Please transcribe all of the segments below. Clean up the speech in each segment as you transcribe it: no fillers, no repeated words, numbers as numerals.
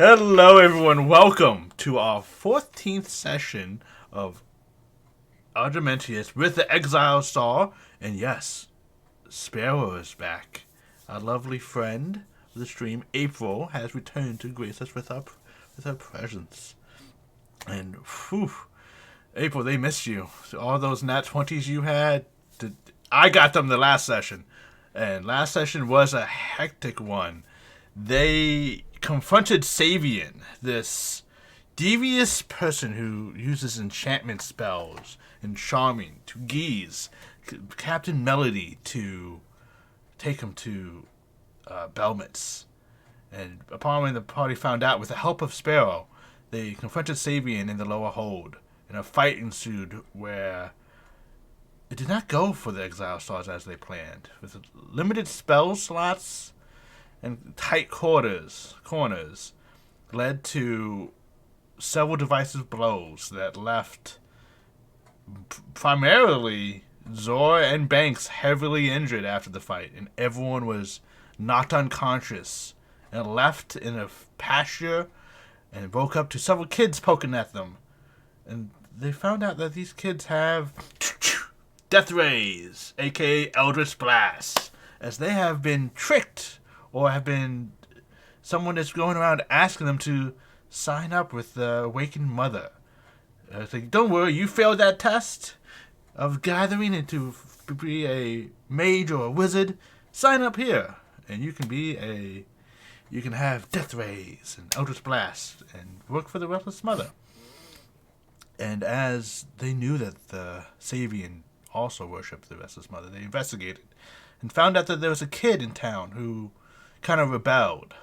Hello, everyone. Welcome to our 14th session of Argemontus with the Exile Star. And yes, Sparrow is back. Our lovely friend of the stream, April, has returned to grace us with her presence. And, whew, April, they missed you. So all those nat 20s you had, I got them the last session. And last session was a hectic one. They confronted Savian, this devious person who uses enchantment spells and charming to geese Captain Melody to take him to Belmets. And upon when the party found out, with the help of Sparrow, they confronted Savian in the lower hold, and a fight ensued where it did not go for the Exile Stars as they planned. With limited spell slots and tight corners led to several divisive blows that left primarily Zora and Banks heavily injured after the fight, and everyone was knocked unconscious and left in a pasture and woke up to several kids poking at them. And they found out that these kids have death rays, aka Eldritch Blasts, as they have been tricked or have been someone that's going around asking them to sign up with the Awakened Mother. It's like, don't worry, you failed that test of gathering and to be a mage or a wizard. Sign up here, and you can have death rays and Eldritch Blast and work for the Restless Mother. And as they knew that the Savian also worshipped the Restless Mother, they investigated and found out that there was a kid in town who kind of rebelled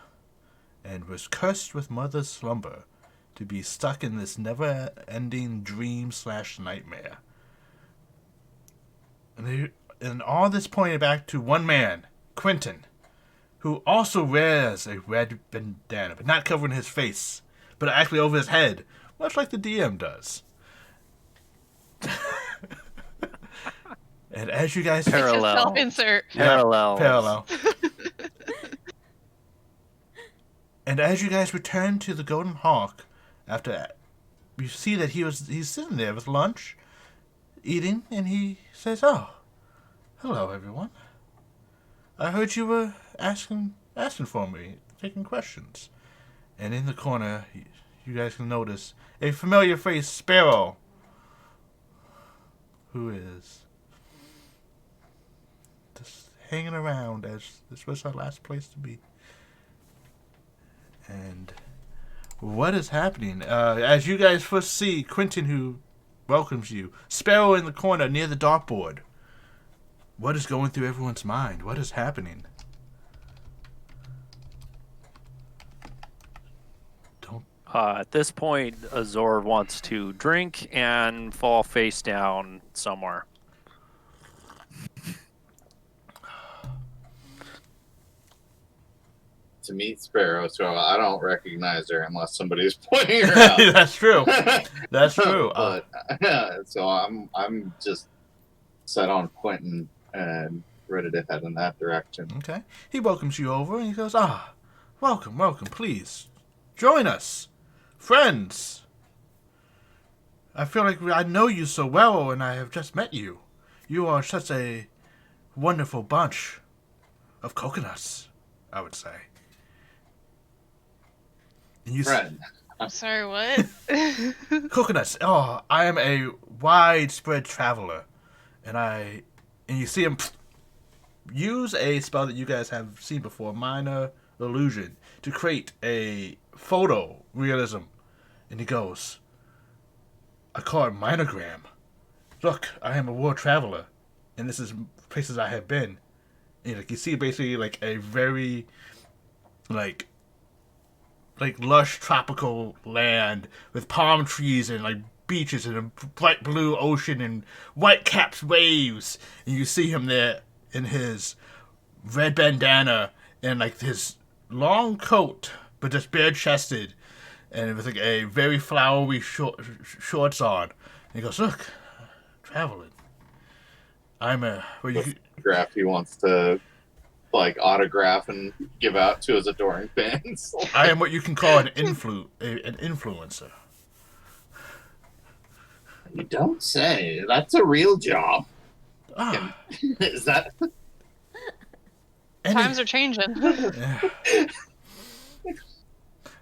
and was cursed with mother's slumber to be stuck in this never-ending dream/nightmare. And all this pointed back to one man, Quentin, who also wears a red bandana, but not covering his face, but actually over his head, much like the DM does. And as you guys Parallel. Self-insert. Parallel. And as you guys return to the Golden Hawk, after that, you see that he's sitting there with lunch, eating, and he says, "Oh, hello, everyone. I heard you were asking for me, taking questions." And in the corner, you guys can notice a familiar face, Sparrow, who is just hanging around as this was her last place to be. And what is happening? As you guys first see Quentin, who welcomes you, Sparrow in the corner near the dartboard. What is going through everyone's mind? What is happening? At this point, Azor wants to drink and fall face down somewhere. To meet Sparrow, so I don't recognize her unless somebody's pointing her out. That's true. That's true. But so I'm just set on Quentin and ready to head in that direction. Okay. He welcomes you over and he goes, welcome, please. Join us. Friends. I feel like I know you so well and I have just met you. You are such a wonderful bunch of coconuts, I would say. And you Friend. I'm sorry, what? Coconuts. Oh, I am a widespread traveler. And you see him use a spell that you guys have seen before, Minor Illusion, to create a photo realism. And he goes, I call it Minogram. Look, I am a world traveler, and this is places I have been. And you see basically like a very like lush tropical land with palm trees and like beaches and a bright blue ocean and white capped waves. And you see him there in his red bandana and like his long coat, but just bare chested, and it was like a very flowery shorts on. And he goes, "Look, traveling. I'm a..." Draft he wants to like autograph and give out to his adoring fans. I am what you can call an influencer. You don't say. That's a real job. Ah, Is that? Times are changing. Yeah.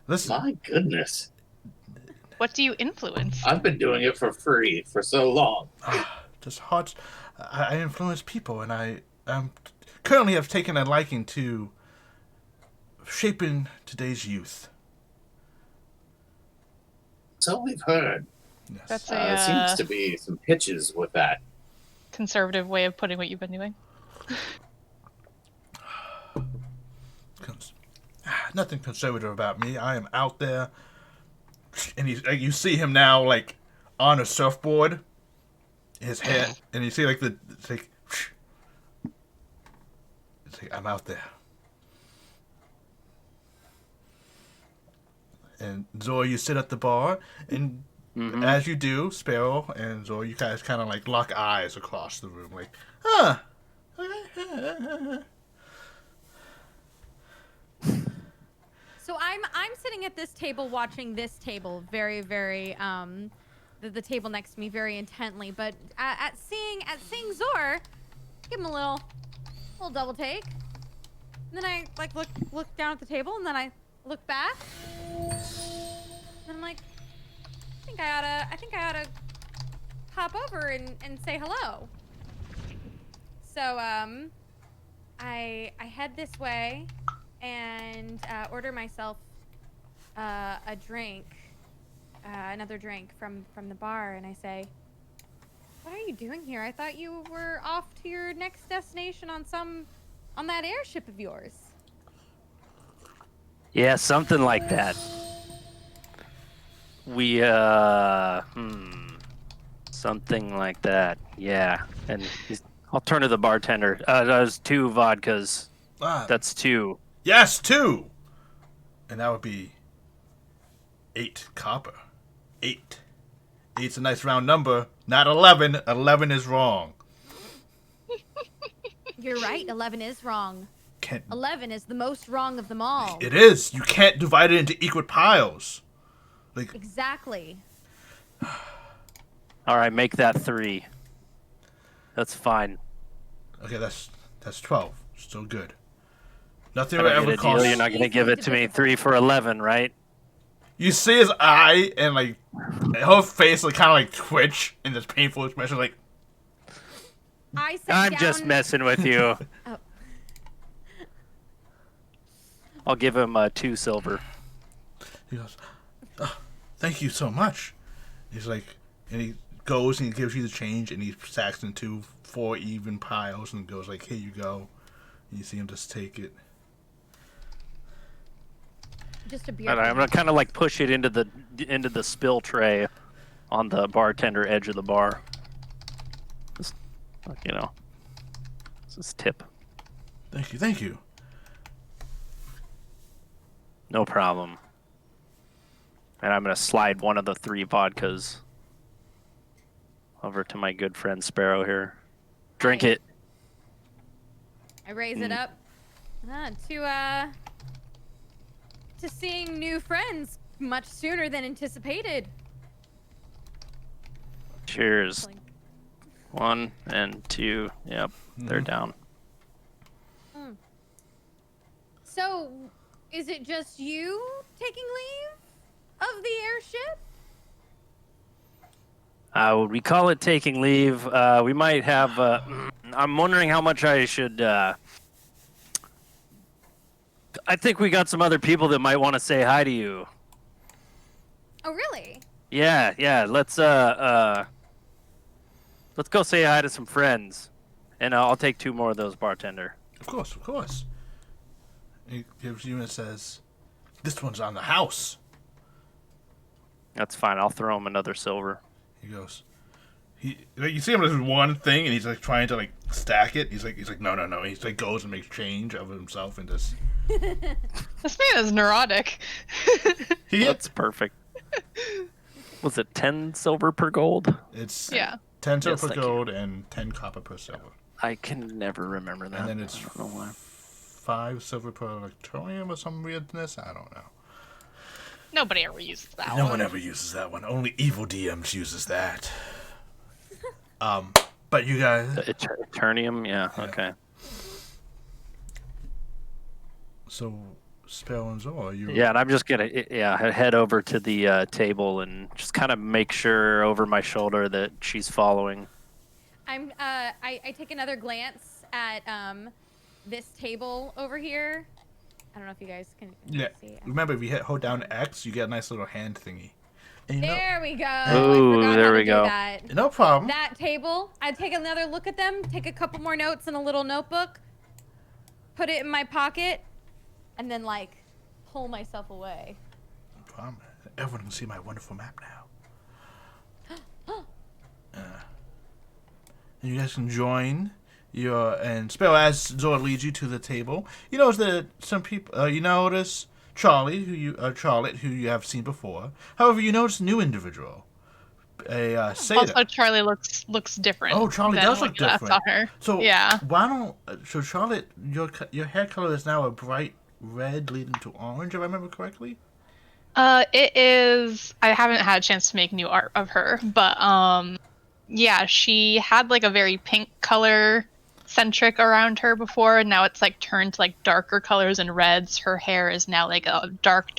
Listen, My goodness. What do you influence? I've been doing it for free for so long. just hard. I influence people, and I currently have taken a liking to shaping today's youth. So we've heard. Yes. That's There a seems to be some hitches with that. conservative way of putting what you've been doing. Nothing conservative about me. I am out there, and you see him now like on a surfboard, his head, and you see like it's like I'm out there. And Zor, you sit at the bar, and as you do, Sparrow and Zor, you guys kind of like lock eyes across the room, like, huh. So I'm sitting at this table watching this table very, very the table next to me very intently. But at seeing Zor, give him a little double take. And then I like look down at the table, and then I look back. And I'm like, I think I oughta hop over and say hello. So I head this way and order myself a drink, another drink from the bar, and I say, "What are you doing here? I thought you were off to your next destination on that airship of yours." Yeah, something like that. We, something like that. Yeah. And I'll turn to the bartender. There's 2 vodkas. That's 2. Yes, 2. And that would be 8 copper. 8. 8's a nice round number. Not 11. 11 is wrong. You're right. 11 is wrong. 11. 11 is the most wrong of them all. It is. You can't divide it into equal piles. Like Exactly. All right, make that 3. That's fine. okay, that's 12. Still good. Nothing I will don't ever get a deal. cost. You're not gonna give it to me 3 for 11, right? You see his eye and like her face like kind of like twitch in this painful expression, like I sit I'm down. just messing with you. Oh. I'll give him 2 silver. he goes, oh, "Thank you so much." He's like, and he goes and he gives you the change and he stacks into 4 even piles and goes like, "Here you go." And you see him just take it. Just a beer. And I'm gonna kind of like push it into the spill tray on the bartender edge of the bar. Just, you know, this is tip. Thank you, thank you. No problem. And I'm gonna slide one of the 3 vodkas over to my good friend Sparrow here. Drink Nice. it. I raise it up to seeing new friends much sooner than anticipated. Cheers. 1 and 2. Yep, they're down. So, is it just you taking leave of the airship? Would we call it taking leave? We might have. I'm wondering how much I should. I think we got some other people that might want to say hi to you. Oh, really? Yeah. Let's go say hi to some friends, and I'll take 2 more of those, bartender. Of course. He gives you and says, "This one's on the house." That's fine. I'll throw him another silver. He goes, you see him with one thing, and he's like trying to like stack it. He's like, no. He's like goes and makes change of himself and just. This man is neurotic. That's perfect. Was it 10 silver per gold? It's Yeah. 10 silver Yes, per thank you. gold and 10 copper per silver, I can never remember that. and then it's I don't know why. 5 silver per electronium or some weirdness. I don't know. Nobody ever uses that No one. one ever uses that one. Only evil DMs uses that. But you guys. Eternium, yeah, okay. So, Spell and Zor, you. Yeah, and I'm just gonna head over to the table and just kind of make sure over my shoulder that she's following. I take another glance at this table over here. I don't know if you guys can see. Remember, if you hold down X, you get a nice little hand thingy. And There we go. Ooh, I forgot there how to we do go. that. No problem. That table, I take another look at them, take a couple more notes in a little notebook, put it in my pocket, and then like pull myself away. No problem. Everyone can see my wonderful map now. And you guys can join and Spell as Zor leads you to the table. You notice that some people. You notice Charlotte, who you have seen before. However, you notice a new individual, a satyr. Also, Charlie looks different. Oh, Charlie than does when look you last different. saw her. So yeah. why don't so Charlotte, your hair color is now a bright red leading to orange, if I remember correctly. It is. I haven't had a chance to make new art of her, but yeah, she had like a very pink color centric around her before, and now it's like turned to like darker colors and reds. Her hair is now like a dark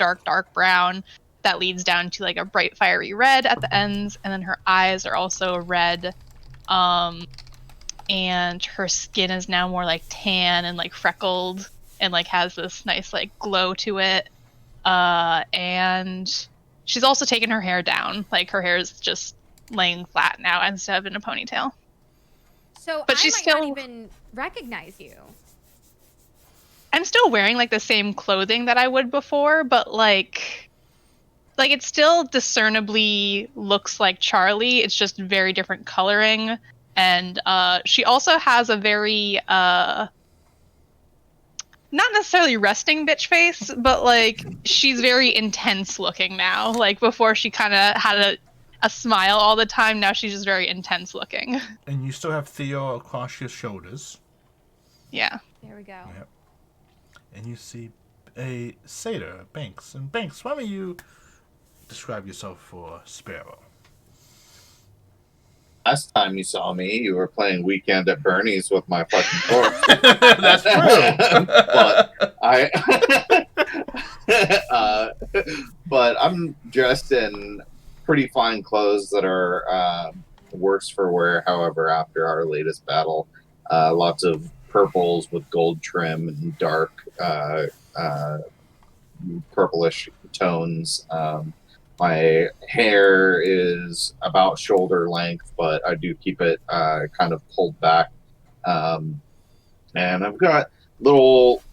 brown that leads down to like a bright fiery red at the ends, and then her eyes are also red. And her skin is now more like tan and like freckled and like has this nice like glow to it. And she's also taken her hair down. Like her hair is just laying flat now instead of in a ponytail. So But I she's might still- not even recognize you. I'm still wearing like the same clothing that I would before, but like it still discernibly looks like Charlie. It's just very different coloring. And she also has a very not necessarily resting bitch face, but like she's very intense looking now. Like before she kind of had a smile all the time. Now she's just very intense looking. And you still have Theo across your shoulders. Yeah. There we go. Yep. And you see a satyr, Banks. And Banks, why don't you describe yourself for Sparrow? Last time you saw me, you were playing Weekend at Bernie's with my fucking corpse. That's true. But but I'm dressed in pretty fine clothes that are worse for wear. However, after our latest battle, lots of purples with gold trim and dark purplish tones. My hair is about shoulder length, but I do keep it kind of pulled back. And I've got little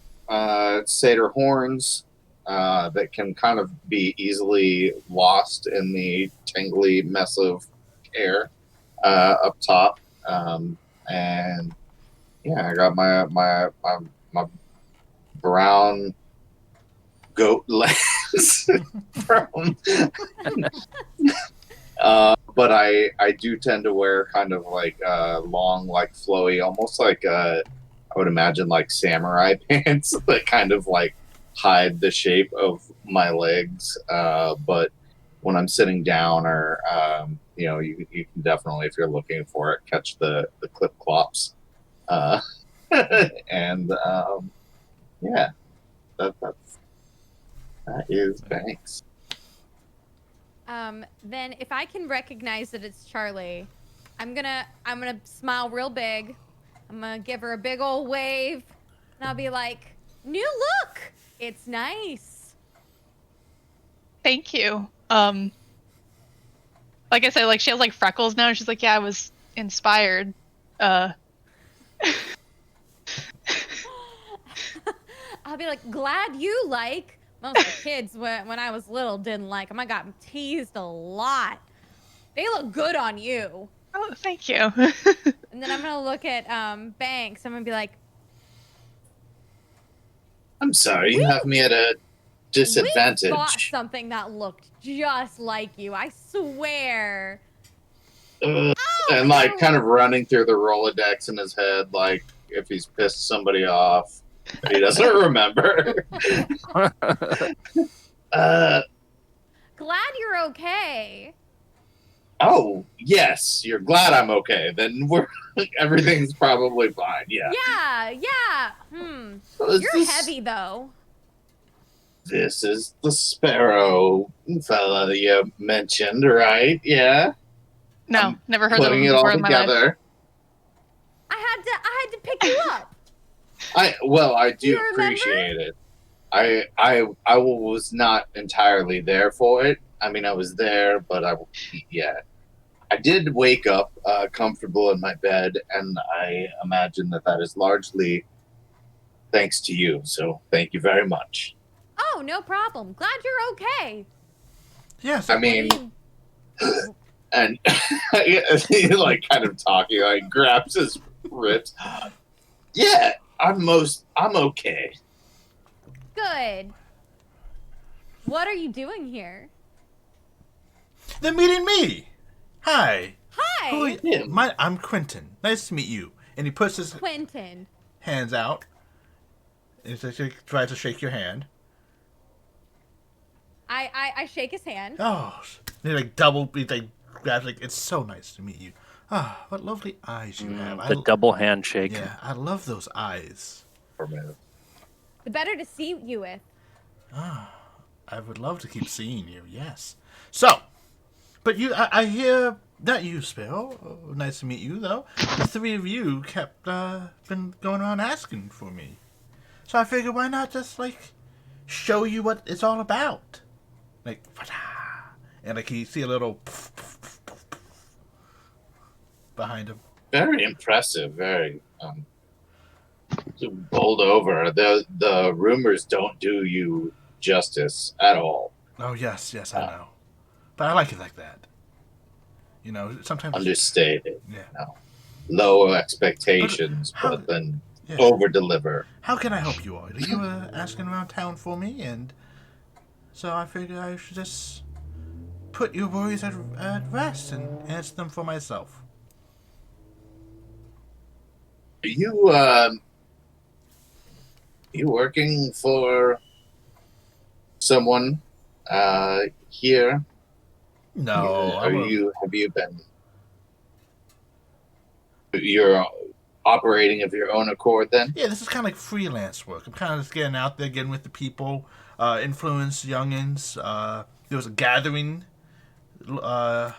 satyr horns that can kind of be easily lost in the tangly mess of hair up top. And yeah, I got my brown goat legs from but I do tend to wear kind of like long, like flowy, almost like I would imagine like samurai pants that kind of like hide the shape of my legs. But when I'm sitting down, or you can definitely, if you're looking for it, catch the clip clops. And yeah, that is Banks. Then if I can recognize that it's Charlie, I'm gonna smile real big. I'm gonna give her a big old wave, and I'll be like, "New look, it's nice." Thank you. Like I said, like she has like freckles now, and she's like, yeah, I was inspired. I'll be like, "Glad you like." Most of the kids when I was little didn't like them. I got teased a lot. They look good on you. Oh, thank you. And then I'm gonna look at Banks. I'm gonna be like, I'm sorry, you have me at a disadvantage. we got something that looked just like you. I swear. And like kind of running through the Rolodex in his head, like if he's pissed somebody off. He doesn't remember. Glad you're okay. Oh, yes. You're glad I'm okay. Then everything's probably fine. Yeah. Yeah. So is You're this- heavy though. This is the sparrow fella that you mentioned, right? Yeah. No, I'm never heard of Putting him it before all in my life. together. I had to pick you up. I do You remember? appreciate it. I was not entirely there for it. I mean, I was there, but I did wake up comfortable in my bed, and I imagine that is largely thanks to you. So thank you very much. Oh, no problem. Glad you're okay. Yes. I mean, What do you- and he like kind of talking, like grabs his ribs. Yeah, I'm okay. Good. What are you doing here? They're meeting me. Hi. Hi, Who are you? Him. I'm Quentin. Nice to meet you. And he puts his Quentin. hands out. And he tries to shake your hand. I shake his hand. Oh, he grabs it's so nice to meet you. Ah, what lovely eyes you have. The double handshake. Yeah, I love those eyes. The better to see you with. I would love to keep seeing you. Yes. So, but I hear not you, Sparrow. Oh, nice to meet you, though. The three of you kept been going around asking for me. So I figured, why not just show you what it's all about? And you see a little behind him. Very impressive. Very bowled over. The rumors don't do you justice at all. Oh yes, I know. But I like it like that. Sometimes Understated. Yeah. Low expectations, How- but then Yeah. over deliver. How can I help you all? You were asking around town for me, and so I figured I should just put your worries at rest and answer them for myself. Are you working for someone here? No, Have you been? You're operating of your own accord, then? Yeah, this is kind of like freelance work. I'm kind of just getting out there, getting with the people, influence youngins. There was a gathering, and I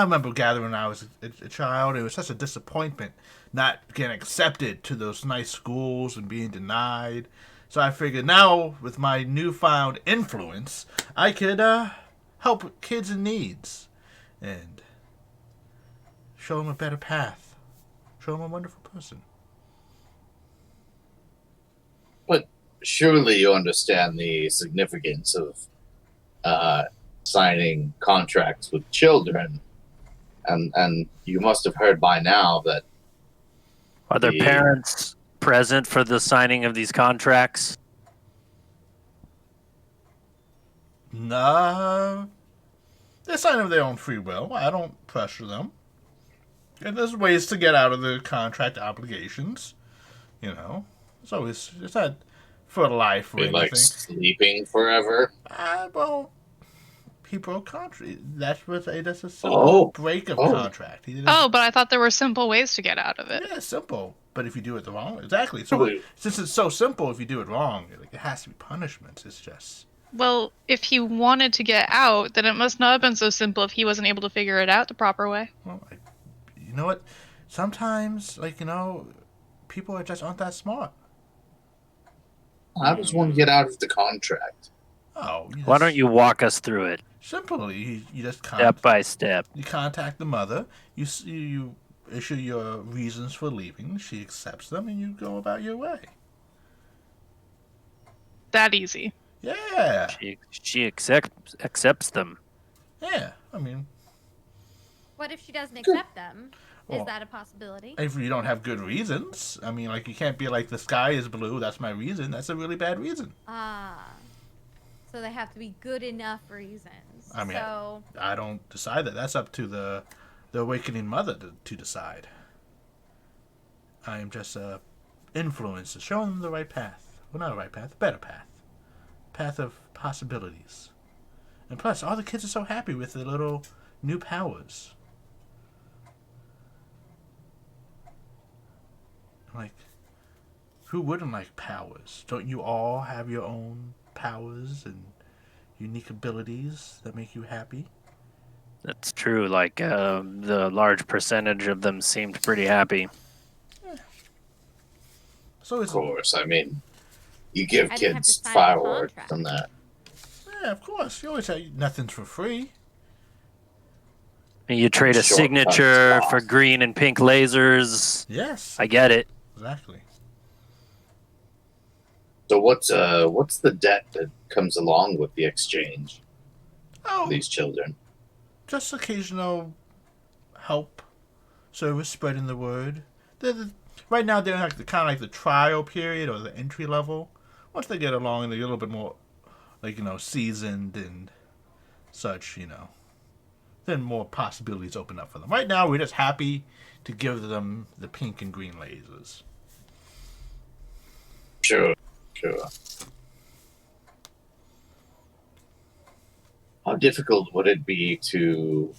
remember gathering when I was a child. It was such a disappointment not getting accepted to those nice schools and being denied. So I figured now, with my newfound influence, I could help kids in needs and show them a better path. Show them a wonderful person. But surely you understand the significance of signing contracts with children, and you must have heard by now that Are their the- parents present for the signing of these contracts? No. They sign of their own free will. I don't pressure them. And there's ways to get out of the contract obligations. It's not for life or be anything. like sleeping forever. Well, he broke contract. That's a simple break of contract. He didn't, Oh, but I thought there were simple ways to get out of it. yeah, simple. But if you do it the wrong, exactly. So since it's so simple, if you do it wrong, it has to be punishments. It's just. Well, if he wanted to get out, then it must not have been so simple if he wasn't able to figure it out the proper way. Well, you know what? Sometimes, people just aren't that smart. I just want to get out of the contract. Oh, Why don't you walk us through it Simply, you just step by step? you contact the mother. You issue your reasons for leaving. She accepts them, and you go about your way. That easy. Yeah, She accepts them. yeah. I mean, What if she doesn't accept them? Well, Is that a possibility? if you don't have good reasons, I mean, you can't be like the sky is blue. That's my reason. That's a really bad reason. So they have to be good enough reasons. I mean, so I don't decide that. That's up to the awakening mother to decide. I am just a influences, showing them the right path. Well, not a right path, a better path. Path of possibilities. And plus, all the kids are so happy with their little new powers. Like, who wouldn't like powers? Don't you all have your own powers and unique abilities that make you happy? That's true. Like, the large percentage of them seemed pretty happy. So Of it's course, I mean, you give I didn't have to kids sign a fireworks contract. and that. yeah, of course. You always have nothing's for free. And you trade a Short signature cuts for off. green and pink lasers. Yes, I get it. exactly. So what's the debt that comes along with the exchange Oh, for these children? just occasional help, service, spreading the word. Right now, they're like kind of like the trial period or the entry level. Once they get along and they get a little bit more, like, seasoned and such, then more possibilities open up for them. Right now, we're just happy to give them the pink and green lasers. Sure. How difficult would it be to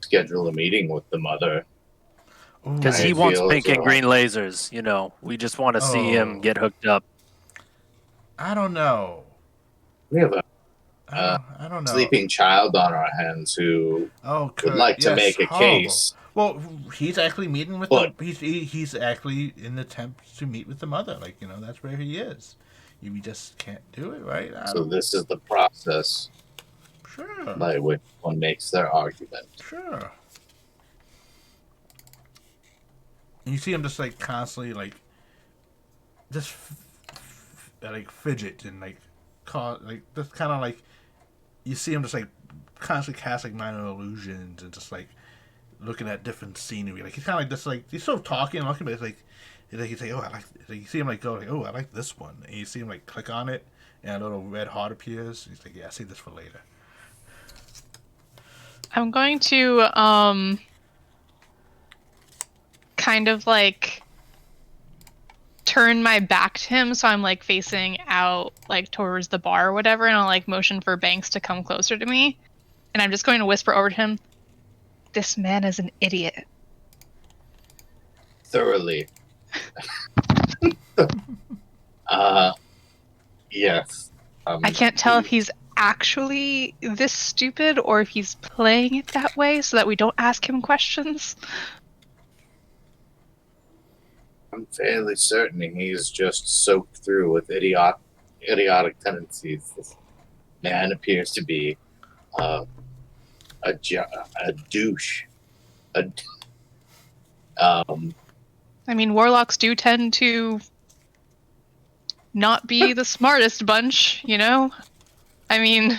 schedule a meeting with the mother? Ooh, Because I he wants feel pink as and though- green lasers. We just want to see him Oh. get hooked up. I don't know. We have a I don't know. sleeping child on our hands who Oh, would Kurt, like to yes, make a horrible. case. Well, he's actually meeting with But- he's actually in the attempt to meet with the mother. Like, that's where he is. You just can't do it, right? So this is the process Sure. by which one makes their argument. Sure. And you see him just like constantly like just like fidget and like just kind of like you see him just like constantly cast like minor illusions and just like looking at different scenery. Like he's kind of like just like he's sort of talking and looking, but it's like he's like, oh, I like. Like, you see him like go like, oh, I like this one, and you see him like click on it, and a little red heart appears. He's like, yeah, I see this for later. I'm going to kind of like turn my back to him so I'm like facing out like towards the bar or whatever, and I'll like motion for Banks to come closer to me. And I'm just going to whisper over to him, "This man is an idiot." Thoroughly. Yes. I can't tell if he's actually this stupid or if he's playing it that way so that we don't ask him questions. I'm fairly certain he's just soaked through with idiotic tendencies. This man appears to be a douche. I mean, warlocks do tend to not be the smartest bunch, I mean,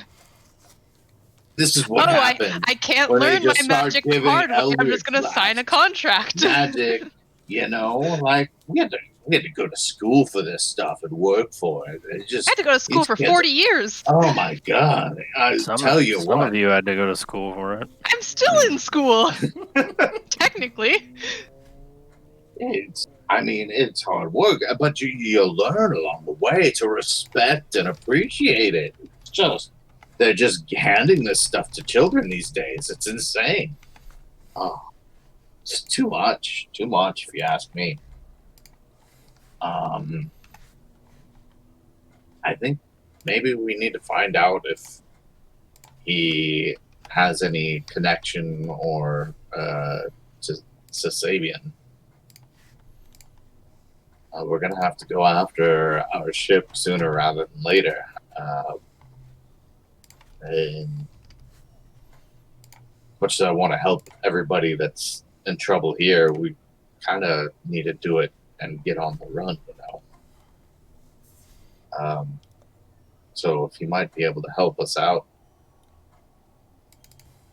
This is what happened. I can't when they learn my just start magic giving card. I'm Eldritch just gonna Blast. sign a contract. Magic, like we had to go to school for this stuff and work for it. It just I had to go to school these for kids- 40 years. Oh my god! I tell you some what. of you had to go to school for it. I'm still in school, technically. It's hard work, but you learn along the way to respect and appreciate it. They're just handing this stuff to children these days. It's insane. Oh, it's too much if you ask me. I think maybe we need to find out if he has any connection or to Sabian. We're gonna have to go after our ship sooner rather than later. And much as I want to help everybody that's in trouble here, we kind of need to do it and get on the run, So if you might be able to help us out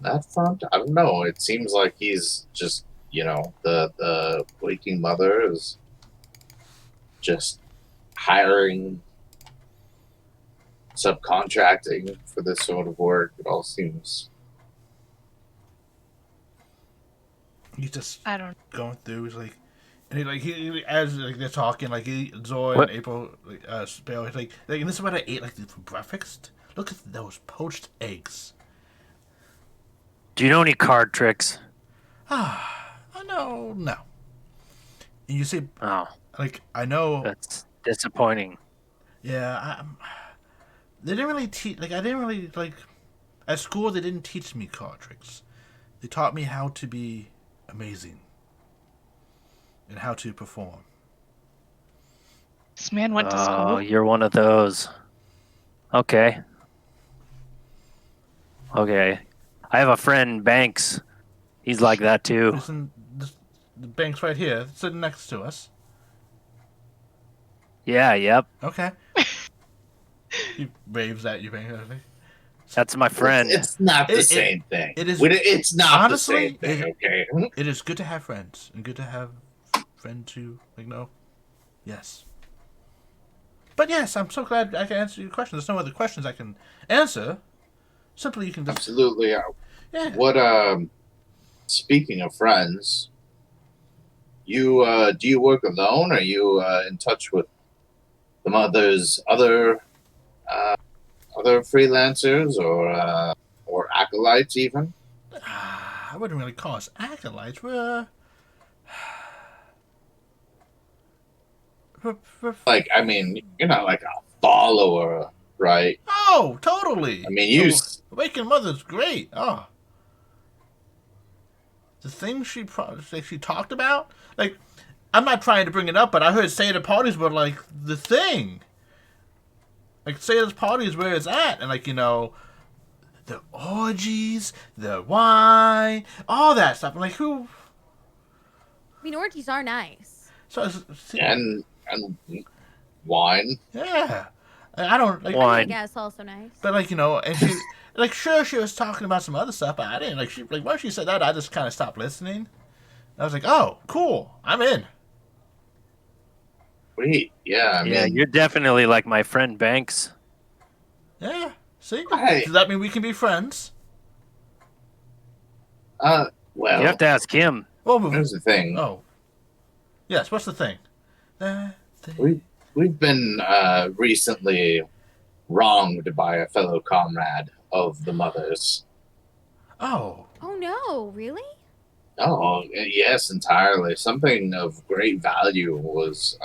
that front, I don't know. It seems like he's just, the waking mother is just hiring, subcontracting for this sort of work. It all seems. He's just I don't. going through. He's like, And he as like they're talking, like Zor What? and April, Sparrow, he's like, and this is what I ate like for breakfast. Look at those poached eggs. Do you know any card tricks? No. And you see, Oh, like I know, that's disappointing. yeah. They didn't really teach. Like I didn't really like at school. They didn't teach me card tricks. They taught me how to be amazing and how to perform. This man went to Oh, school. you're one of those. Okay. I have a friend, Banks. He's like that too. Listen, the bank's right here, sitting next to us. Yeah, yep. Okay. He waves at you, bank. That's my friend. It's not the It- same thing. it is- It's not honestly, the same thing. Okay. It is good to have friends and good to have friends who know. Yes. But yes, I'm so glad I can answer your question. There's no other questions I can answer. Simply, you can just Absolutely. yeah. What? Speaking of friends, you do you work alone? Are you in touch with the mother's other freelancers or acolytes even? I wouldn't really call us acolytes. We're Like, I mean, you're not like a follower, right? oh, totally. I mean, you. Awakened Mother's great. Oh, the things she talked about. Like, I'm not trying to bring it up, but I heard say it at parties, but like the thing. Like, say at parties where it's at, and like the orgies, the wine, all that stuff. I'm like, who? I mean, orgies are nice. So and wine. yeah, I don't like. Wine. I guess also nice. But like and she like sure she was talking about some other stuff, but I didn't like she like once she said that I just kind of stopped listening. I was like, oh, cool, I'm in. Sweet. Yeah. I Yeah, mean, you're definitely like my friend Banks. Yeah, see, Hey. does that mean we can be friends? well, You have to ask him. Well, here's the thing. oh, yes. What's the thing? The thing. We've been recently wronged by a fellow comrade of the mother's. Oh, Oh no, really? Oh, yes, entirely. Something of great value was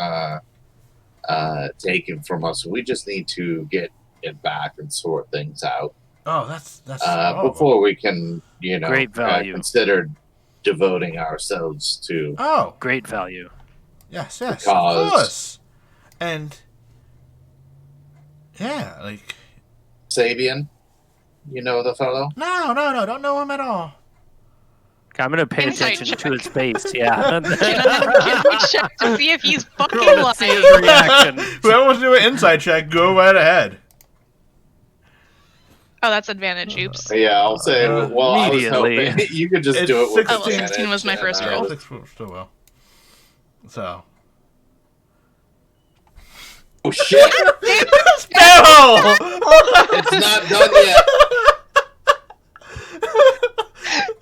taken from us. We just need to get it back and sort things out that's horrible. before we can, Great value. consider devoting ourselves to. Oh, Great value. yes, Because- of course. And yeah, like Sabian. You know the fellow? no, don't know him at all. I'm gonna pay Insight attention check. to his face. Yeah. Can we check to see if he's fucking Let's see his lying? reaction. Whoever wants to do an inside check, go right ahead. Oh, that's advantage. Oops. Yeah, I'll say. Well, I was Immediately. hoping you could just It's do it with 16. Oh, well, 16 was my first advantage, roll. and, Still well. So. Oh shit! Sparrow! It's not done yet.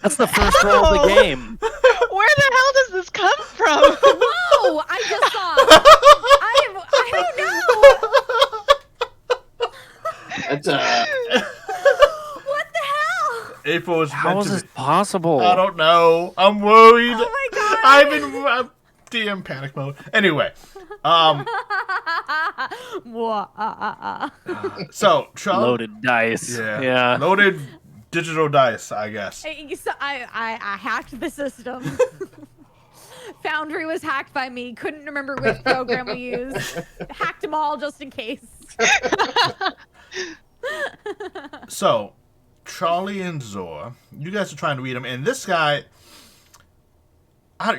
That's the first roll of the game. Where the hell does this come from? Whoa! I just saw. I don't know. That's What the hell? April is How meant is to this be. possible? I don't know. I'm worried. Oh my god! I'm DM panic mode. Anyway, so Charlie, Loaded dice. yeah, loaded digital dice, I guess. I hacked the system. Foundry was hacked by me. Couldn't remember which program we used. Hacked them all just in case. So, Charlie and Zor, you guys are trying to read him, and this guy,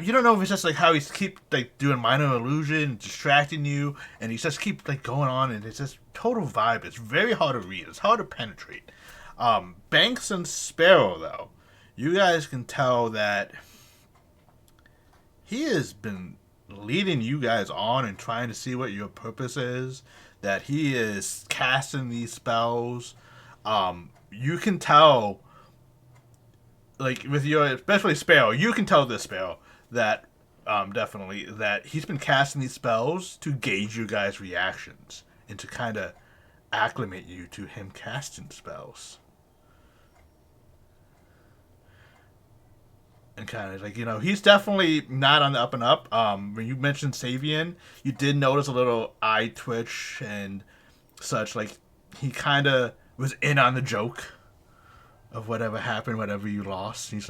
you don't know if it's just like how he's keep like doing minor illusion, distracting you, and he's just keep like going on, and it's just total vibe. It's very hard to read. It's hard to penetrate. Banks and Sparrow, though, you guys can tell that he has been leading you guys on and trying to see what your purpose is. That he is casting these spells. You can tell, like with your, especially Sparrow, you can tell this Sparrow that definitely, that he's been casting these spells to gauge you guys' reactions and to kind of acclimate you to him casting spells. And kind of like, he's definitely not on the up and up. When you mentioned Savian, you did notice a little eye twitch and such. Like, he kind of was in on the joke of whatever happened, whatever you lost. He was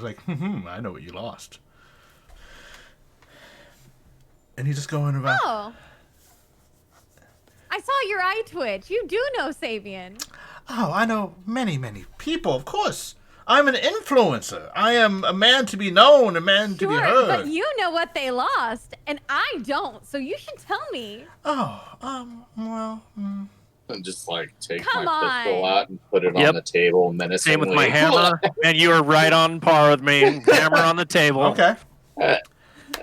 like, I know what you lost. And he's just going around. Oh. I saw your eye twitch. You do know Savian. Oh, I know many, many people, of course. I'm an influencer. I am a man to be known, a man to be heard. But you know what they lost, and I don't, so you should tell me. Oh, well... And just like take Come my pistol on. out and put it on the table menacingly. Same with my hammer, and you are right on par with me. Hammer on the table. Okay.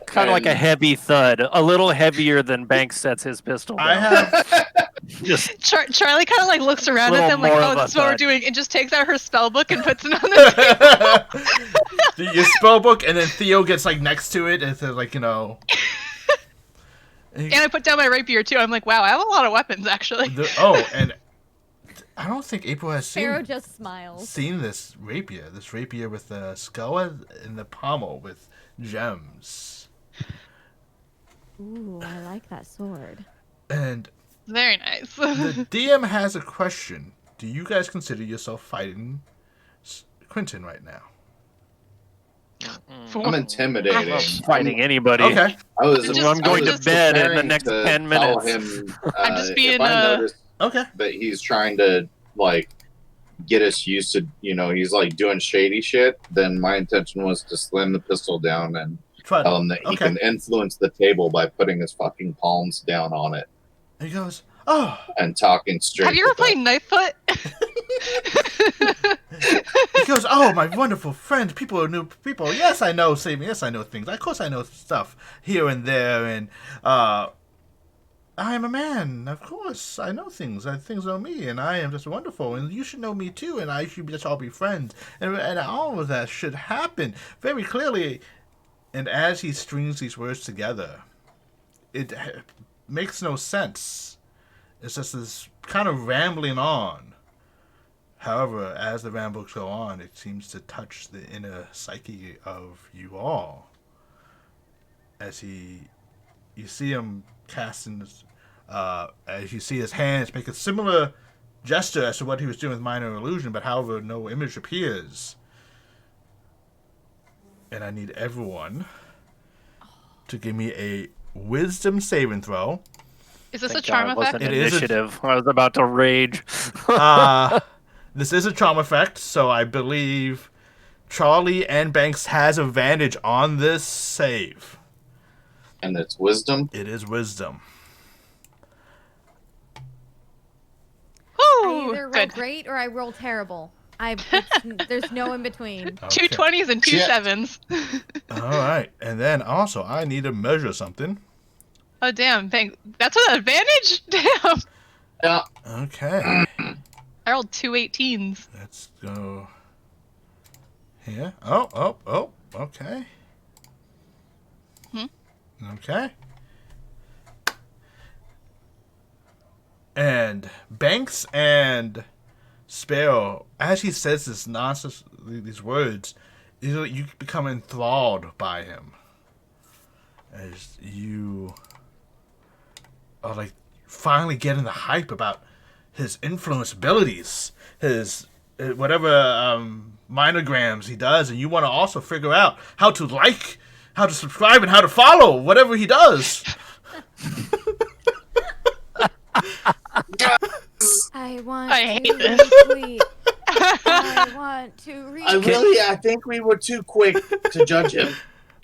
Kind of like a heavy thud, a little heavier than Banks sets his pistol down. I have... Just Charlie kind of like looks around at Little them like, more oh, of a this is what we're thud. doing, and just takes out her spell book and puts it on the table. Your spell book, and then Theo gets like next to it, and says like, And I put down my rapier too. I'm like, wow, I have a lot of weapons actually. And I don't think April has Pharaoh just smiles. seen this rapier with the skull and the pommel with gems. Ooh, I like that sword. And Very nice. the DM has a question. Do you guys consider yourself fighting Quentin right now? I'm intimidating. I'm not fighting anybody. Okay. I'm going to bed in the next 10 minutes. I'm just being, if I notice Okay. that he's trying to like get us used to, he's like doing shady shit, then my intention was to slam the pistol down and tell him that he can influence the table by putting his fucking palms down on it. And he goes, oh. And talking straight. Have you ever played Knife Foot? He goes, oh, my wonderful friend. People are new people. Yes, I know saving. Yes, I know things. Of course, I know stuff here and there. And I am a man. Of course, I know things. Things know me, and I am just wonderful. And you should know me too. And I should just all be friends. And all of that should happen very clearly. And as he strings these words together, it makes no sense. It's just this kind of rambling on. However, as the rambles go on, it seems to touch the inner psyche of you all. As you see him casting, as you see his hands make a similar gesture as to what he was doing with Minor Illusion, but however, no image appears. And I need everyone to give me a wisdom saving throw. Is this a Thank charm God it wasn't effect? It is a- initiative. I was about to rage. This is a trauma effect, so I believe Charlie and Banks has advantage on this save. And it's wisdom. It is wisdom. I Ooh, either roll good. great or I roll terrible. There's no in between. Two 20s and two Shit. 7s. All right, and then also I need to measure something. Oh, damn. That's an advantage? Damn. Yeah. Okay, I rolled two 18s. let's go here. Oh, okay. Okay. And Banks and Sparrow, as he says this nonsense, these words, you become enthralled by him. As you are like finally getting the hype about his influence abilities, his whatever minograms he does, and you want to also figure out how to like, how to subscribe, and how to follow whatever he does. I hate to this. retweet. I want to retweet. I think we were too quick to judge him.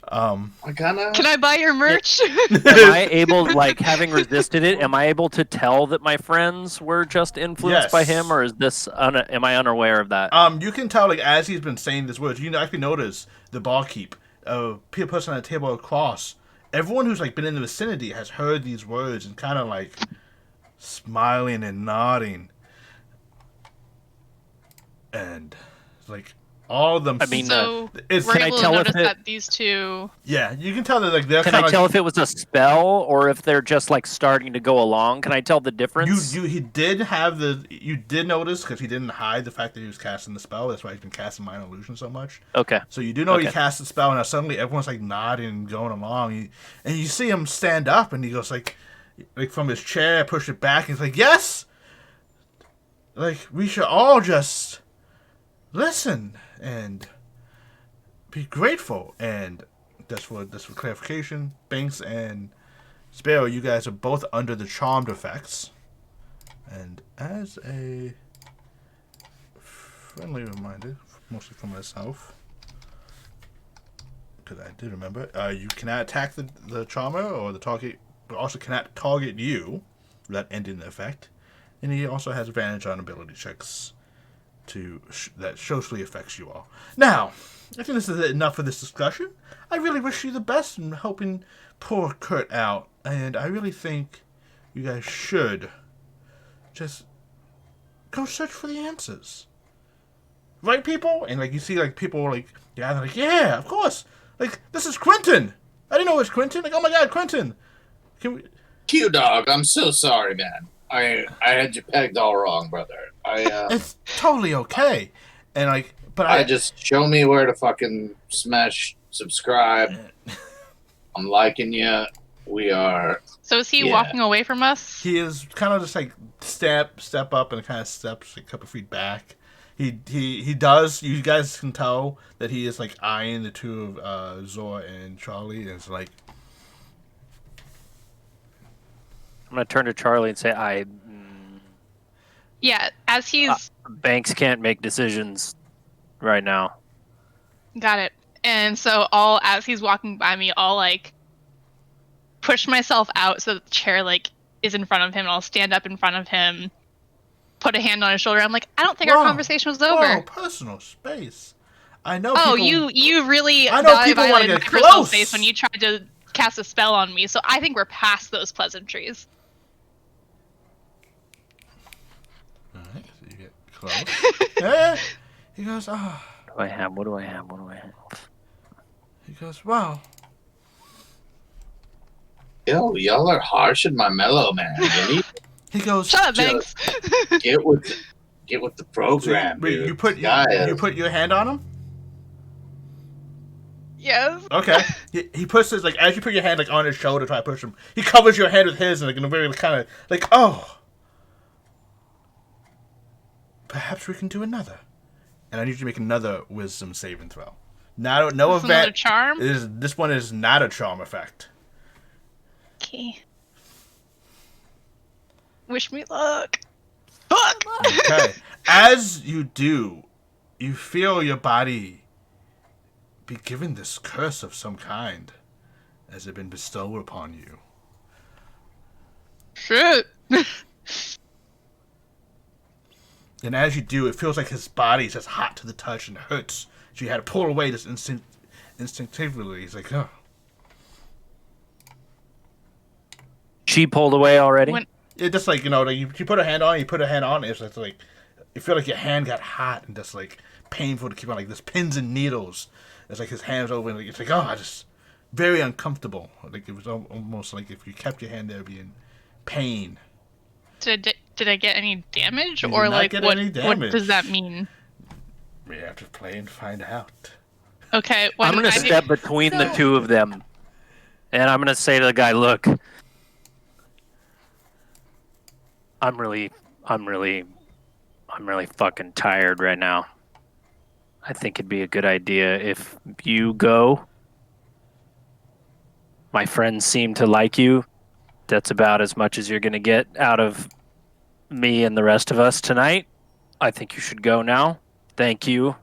I kinda. Can I buy your merch? Am I able, like, having resisted it, am I able to tell that my friends were just influenced by Yes. him, or is this, am I unaware of that? You can tell, like, as he's been saying these words, you can actually notice the barkeep, person on the table across. Everyone who's, like, been in the vicinity has heard these words and kind of, like, smiling and nodding. And, like, All of them. I mean, So it's, we're can I able to tell if notice it- that these two. yeah, you can tell that like they're Can kind I of tell if it was a spell or if they're just like starting to go along? Can I tell the difference? You did notice because he didn't hide the fact that he was casting the spell. That's why he's been casting minor illusion so much. Okay. So you do know he Okay. cast the spell, and now suddenly everyone's like nodding and going along, and you see him stand up, and he goes like from his chair, push it back, and he's like, "Yes, like we should all just listen and be grateful." And that's for clarification. Banks and Sparrow, you guys are both under the charmed effects, and as a friendly reminder, mostly for myself, because I did remember, you cannot attack the charmer or the target, but also cannot target you without ending the effect. And he also has advantage on ability checks that socially affects you all. Now, I think this is enough for this discussion. I really wish you the best in helping poor Kurt out, and I really think you guys should just go search for the answers. Right, people? And like you see like people like, yeah, they're like, yeah, of course. Like, this is Quentin. I didn't know it was Quentin. Like, oh my god, Quentin. Can we... Q-Dog, I'm so sorry, man. I had you pegged all wrong, brother. It's totally okay. And like, but I just show me where to fucking smash subscribe. I'm liking you. We are. So is he Yeah. walking away from us? he is kind of just like step up and kind of steps like a couple feet back. He does. You guys can tell that he is like eyeing the two of Zor and Charlie, and it's like, I'm gonna turn to Charlie and say, Yeah, as he's Banks can't make decisions right now. got it. And so as he's walking by me, I'll like push myself out so that the chair like is in front of him, and I'll stand up in front of him, put a hand on his shoulder. I'm like, I don't think Whoa. our conversation was over. whoa, personal space. I know. Oh, people, you really I know people wanna violated get my personal close. space when you tried to cast a spell on me. So I think we're past those pleasantries. All right, so you get close. Yeah. He goes, oh. What do I have? What do I have? He goes, wow. Yo, y'all are harsh and my mellow, man. You need He goes, Shut up, Just- Banks. to get with the program, wait, dude. you put Guys. you put your hand on him. Yes. Okay. He puts his like as you put your hand like on his shoulder, try to push him. He covers your hand with his, and like in a very kind of like, oh, perhaps we can do another. And I need you to make another wisdom saving throw. No This is another event. charm. This one is not a charm effect. Okay. Wish me luck. Fuck. Okay. As you do, you feel your body be given this curse of some kind as it been bestowed upon you. Shit. And as you do, it feels like his body is just hot to the touch and hurts. So you had to pull away this instinctively. He's like, oh. She pulled away already. When- It just like, like you put a hand on, you put a hand on, it's just like, you feel like your hand got hot and just like painful to keep on, like there's pins and needles. It's like his hand's over and like, it's like, oh, just very uncomfortable. Like it was almost like if you kept your hand there, it'd be in pain. Did I get any damage, You did or not like get what? any What damage. does that mean? We have to play and find out. Okay. I'm gonna step between the two of them, and I'm gonna say to the guy, "Look, I'm really fucking tired right now. I think it'd be a good idea if you go. My friends seem to like you. That's about as much as you're gonna get out of me and the rest of us tonight. I think you should go now. Thank you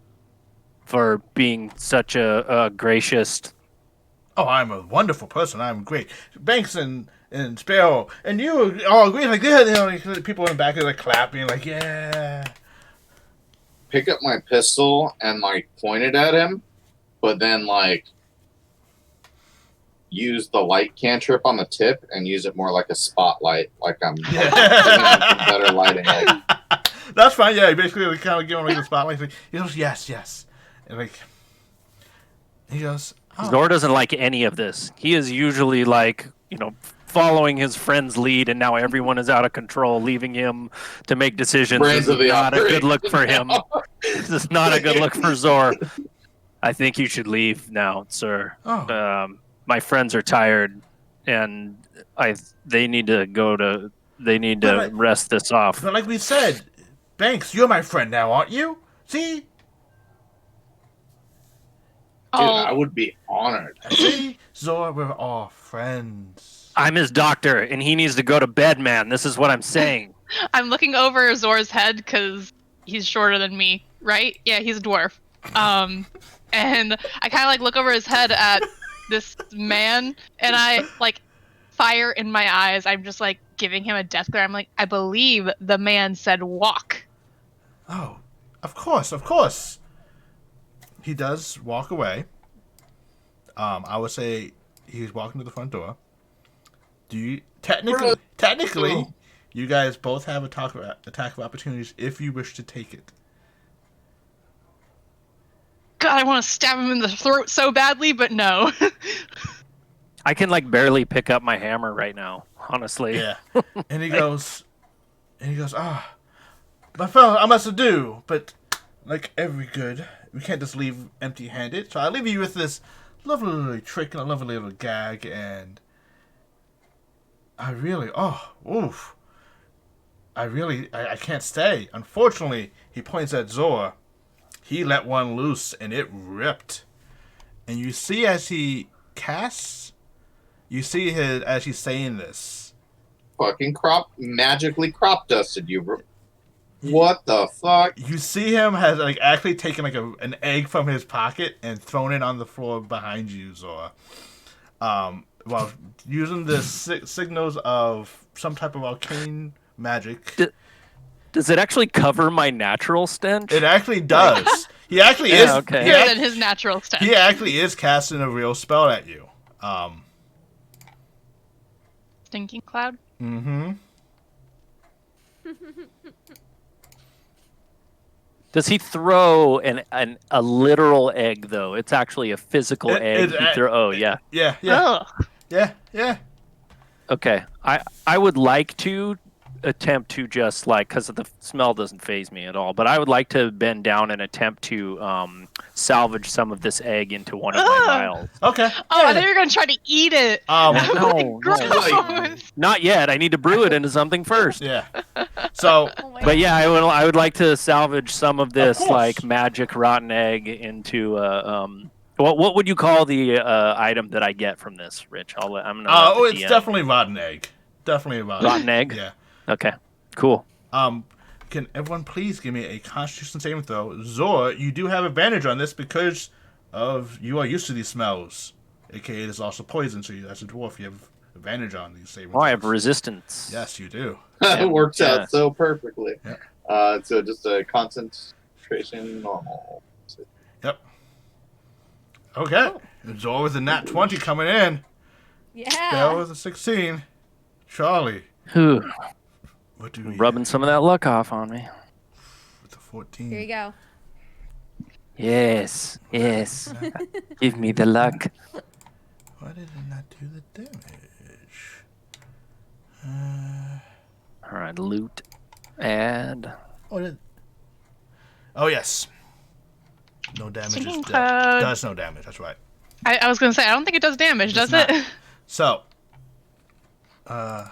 for being such a gracious." Oh, I'm a wonderful person. I'm great. Banks and Sparrow and you all agree. Like, yeah, like, people in the back are like clapping, like, yeah. Pick up my pistol and like point it at him, but then like use the light cantrip on the tip and use it more like a spotlight, like I'm better lighting. Like, That's fine. Yeah, basically, like, kind of give him like the spotlight. He goes, yes, yes. like he goes, oh. Zor doesn't like any of this. He is usually like, following his friend's lead, and now everyone is out of control, leaving him to make decisions. Brains This of is the not a good operation. look for him. This is not a good look for Zor. I think you should leave now, sir. Oh. My friends are tired, and they need to rest this off. But like we said, Banks, you're my friend now, aren't you? See? Dude, Oh, I would be honored. See? Zor, we're all friends. I'm his doctor, and he needs to go to bed, man. This is what I'm saying. I'm looking over Zor's head because he's shorter than me, right? Yeah, he's a dwarf. And I kind of like look over his head at this man, and I like fire in my eyes. I'm just like giving him a death glare. I'm like, I believe the man said walk. Oh, of course. He does walk away. I would say he's walking to the front door. Do you technically, you guys both have attack of opportunities if you wish to take it. God, I want to stab him in the throat so badly, but no. I can like barely pick up my hammer right now, honestly. Yeah. And he goes, my fellow, I must do, but like every good, we can't just leave empty-handed. So I leave you with this lovely little trick and a lovely little gag, and I can't stay. Unfortunately, he points at Zor. He let one loose, and it ripped. And you see as he casts, as he's saying this. Fucking magically crop dusted you. What the fuck? You see him has like actually taken like an egg from his pocket and thrown it on the floor behind you, Zor. While using the signals of some type of arcane magic. Does it actually cover my natural stench? It actually does. He actually is. Okay. Better than his natural stench. He actually is casting a real spell at you. Stinking cloud. Mm-hmm. Does he throw a literal egg though? It's actually a physical egg. Yeah. Yeah. Ugh. Yeah. Okay. I would like to attempt to just like, because the smell doesn't faze me at all, but I would like to bend down and attempt to salvage some of this egg into one of my vials. Okay. Oh, I thought you were gonna try to eat it. No, Gross. not yet. I need to brew it into something first. Yeah. So, Oh my But yeah, I would like to salvage some of this course. like magic rotten egg into what would you call the item that I get from this, Rich? I'm gonna. it's definitely rotten egg. Definitely rotten egg. Yeah. Okay. Cool. Can everyone please give me a Constitution saving throw? Zor, you do have advantage on this because of you are used to these smells. AKA, it is also poison, so as a dwarf, you have advantage on these saving throws. I have resistance. Yes, you do. It works Yeah. out so perfectly. Yeah. So just a concentration normal. Yep. Okay. Zor with a nat 20 coming in. Yeah. Bell with a 16. Charlie, Whew. what do we Rubbing some of that luck off on me. have with a 14? Here you go. Yes. Give me the luck. Why did it not do the damage? All right, loot. Add. Oh, yes. No damage. Stinking cloud. Does no damage. That's right. I was gonna say I don't think it does damage, does not. it? So, the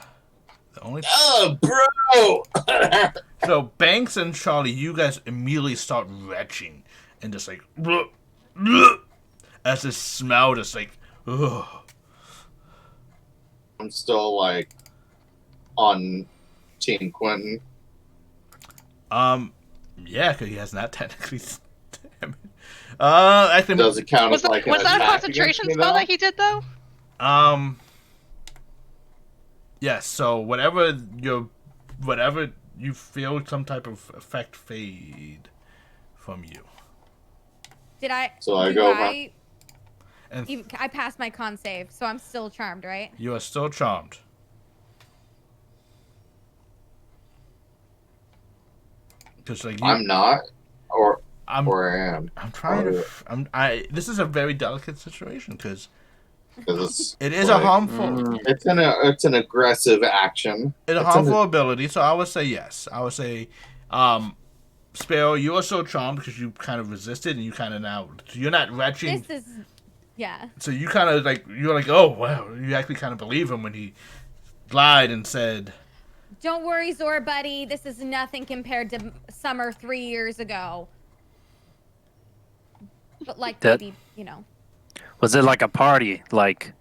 only Oh, bro! so Banks and Charlie, you guys immediately start retching and just like as this smell just like ugh. I'm still like on Team Quentin. Yeah, because he has not technically damage. Actually, Does it count Was as like that a attack concentration against me, spell though? that he did though? yes. So whatever you feel some type of effect fade from you, Did I? So I do go and I passed my con save, so I'm still charmed, right? you are still charmed. Just like you, I'm not, or where I am. I'm trying to. This is a very delicate situation because Because it is a harmful. it's an aggressive action. It's a harmful ability, so I would say yes. I would say, Sparrow, you are so charmed because you kind of resisted and you kind of now you're not retching. This is, yeah. So you kind of you're like, oh wow, you actually kind of believe him when he lied and said, Don't worry, Zor, buddy. This is nothing compared to summer 3 years ago. But maybe, you know. Was it like a party? Like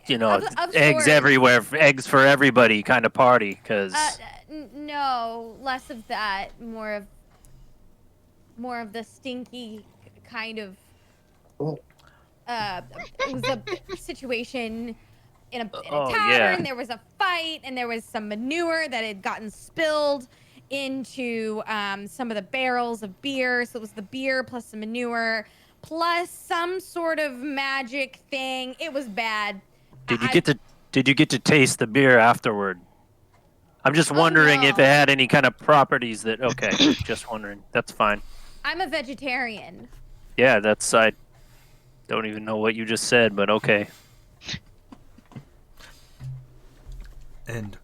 you know, Of eggs sorts. everywhere, eggs for everybody kind of party? Because No, less of that. More of the stinky kind of. It was a situation in a tavern. yeah. There was a fight, and there was some manure that had gotten spilled into some of the barrels of beer. So it was the beer plus the manure plus some sort of magic thing. It was bad. Did you get to taste the beer afterward? I'm just wondering if it no. had any kind of properties that. Okay, just wondering. That's fine. I'm a vegetarian. Yeah, I don't even know what you just said, but okay. and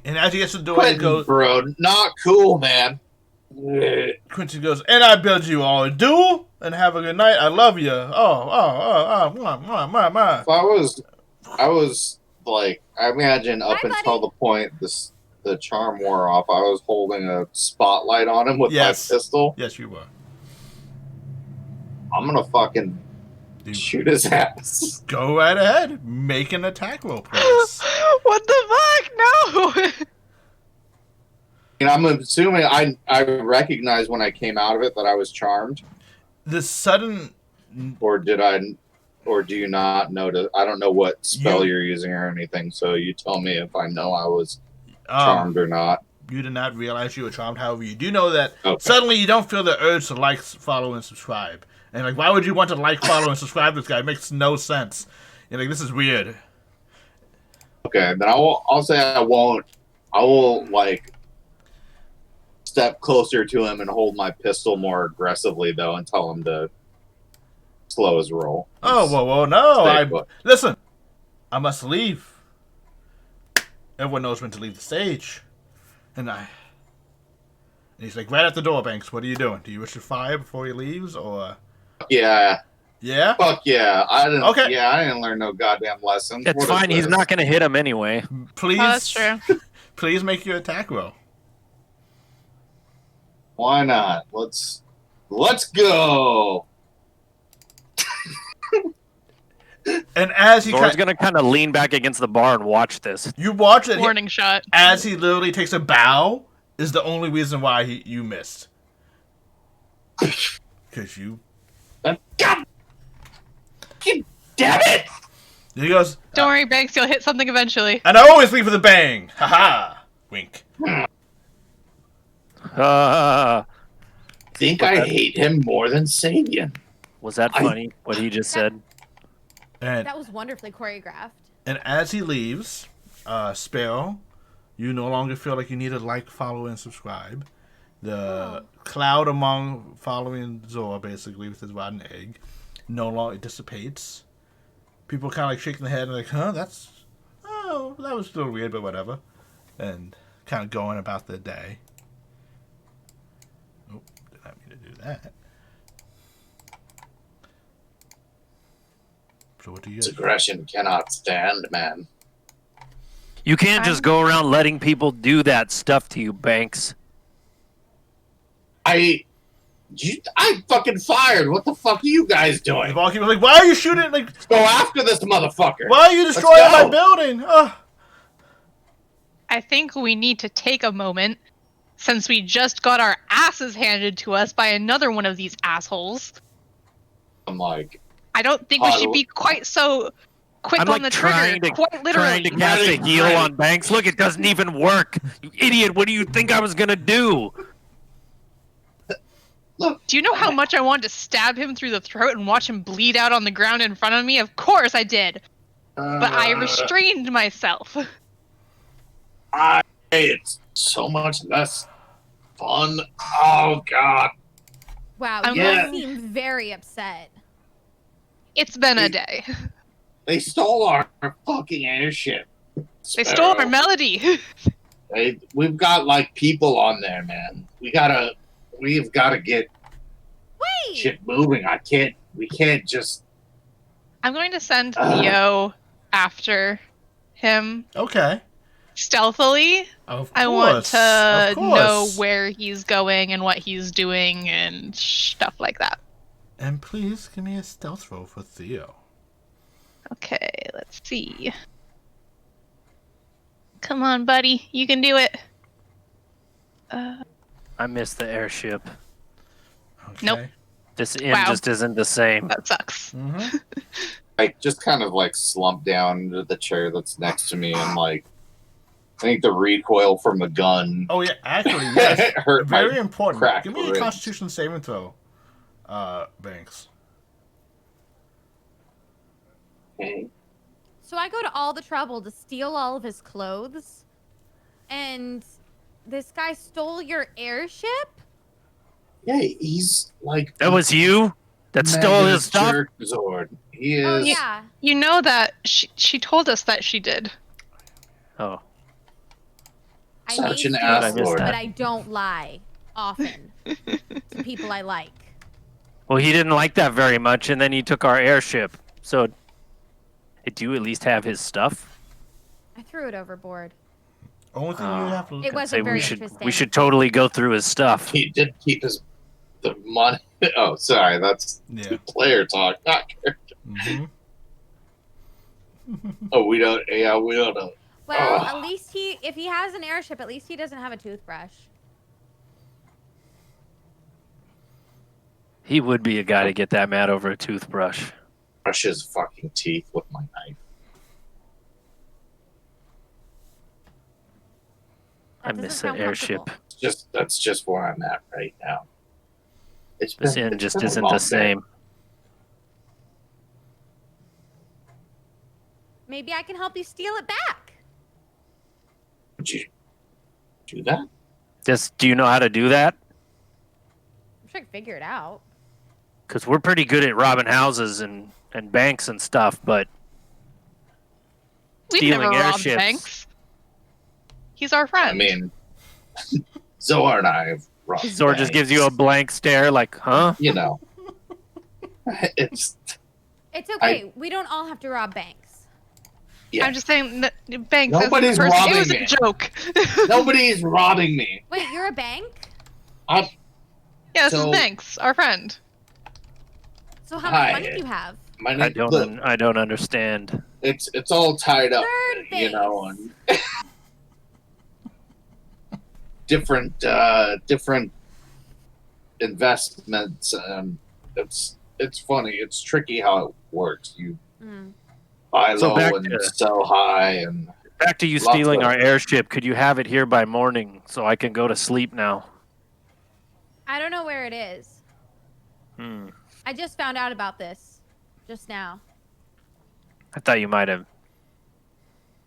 as he gets to the door, he Quentin, goes. bro, not cool, man. Quincy goes, and I bid you all adieu and have a good night. I love you. My. If I was like, I imagine up Bye, until buddy. the point the charm wore off, I was holding a spotlight on him with Yes. my pistol. Yes, you were. I'm gonna fucking Dude, shoot his ass. go right ahead. Make an attack roll, please. What the fuck? No. And I'm assuming I recognized when I came out of it that I was charmed, The sudden. or do you not notice? I don't know what spell you're using or anything, so you tell me if I know I was charmed or not. You did not realize you were charmed. However, you do know that Okay. suddenly you don't feel the urge to like, follow, and subscribe. And why would you want to like, follow, and subscribe this guy? It makes no sense. You're this is weird. Okay, then I'll say I won't. I will step closer to him and hold my pistol more aggressively though, and tell him to slow his roll. Oh, well, no. Stay put. Listen, I must leave. Everyone knows when to leave the stage. And he's like, right at the door, Banks. What are you doing? Do you wish to fire before he leaves, or? Yeah. Yeah? Fuck yeah. I didn't. Okay. Yeah, I didn't learn no goddamn lessons. It's What is fine. He's this? not going to hit him anyway. Please. Oh, that's true. Please make your attack roll. Why not? Let's go. And as he Zora's going to kind of lean back against the bar and watch this. you watch it, Warning shot. as he literally takes a bow, is the only reason why you missed. Because you. God damn it! He goes, Don't worry, Banks. You'll hit something eventually. and I always leave with a bang. Haha. Wink. Think I hate him more than Sabian. Was that funny, what he just said? And That was wonderfully choreographed. And as he leaves, Sparrow, you no longer feel like you need to like, follow, and subscribe. The cloud among following Zora, basically, with his rotten egg, no longer dissipates. People kind of shaking their head and huh, that was a little weird, but whatever. And kind of going about their day. Oh, did not mean to do that. So what do you This guys do? aggression cannot stand, man. You can't just go around letting people do that stuff to you, Banks. I fucking fired. What the fuck are you guys The doing? barkeeper was like, why are you shooting? Go after this motherfucker. Why are you Let's destroying my go. building? I think we need to take a moment, since we just got our asses handed to us by another one of these assholes. I'm like, I don't think we should be quite so quick I'm on like the trigger. trying to Quite literally. cast a heal on Banks. Look, it doesn't even work. You idiot! What do you think I was gonna do? Do you know how much I wanted to stab him through the throat and watch him bleed out on the ground in front of me? Of course I did. But I restrained myself. it's so much less fun. Oh God. Wow, I'm you going- guys seem very upset. It's been a day. They stole our fucking airship. They stole our Sparrow. melody. We've got like people on there, man. We've got to get Wait! shit moving. We can't just. I'm going to send Theo after him Okay. stealthily. Of course. I want to of course. know where he's going and what he's doing and stuff like that. And please give me a stealth roll for Theo. Okay, let's see. Come on, buddy. You can do it. I miss the airship. Okay. Nope. This inn Wow. just isn't the same. That sucks. Mm-hmm. I just kind of like slump down into the chair that's next to me and like. I think the recoil from the gun Oh yeah, actually yes. hurt my Very important. cracked Give me a ribs. Constitution saving throw, Banks. Okay. So I go to all the trouble to steal all of his clothes, and this guy stole your airship? Yeah, he's like That was you that stole mega his stuff? jerk Zord. He is. Oh, yeah. You know that she told us that she did. Oh. I Such may an steal, ass I missed but that. I don't lie often to people I like. Well, he didn't like that very much, and then he took our airship. So, do you at least have his stuff? I threw it overboard. Only thing you have to look It at. wasn't Say very we should interesting. totally go through his stuff. He did keep the money. Oh, sorry, that's Yeah. player talk, not character. Mm-hmm. Oh, we don't. Yeah, we don't know. Well, Ugh. at least if he has an airship, at least he doesn't have a toothbrush. He would be a guy to get that mad over a toothbrush. Brush his fucking teeth with my knife. I That doesn't miss the sound airship. comfortable. That's just where I'm at right now. It's This been- inn it's just been a isn't long the day. same. Maybe I can help you steal it back. Would you do that? Do you know how to do that? I'm sure I can figure it out. Because we're pretty good at robbing houses and banks and stuff, but We've Stealing never robbed airships. banks. He's our friend. I mean, Zohar and I have robbed Zor just gives you a banks. blank stare like, huh? You know, it's It's okay. We don't all have to rob banks. yeah. I'm just saying that banks as a Nobody's person, robbing it was me. a joke. Nobody's robbing me. Wait, you're a bank? Yeah, this So- is Banks, our friend. So how much Hi. money do you have? My I name, don't. look, I don't understand. it's all tied up, Third you know, base. and different investments. It's funny. It's tricky how it works. You Mm. buy So low back and to- sell high, and Back to you Lots stealing of- our airship. Could you have it here by morning so I can go to sleep now? I don't know where it is. Hmm. I just found out about this just now. I thought you might have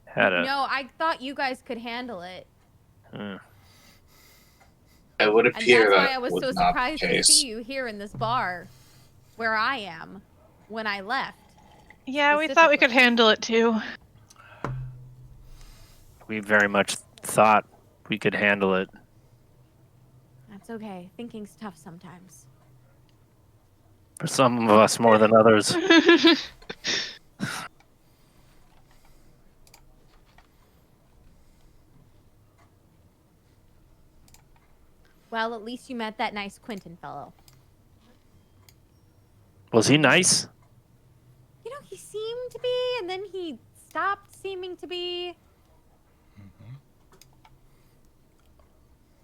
had a. No, I thought you guys could handle it. Hmm. it would And appear that's that why I was was so not surprised the to case. see you here in this bar where I am when I left. Yeah, we thought we could handle it too. We very much thought we could handle it. That's okay. Thinking's tough sometimes. For some of us more than others. Well, at least you met that nice Quentin fellow. Was he nice? You know, he seemed to be, and then he stopped seeming to be.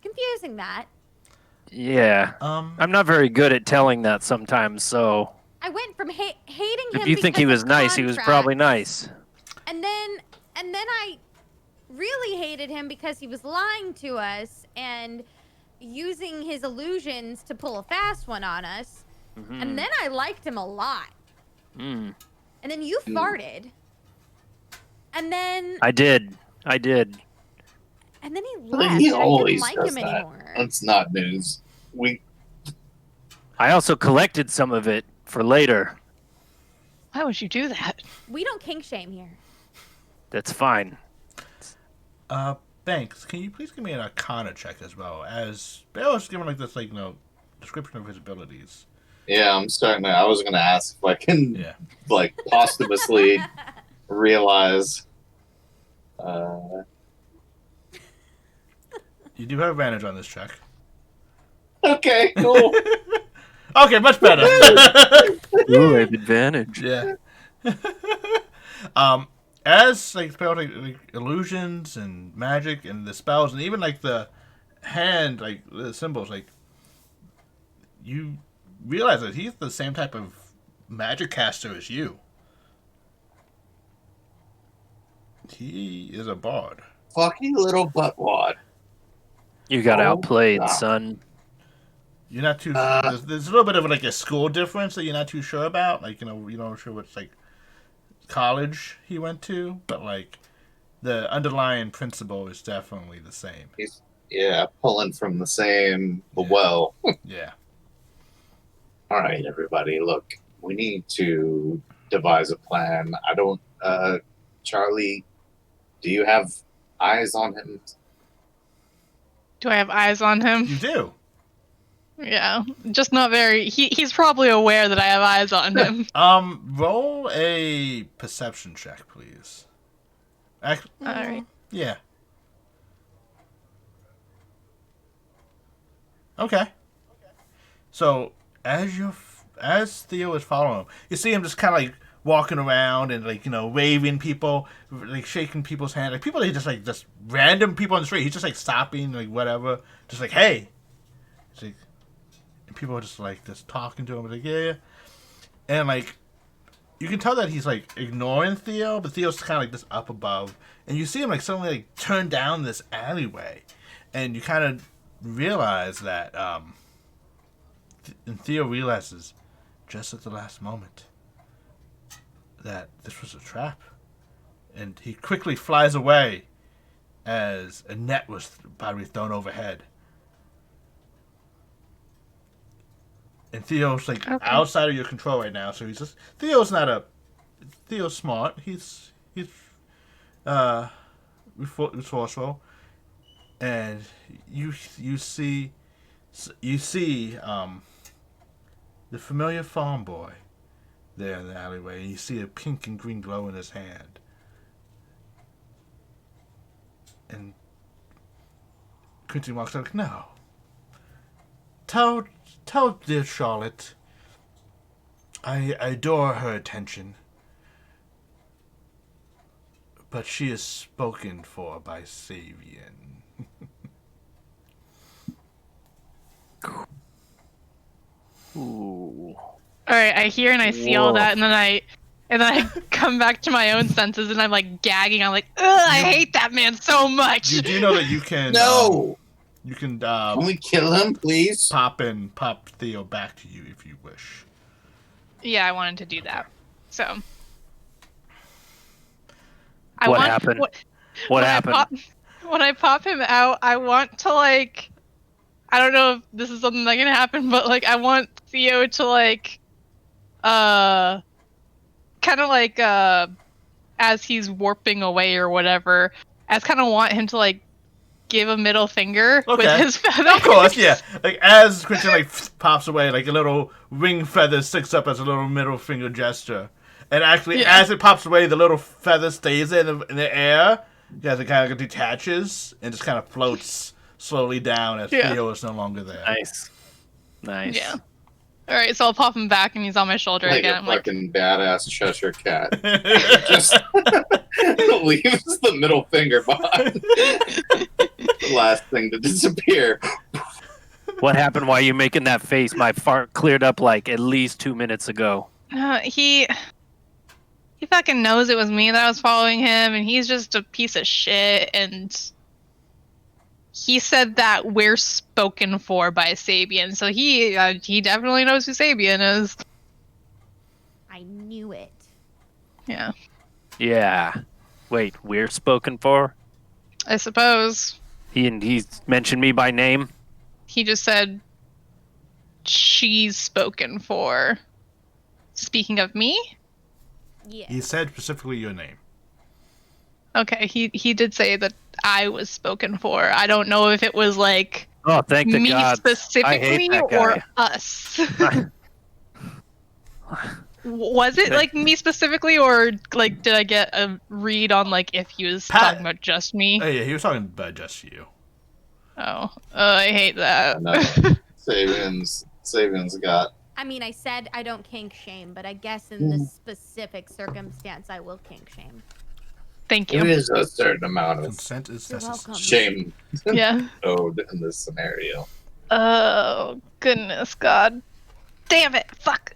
Confusing that. Yeah. I'm not very good at telling that sometimes, so I went from hating him. if you think he because was of nice, he was probably contracts, nice. And then I really hated him because he was lying to us and using his illusions to pull a fast one on us. Mhm. And then I liked him a lot. Mm. And then you farted. And then I did. and then he Well, left. he and I didn't always like does him that. anymore. That's not news. I also collected some of it for later. Why would you do that? We don't kink shame here. That's fine. Banks, can you please give me an Arcana check as well? As Bale's given like this, description of his abilities. Yeah, I'm starting to. I was going to ask if I can, posthumously realize. You do have advantage on this check. Okay, cool. Okay, much better. Ooh, I have advantage. Yeah. As spells like illusions and magic and the spells and even like the hand, like the symbols, like you realize that he's the same type of magic caster as you. He is a bard. Fucking little buttwad. You got outplayed, God. son. You're not too. There's a little bit of like a school difference that you're not too sure about. Like you're not sure what college he went to, but like the underlying principle is definitely the same. He's pulling from the same Yeah. well. Yeah. All right, everybody, look, we need to devise a plan. I don't. Charlie, do you have eyes on him? Do I have eyes on him? You do. Yeah, just not very. He's probably aware that I have eyes on him. Roll a perception check, please. All right. Yeah. Okay. So as Theo is following him, you see him just kind of like walking around and waving people, like shaking people's hands, like people that just random people on the street. He's just like stopping, like whatever, just like hey. It's like, and people are just talking to him, like yeah, and like you can tell that he's like ignoring Theo, but Theo's kind of like just up above, and you see him like suddenly like turn down this alleyway, and you kind of realize that and Theo realizes just at the last moment that this was a trap, and he quickly flies away as a net was about to be thrown overhead. And Theo's outside of your control right now, so Theo's smart. He's resourceful, and you see the familiar farm boy there in the alleyway, and you see a pink and green glow in his hand, and Quentin walks up like, no. Tell dear Charlotte I adore her attention, but she is spoken for by Sabian. Ooh. All right, I hear and I see all that, and then I come back to my own senses, and I'm like gagging. I'm like, ugh, I hate that man so much. You do know that you can No! you can Can we kill him, please? pop Theo back to you if you wish. Yeah, I wanted to do that. So. What happened? What happened? When I pop him out, I want to I don't know if this is something that can happen, but I want Theo to kind of as he's warping away or whatever, I kind of want him to give a middle finger with his feather. Of course, yeah. As Quentin pops away, a little wing feather sticks up as a little middle finger gesture. And actually, as it pops away, the little feather stays in the air as it kind of detaches and just kind of floats slowly down as Theo is no longer there. Nice. Yeah. All right, so I'll pop him back, and he's on my shoulder again. I'm fucking badass Cheshire cat. Just leaves the middle finger behind. Last thing to disappear. What happened while you making that face? My fart cleared up at least 2 minutes ago. He fucking knows it was me that was following him, and he's just a piece of shit, and he said that we're spoken for by Sabian, so he definitely knows who Sabian is. I knew it. Yeah. Yeah. Wait, we're spoken for? I suppose. He mentioned me by name? He just said she's spoken for. Speaking of me? Yeah. He said specifically your name. Okay, he did say that I was spoken for. I don't know if it was like Oh, thank the me gods. I specifically hate that or guy. us. Was it like me specifically, or like did I get a read on like if he was talking about just me? Oh yeah, he was talking about just you. Oh, I hate that. And Sabian's got. I mean, I said I don't kink shame, but I guess in this specific circumstance, I will kink shame. Thank There you. is a certain amount of Consent is You're necessary. welcome. shame Yeah. owed in this scenario. Oh goodness, God, damn it, fuck.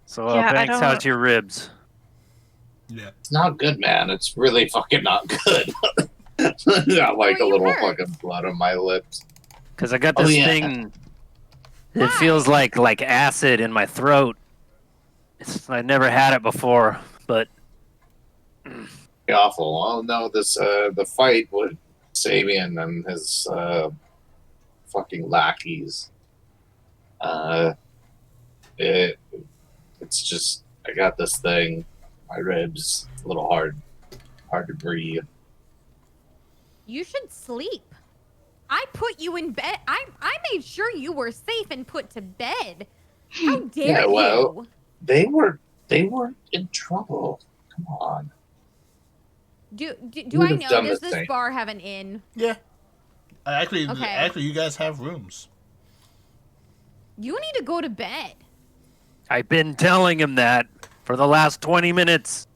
So, Yeah, I Banks, don't- how's your ribs? Yeah. It's not good, man. It's really fucking not good. Got like Where a you little hurt? fucking blood on my lips. Because I got Oh, this yeah. thing. Why? It feels like acid in my throat. I never had it before, but Awful. Oh no, this the fight with Sabian and his fucking lackeys. It's just I got this thing. My ribs a little hard to breathe. You should sleep. I put you in bed. I made sure you were safe and put to bed. How dare Yeah, well- you? They were in trouble. Come on. Do You I would've know? done Does the this same. bar have an inn? Yeah. Actually, Okay. you guys have rooms. You need to go to bed. I've been telling him that for the last 20 minutes.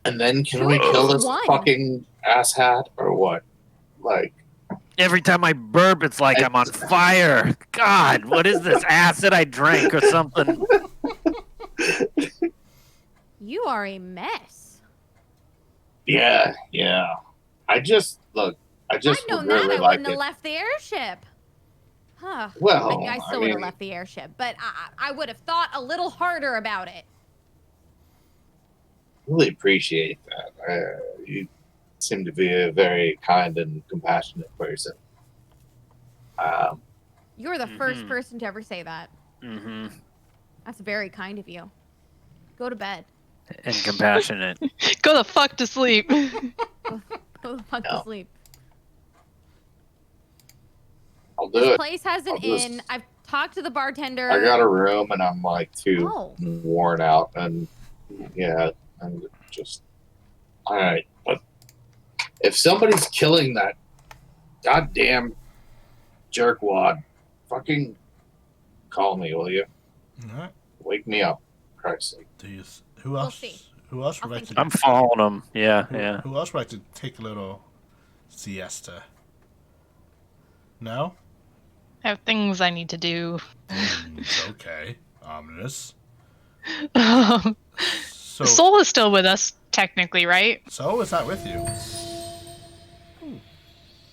And then can Who we kill this won? fucking asshat or what? Like Every time I burp, it's like I'm on fire. God, what is this acid I drank or something? You are a mess. yeah. I just I'd would known really that, I like wouldn't have it. left the airship. Huh. Well, I still I would have mean- left the airship, but I would have thought a little harder about it. Really appreciate that. You seem to be a very kind and compassionate person. You're the first Mhm. person to ever say that. Mm-hmm. That's very kind of you. Go to bed. And compassionate. Go the fuck to sleep. Go the fuck No. to sleep. I'll do This it. place has an I'll just- inn. I've talked to the bartender. I got a room and I'm like too Oh. worn out and yeah, and just all right. But if somebody's killing that goddamn jerkwad, fucking call me, will you? All right. Wake me up, for Christ's sake. Do you, who else? see. Who else I'll would like think to? I'm following him. Yeah, Who, yeah. who else would like to take a little siesta? No. I have things I need to do. Okay. Ominous. The So, soul is still with us, technically, right? so is that with you?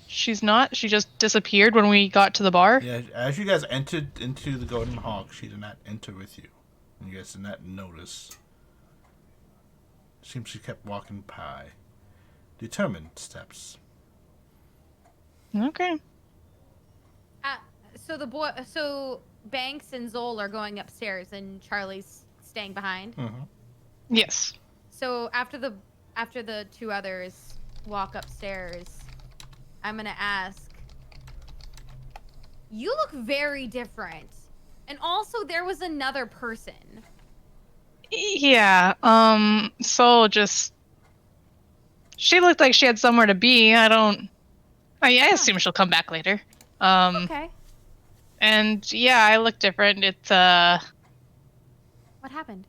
She's not. She just disappeared when we got to the bar. Yeah. As you guys entered into the Golden Hawk, she did not enter with you. You guys did not notice. Seems she kept walking by. Determined steps. Okay. So Banks and Zol are going upstairs, and Charlie's staying behind. Mm-hmm. Yes. So after the two others walk upstairs, I'm gonna ask. You look very different, and also there was another person. Yeah. Soul just. She looked like she had somewhere to be. I assume she'll come back later. Okay. And yeah, I look different. It's What happened?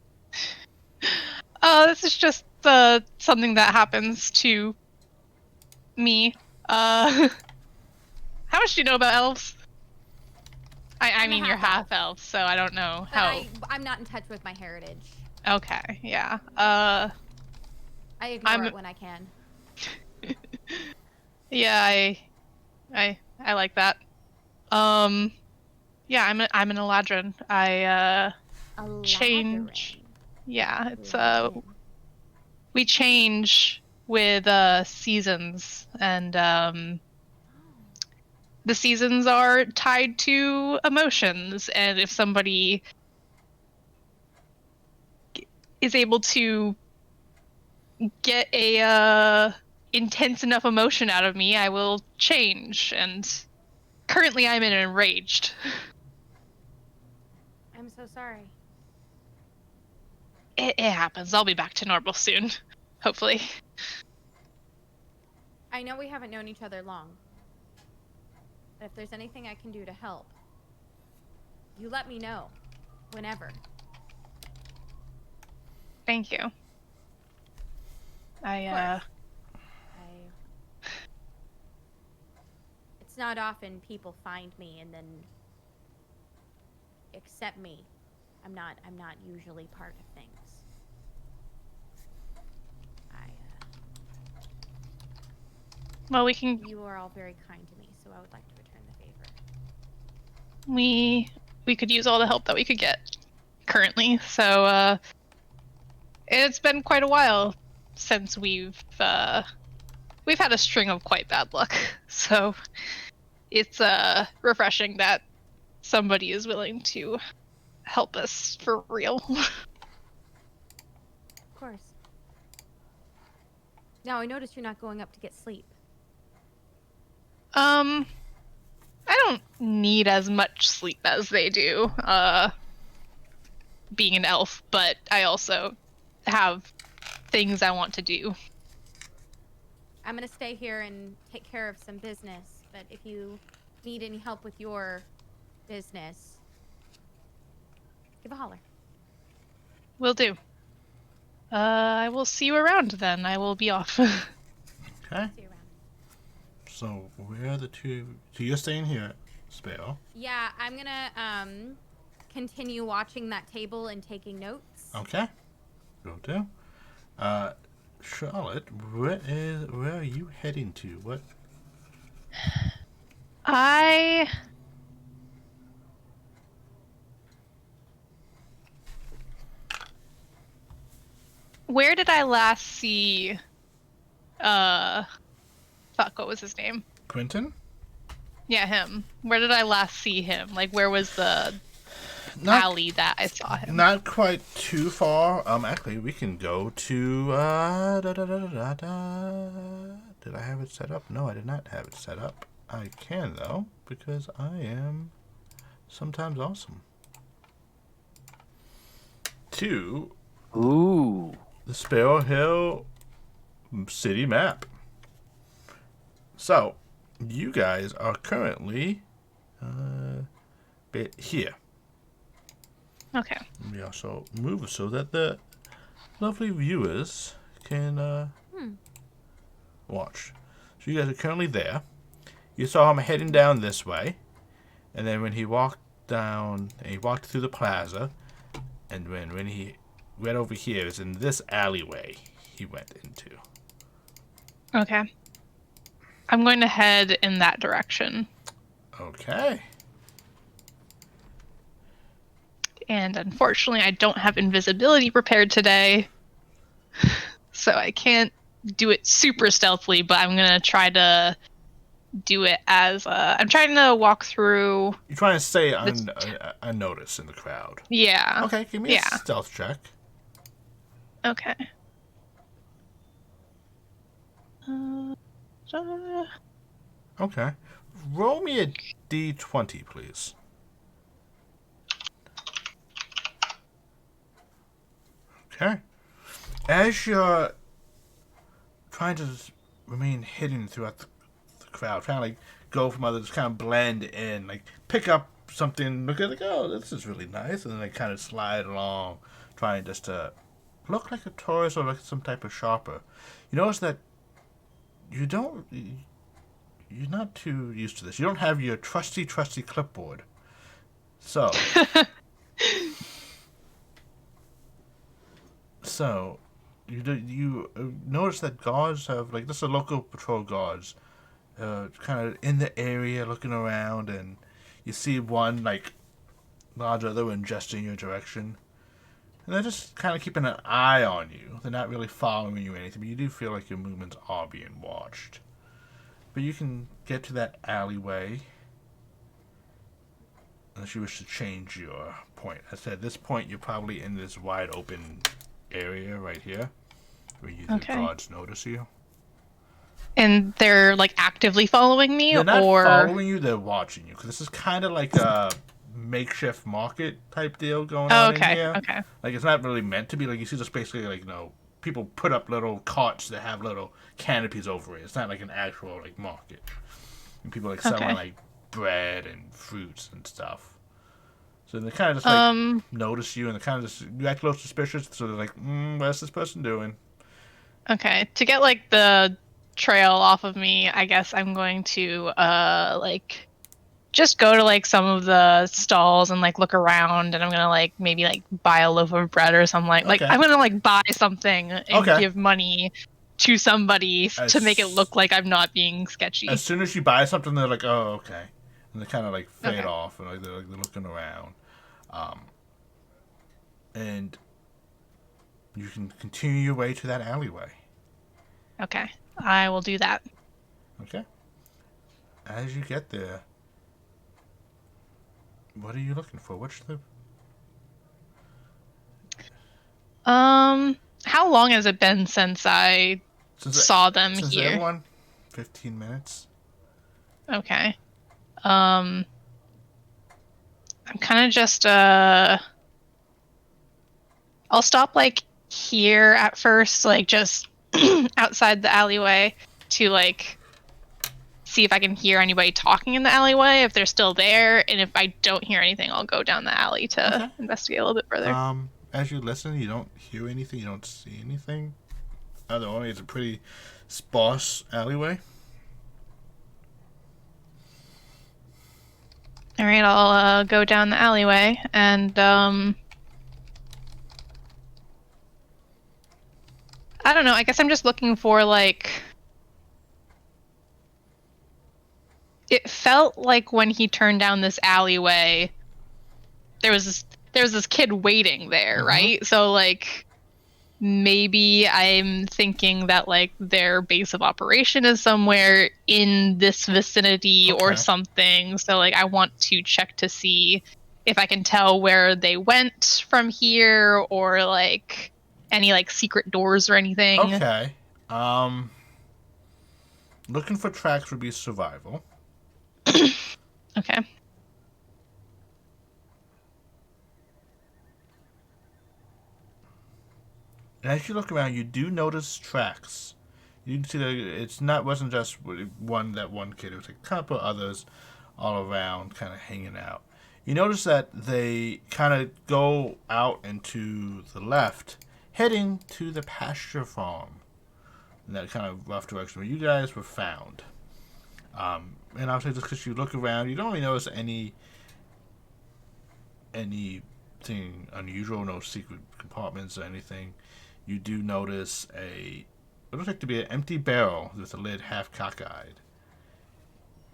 this is just something that happens to me. How much do you know about elves? I I'm a mean, you're half-elf. half elf, so I don't know But how. I'm not in touch with my heritage. Okay, yeah. I ignore I'm- it when I can. Yeah, I like that. Yeah, I'm an Eladrin. Change. Yeah, it's we change with seasons, and the seasons are tied to emotions, and if somebody is able to get a intense enough emotion out of me, I will change, and currently I'm enraged. I'm so sorry. It happens. I'll be back to normal soon, hopefully. I know we haven't known each other long, but if there's anything I can do to help, you let me know, whenever. Thank you. It's not often people find me and then accept me. I'm not usually part of things. Well, we can. You are all very kind to me, so I would like to return the favor. We could use all the help that we could get currently. So it's been quite a while since we've had a string of quite bad luck. So it's refreshing that somebody is willing to help us for real. Of course. Now, I noticed you're not going up to get sleep. I don't need as much sleep as they do, being an elf, but I also have things I want to do. I'm gonna stay here and take care of some business, but if you need any help with your business, give a holler. Will do. I will see you around then. I will be off. Okay. See you around. So where are the two? So you're staying here, Sparrow. Yeah, I'm gonna continue watching that table and taking notes. Okay. Will do. Charlotte, where are you heading to? What? Where did I last see fuck, what was his name? Quentin? Yeah, him. Where did I last see him? Like, where was the alley that I saw him? Not quite too far. Actually, we can go to Did I have it set up? No, I did not have it set up. I can though, because I am sometimes awesome. To the Sparrow Hill city map. So, you guys are currently here. Okay. We also move so that the lovely viewers can watch. So you guys are currently there. You saw him heading down this way, and then when he walked down, and he walked through the plaza, and when he went over here, is in this alleyway he went into. Okay. I'm going to head in that direction. Okay. And unfortunately, I don't have invisibility prepared today, so I can't do it super stealthily, but I'm going to try to do it as I'm trying to walk through. You're trying to stay unnoticed in the crowd. Yeah. Okay, give me a stealth check. Okay. Okay. Roll me a d20, please. Okay. As you're trying to remain hidden throughout the crowd, trying to like go from others, kind of blend in, like pick up something, look at it, like, oh, this is really nice, and then they kind of slide along, trying just to look like a tourist or like some type of shopper. You notice that you're not too used to this. You don't have your trusty clipboard. So you notice that guards have, like, this is local patrol guards, kind of in the area looking around, and you see one, like, large other one gesturing your direction. And they're just kind of keeping an eye on you. They're not really following you or anything, but you do feel like your movements are being watched. But you can get to that alleyway. Unless you wish to change your point. I said at this point you're probably in this wide open area right here. Where the guards notice you. And they're like actively following me, they're not or following you, they're watching you. Because this is kind of like a makeshift market type deal going on in here. Okay. Like it's not really meant to be. Like you see just basically like, people put up little carts that have little canopies over it. It's not like an actual like market. And people like selling like bread and fruits and stuff. So they kind of just like notice you, and they kind of just you act a little suspicious. So they're like, "What's this person doing?" Okay, to get like the trail off of me, I guess I'm going to like just go to like some of the stalls and like look around, and I'm gonna like maybe like buy a loaf of bread or something like I'm gonna like buy something and give money to somebody to make it look like I'm not being sketchy. As soon as you buy something, they're like, "Oh, okay," and they kind of like fade off, and like they're looking around, and you can continue your way to that alleyway. Okay, I will do that. Okay. As you get there, what are you looking for? What's the... How long has it been since I saw them since here? Everyone? 15 minutes. Okay. I'm kind of just I'll stop like here at first, like just outside the alleyway to like see if I can hear anybody talking in the alleyway, if they're still there, and if I don't hear anything, I'll go down the alley to investigate a little bit further. As you listen, you don't hear anything, you don't see anything. Otherwise, it's a pretty sparse alleyway. All right, I'll go down the alleyway, and I don't know. I guess I'm just looking for like. It felt like when he turned down this alleyway, there was this kid waiting there, right? So like maybe I'm thinking that like their base of operation is somewhere in this vicinity or something. So like I want to check to see if I can tell where they went from here, or like any like secret doors or anything. Okay. Looking for tracks would be survival. Okay. As you look around, you do notice tracks. You can see that wasn't just one kid. It was a couple others all around, kind of hanging out. You notice that they kind of go out into the left, heading to the pasture farm. In that kind of rough direction where you guys were found. And obviously, just because you look around, you don't really notice anything unusual, no secret compartments or anything. You do notice it looks like to be an empty barrel with the lid half cockeyed.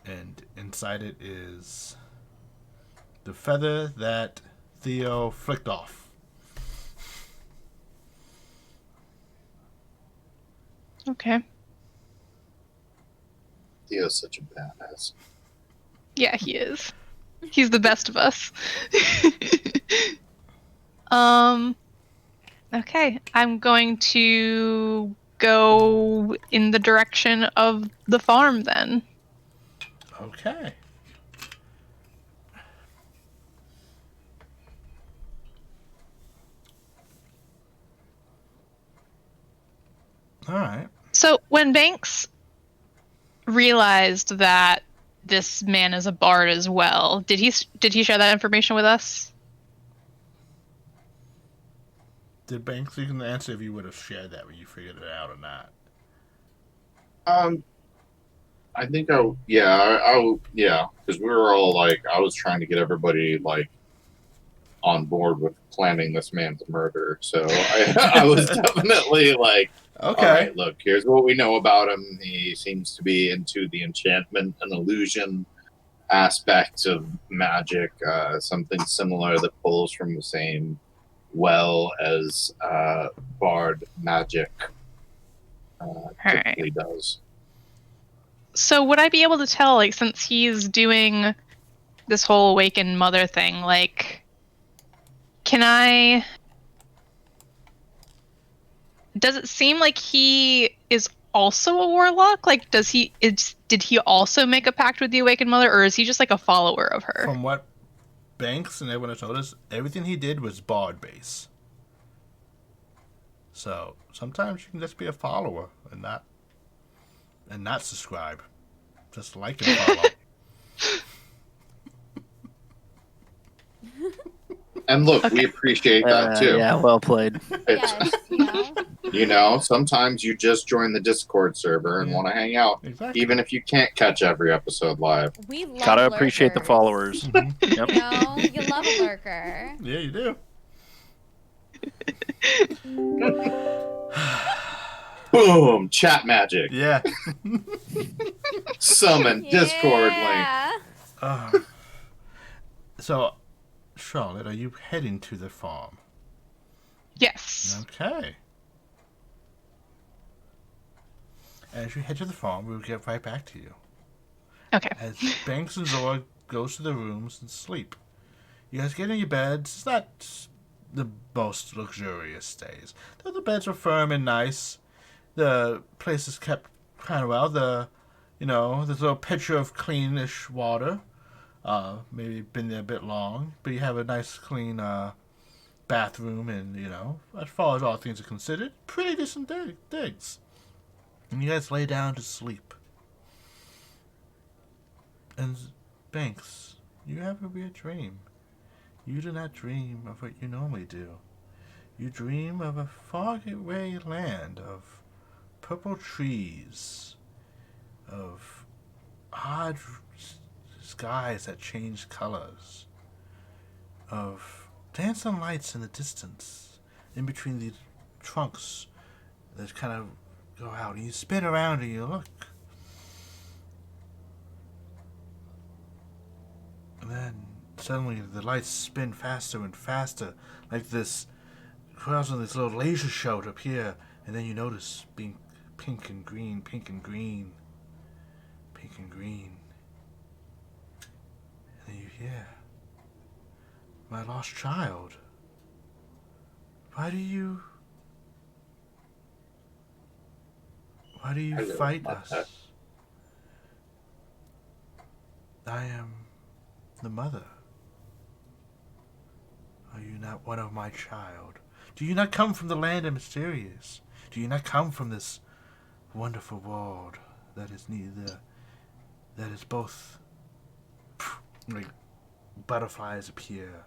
And inside it is the feather that Theo flicked off. Okay. Theo's such a badass. Yeah, he is. He's the best of us. Okay, I'm going to go in the direction of the farm then. Okay. All right. So when Banks realized that this man is a bard as well, did he share that information with us? Did Banks, you can answer if you would have shared that when you figured it out or not. I think because we were all like, I was trying to get everybody like on board with planning this man's murder, so I was definitely like, okay, all right, look, here's what we know about him. He seems to be into the enchantment and illusion aspect of magic, something similar that pulls from the same well as bard magic right. typically does. So would I be able to tell, like, since he's doing this whole awakened mother thing, like, can I... Does it seem like he is also a warlock? Like, did he also make a pact with the awakened mother, or is he just like a follower of her? From what Banks and everyone has noticed, everything he did was bard base. So sometimes you can just be a follower and not subscribe. Just like and follow. And look, we appreciate that too. Yeah, well played. Yes, Sometimes you just join the Discord server and Yeah. want to hang out, Exactly. even if you can't catch every episode live. We love Gotta appreciate the lurkers. followers. Mhm. Yep. You know, you love a lurker. Yeah, you do. Boom! Chat magic. Yeah. Summon Discord link. Yeah. So, Charlotte, are you heading to the farm? Yes. Okay. As you head to the farm, we'll get right back to you. Okay. As Banks and Zora goes to the rooms and sleep. You guys get in your beds. It's not the most luxurious stays. Though the beds are firm and nice. The place is kept kind of well. There's a little pitcher of cleanish water. Maybe been there a bit long. But you have a nice clean bathroom and, as far as all things are considered, pretty decent digs. And you guys lay down to sleep. And Banks, you have a weird dream. You do not dream of what you normally do. You dream of a faraway land of purple trees, of odd skies that change colors, of dancing lights in the distance, in between the trunks that kind of go out. And you spin around and you look. And then suddenly the lights spin faster and faster, like this crowds on this little laser show up here, and then you notice being pink and green, pink and green, pink and green. And then you hear, my lost child. Why do you Hello, fight mother. us? I am the mother. Are you not one of my child? Do you not come from the land of mysterious? Do you not come from this wonderful world that is both like butterflies appear,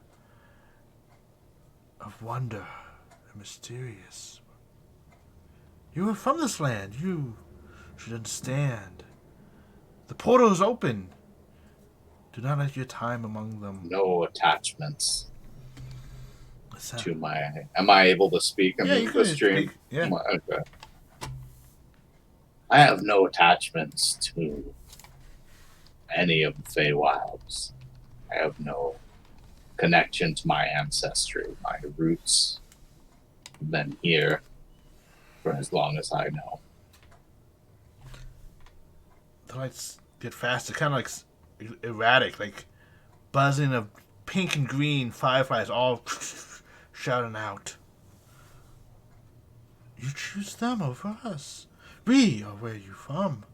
of wonder and mysterious? You are from this land. You should understand. The portal is open. Do not let your time among them. No attachments Listen. to my. Am I able to speak in Yeah, you the can stream? speak. Yeah. Okay. I have no attachments to any of the Feywilds. I have no connection to my ancestry. My roots have been here for as long as I know. The lights get faster, kind of like erratic, like buzzing of pink and green fireflies all shouting out. You choose them over us. We are where you from.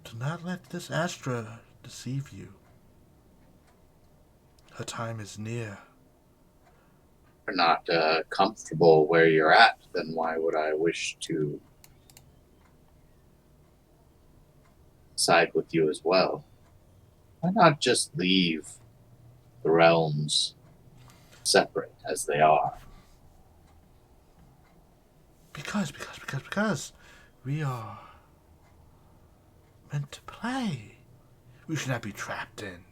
Do not let this Astra deceive you. Her time is near. You're not comfortable where you're at, then why would I wish to side with you as well? Why not just leave the realms separate as they are? Because we are meant to play. We should not be trapped in.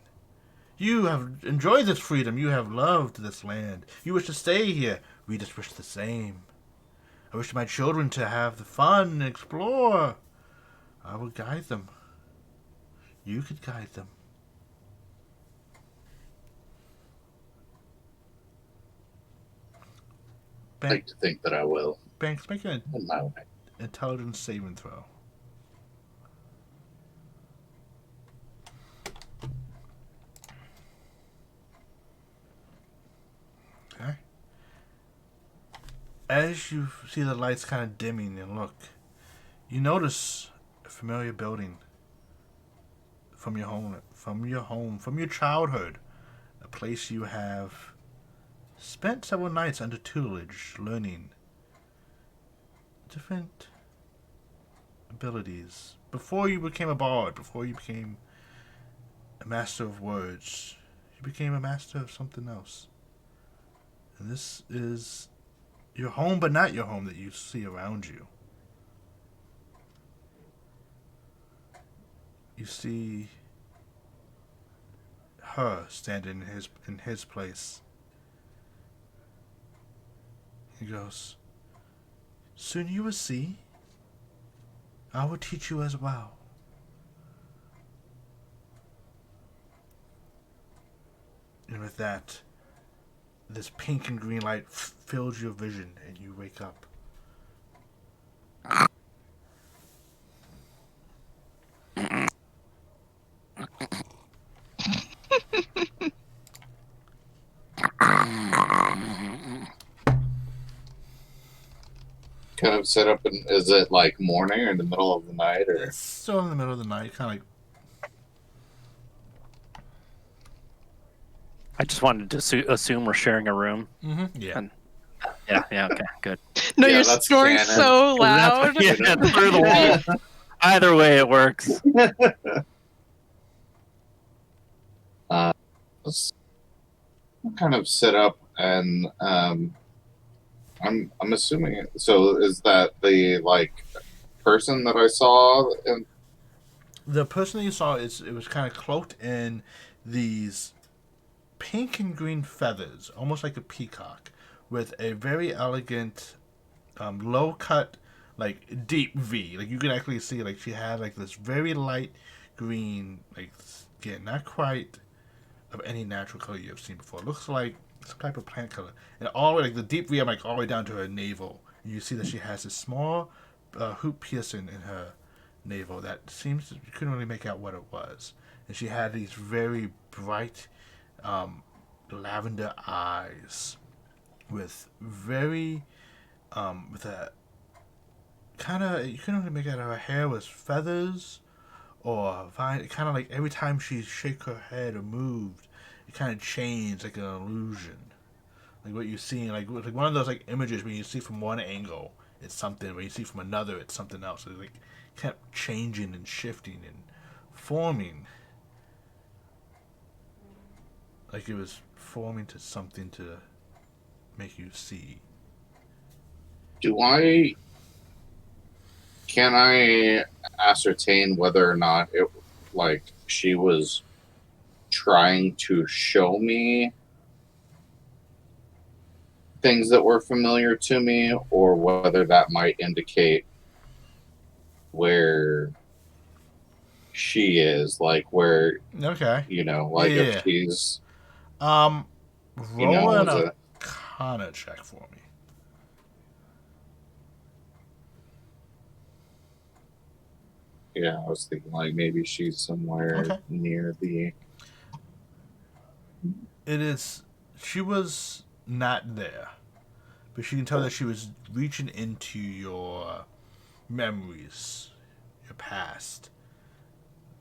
You have enjoyed this freedom. You have loved this land. You wish to stay here. We just wish the same. I wish my children to have the fun and explore. I will guide them. You could guide them. like to think that I will. Banks, make an In my way. intelligence saving throw. Okay. As you see the lights kind of dimming and look, you notice a familiar building from your home, from your childhood, a place you have spent several nights under tutelage, learning different abilities. Before you became a bard, before you became a master of words, you became a master of something else. And this is your home, but not your home that you see around you. You see her standing in his place. He goes, "Soon you will see. I will teach you as well." And with that, this pink and green light fills your vision, and you wake up. Kind of set up, and is it like morning or in the middle of the night, or? It's still in the middle of the night, kind of like. I just wanted to assume we're sharing a room. Yeah. And, yeah, okay, good. No, Yeah, you're that's snoring canon. so loud. Yeah, through the wall. Either way, it works. Let's kind of set up, and I'm assuming. So is that the person that I saw? In... The person that you saw it was kind of cloaked in these pink and green feathers, almost like a peacock, with a very elegant, low cut, like deep V. Like you could actually see, like she had like this very light green, like again, not quite of any natural color you've seen before. It looks like some type of plant color, and all the way, like the deep V, I'm like all the way down to her navel. And you see that she has this small hoop piercing in her navel that seems you couldn't really make out what it was, and she had these very bright lavender eyes with very with a kind of, you couldn't really make out her hair was feathers or vine. Kind of like every time she shake her head or moved, it kind of changed like an illusion, like what you see like one of those like images when you see from one angle it's something, when you see from another it's something else. It like kept changing and shifting and forming, like it was forming to something to make you see. Can I ascertain whether or not it, like, she was trying to show me things that were familiar to me, or whether that might indicate where she is, like where, Okay. like Yeah. if she's, Roll an as a, Arcana check for me. yeah, I was thinking like maybe she's somewhere Okay. near the. It is. She was not there, but you can tell that she was reaching into your memories, your past,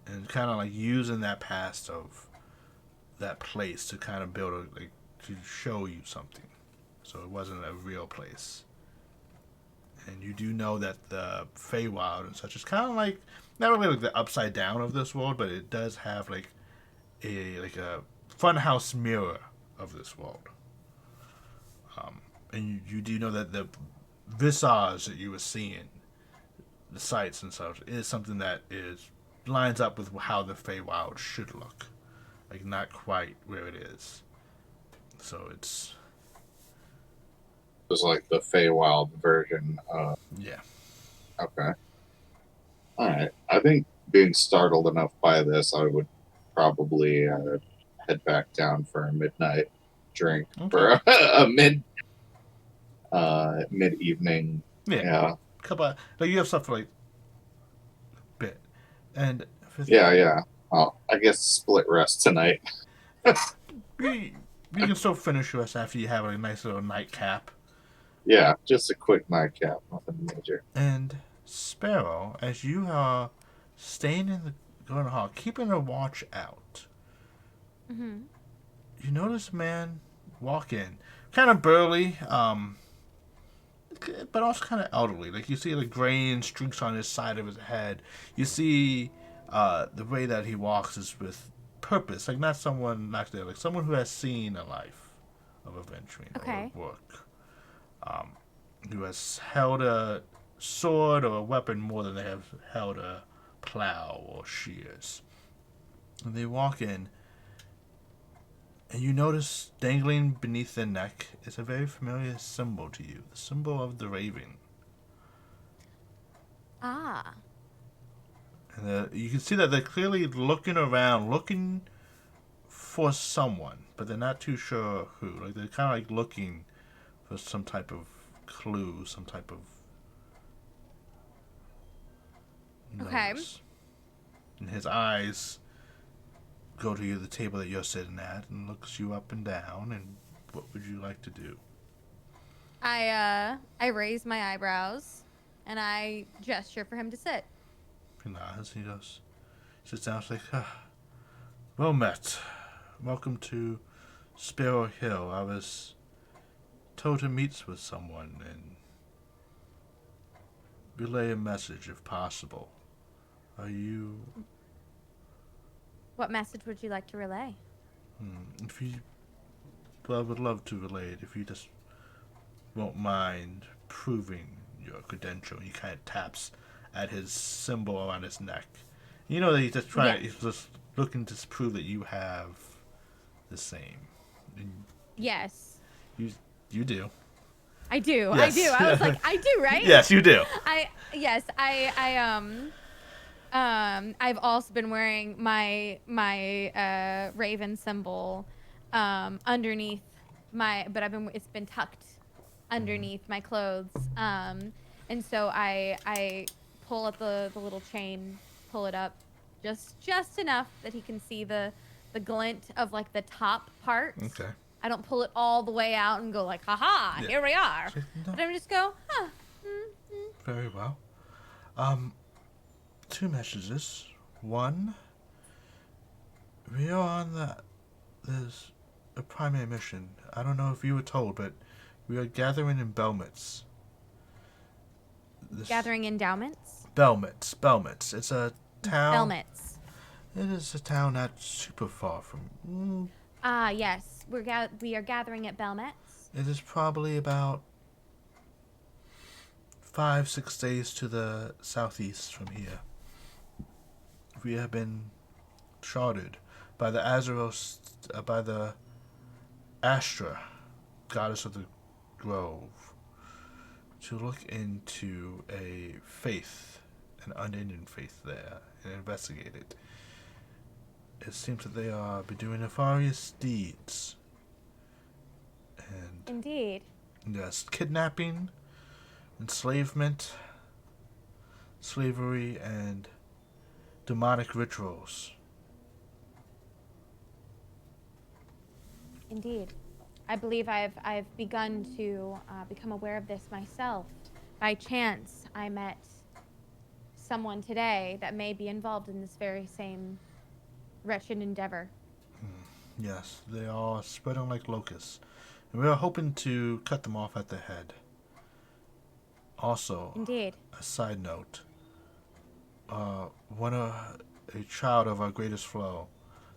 and kind of like using that past of that place to kind of build a, like, to show you something. So it wasn't a real place. And you do know that the Feywild and such is kind of like not really like the upside down of this world, but it does have like a funhouse mirror of this world. And you do know that the visage that you were seeing, the sights and such, is something that lines up with how the Feywild should look, like not quite where it is. So it's like the Feywild version of. Yeah. Okay. All right. I think being startled enough by this, I would probably head back down for a midnight drink, Okay. for a mid mid-evening. Yeah. Yeah. Couple of, like you have stuff for like a bit. And Yeah. Well, I guess split rest tonight. you can still finish your rest after you have a nice little nightcap. Yeah, just a quick nightcap, nothing major. And Sparrow, as you are staying in the garden hall, keeping a watch out, Mm-hmm. you notice a man walk in, kind of burly, but also kind of elderly. Like you see the graying streaks on his side of his head. You see the way that he walks is with purpose, like not someone like someone who has seen a life of adventuring Okay. or work, who has held a sword or a weapon more than they have held a plow or shears. And they walk in, and you notice dangling beneath their neck is a very familiar symbol to you, the symbol of the raven. Ah. And you can see that they're clearly looking around, looking for someone, but they're not too sure who. Like they're kind of like looking for some type of clue, some type of Okay. notice. And his eyes go to you, the table that you're sitting at, and looks you up and down. And what would you like to do? I raise my eyebrows and I gesture for him to sit. He nods. He goes, sits down. It's like, well met. Welcome to Sparrow Hill. I was told to meet with someone and relay a message if possible. Are you? What message would you like to relay? If you, well, I would love to relay it. If you just won't mind proving your credential. He kind of taps at his symbol around his neck. You know that he's just trying. Yes. He's just looking to prove that you have the same. And Yes. you do. I do. Yes. I do. I was like, I do, right? Yes, you do. I've also been wearing my raven symbol underneath it's been tucked underneath my clothes. And so I pull up the little chain, pull it up just enough that he can see the glint of like the top part. Okay. I don't pull it all the way out and go like, haha, Yeah. here we are. No. But I just go, huh. Very well. Two messages. One, we are on there's a primary mission. I don't know if you were told, but we are gathering in Belmets. Gathering endowments? Belmets. It's a town. Belmets. It is a town not super far from. Ah, yes. We are gathering at Belmets. It is probably about 5-6 days to the southeast from here. We have been chartered by the Azeros, by the Astra, goddess of the grove, to look into a faith, an unending faith there, and investigate it. It seems that they are be doing nefarious deeds. And Indeed. yes, kidnapping, enslavement, slavery, and demonic rituals. Indeed. I believe I've begun to become aware of this myself. By chance, I met someone today that may be involved in this very same wretched endeavor. Yes, they are spreading like locusts, and we are hoping to cut them off at the head. Also, Indeed. a side note, a child of our greatest flow,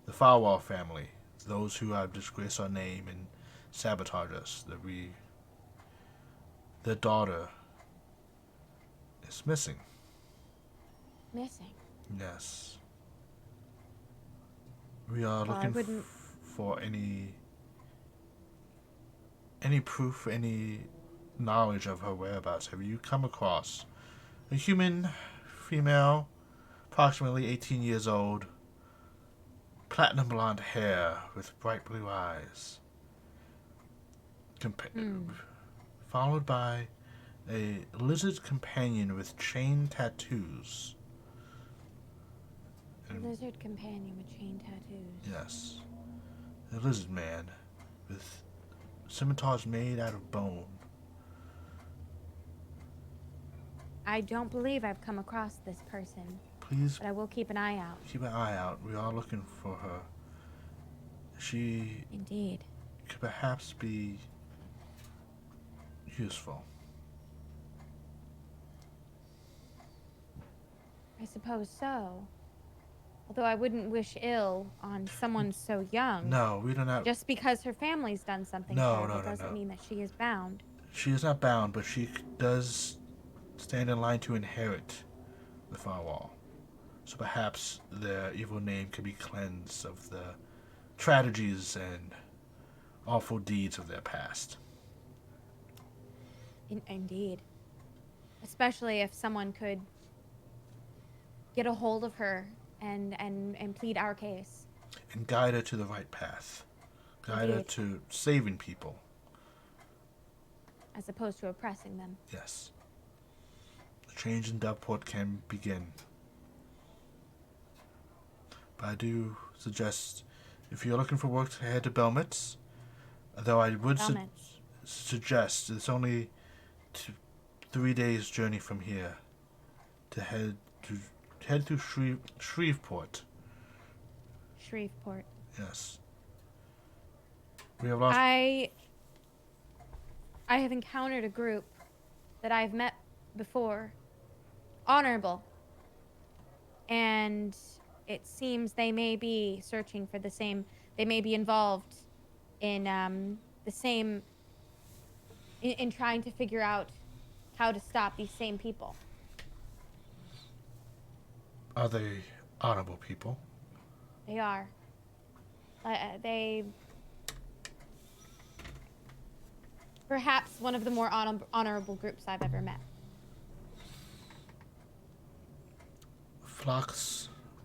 the Firewall family, those who have disgraced our name and sabotage us, their daughter is missing. Missing. Yes. We are Well, I looking wouldn't- for any proof, any knowledge of her whereabouts. Have you come across a human, female, approximately 18 years old, platinum blonde hair with bright blue eyes, followed by a lizard companion with chain tattoos. A lizard companion with chain tattoos. Yes. A lizard man with scimitars made out of bone. I don't believe I've come across this person, Please but I will keep an eye out. keep an eye out. We are looking for her. She Indeed. could perhaps be useful. I suppose so. Although I wouldn't wish ill on someone so young. No, we don't have. Just because her family's done something No, terrible no, no, doesn't no. mean that she is bound. She is not bound, but she does stand in line to inherit the Firewall. So perhaps their evil name could be cleansed of the tragedies and awful deeds of their past. Indeed. Especially if someone could get a hold of her and plead our case. And guide her to the right path. Guide her Indeed. to saving people. As opposed to oppressing them. Yes. The change in Doveport can begin. But I do suggest, if you're looking for work, to head to Belmitz. Though I would Belmitz. suggest it's only 3 days' journey from here to head through Shreveport. Shreveport. Yes. We have lost. I have encountered a group that I've met before. Honorable. And it seems they may be searching for the same. They may be involved in the same. In trying to figure out how to stop these same people. Are they honorable people? They are. They. Perhaps one of the more honorable groups I've ever met.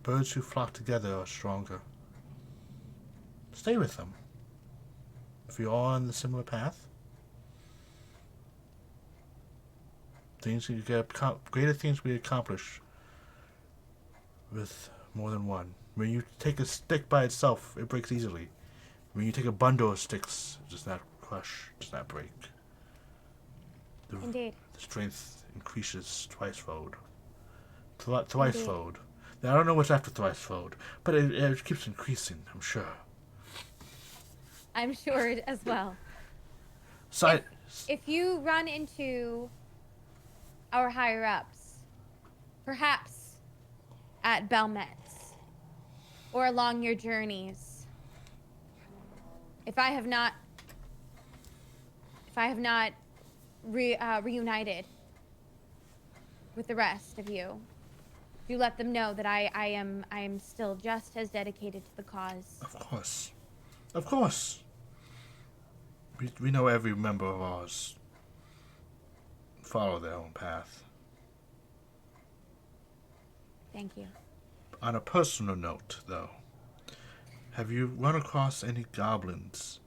Birds who flock together are stronger. Stay with them. If you're all on the similar path, greater things we accomplish with more than one. When you take a stick by itself, it breaks easily. When you take a bundle of sticks, it does not crush, does not break. Indeed. The strength increases twice-fold. Thrice-fold. Now, I don't know what's after thrice-fold, but it keeps increasing, I'm sure. I'm sure as well. If you run into our higher-ups, perhaps at Belmetz, or along your journeys, if I have not reunited with the rest of you, do let them know that I am still just as dedicated to the cause. Of course. Of course. We know every member of ours follow their own path. Thank you. On a personal note, though, have you run across any goblins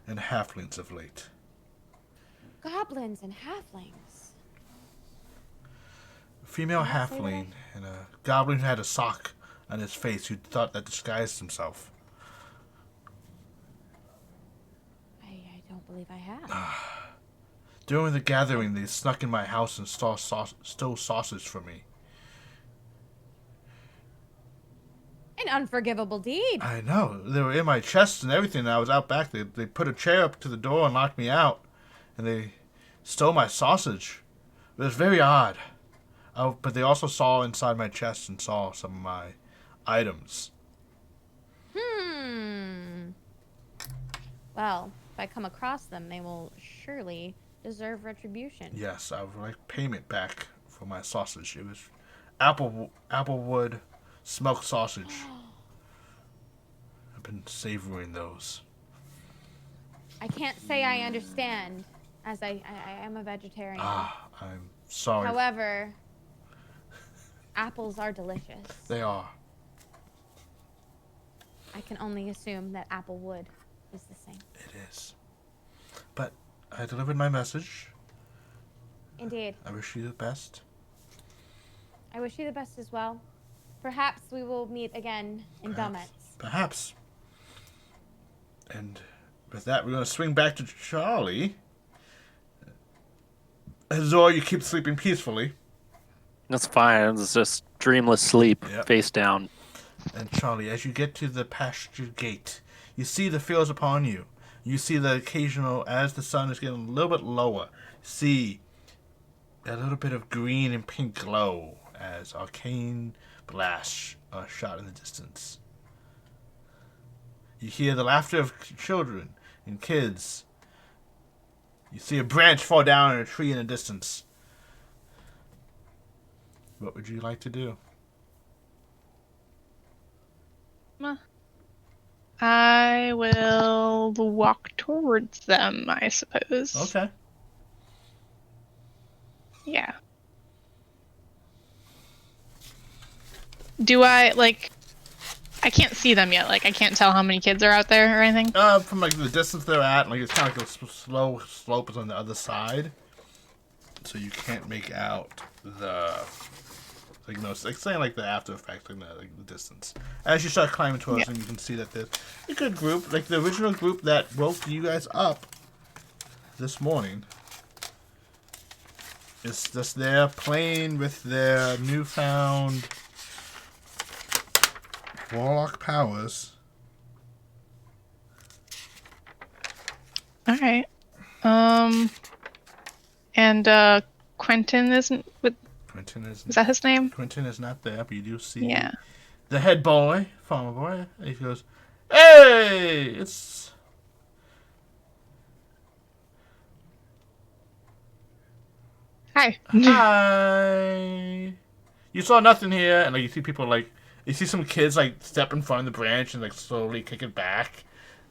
and halflings of late? Goblins and halflings. A female Can I say halfling and a goblin who had a sock on his face who thought that disguised himself. I don't believe I have. During the gathering, they snuck in my house and stole sausage from me. An unforgivable deed. I know. They were in my chest and everything. And I was out back. They put a chair up to the door and locked me out. And they stole my sausage. It was very odd. But they also saw inside my chest and saw some of my items. Well, if I come across them, they will surely deserve retribution. Yes, I would like payment back for my sausage. It was applewood smoked sausage. I've been savoring those. I can't say I understand, as I am a vegetarian. I'm sorry. However, apples are delicious. They are. I can only assume that applewood is the same. It is. But I delivered my message. Indeed. I wish you the best. I wish you the best as well. Perhaps we will meet again in Belmetz. Perhaps. And with that, we're going to swing back to Charlie. Zor, you keep sleeping peacefully. That's fine. It's just dreamless sleep, face down. And Charlie, as you get to the pasture gate, you see the fields upon you. You see the occasional, as the sun is getting a little bit lower, see a little bit of green and pink glow as arcane blasts are shot in the distance. You hear the laughter of children and kids. You see a branch fall down in a tree in the distance. What would you like to do? I will walk towards them, I suppose. Okay. Yeah. Do I, like... I can't see them yet. Like, I can't tell how many kids are out there or anything? From, like, the distance they're at, like, it's kind of like a slow slope is on the other side. So you can't make out the... Like, no, it's like saying, like, the after effects, like the distance. As you start climbing towards them, you can see that there's a good group. Like, the original group that woke you guys up this morning is just there playing with their newfound warlock powers. Alright. And, Quentin isn't with... Quentin is that his name? Quentin is not there, but you do see Yeah. the head boy, farmer boy. And he goes, "Hey, it's Hi. hi." You saw nothing here, and like you see people like you see some kids like step in front of the branch and like slowly kick it back.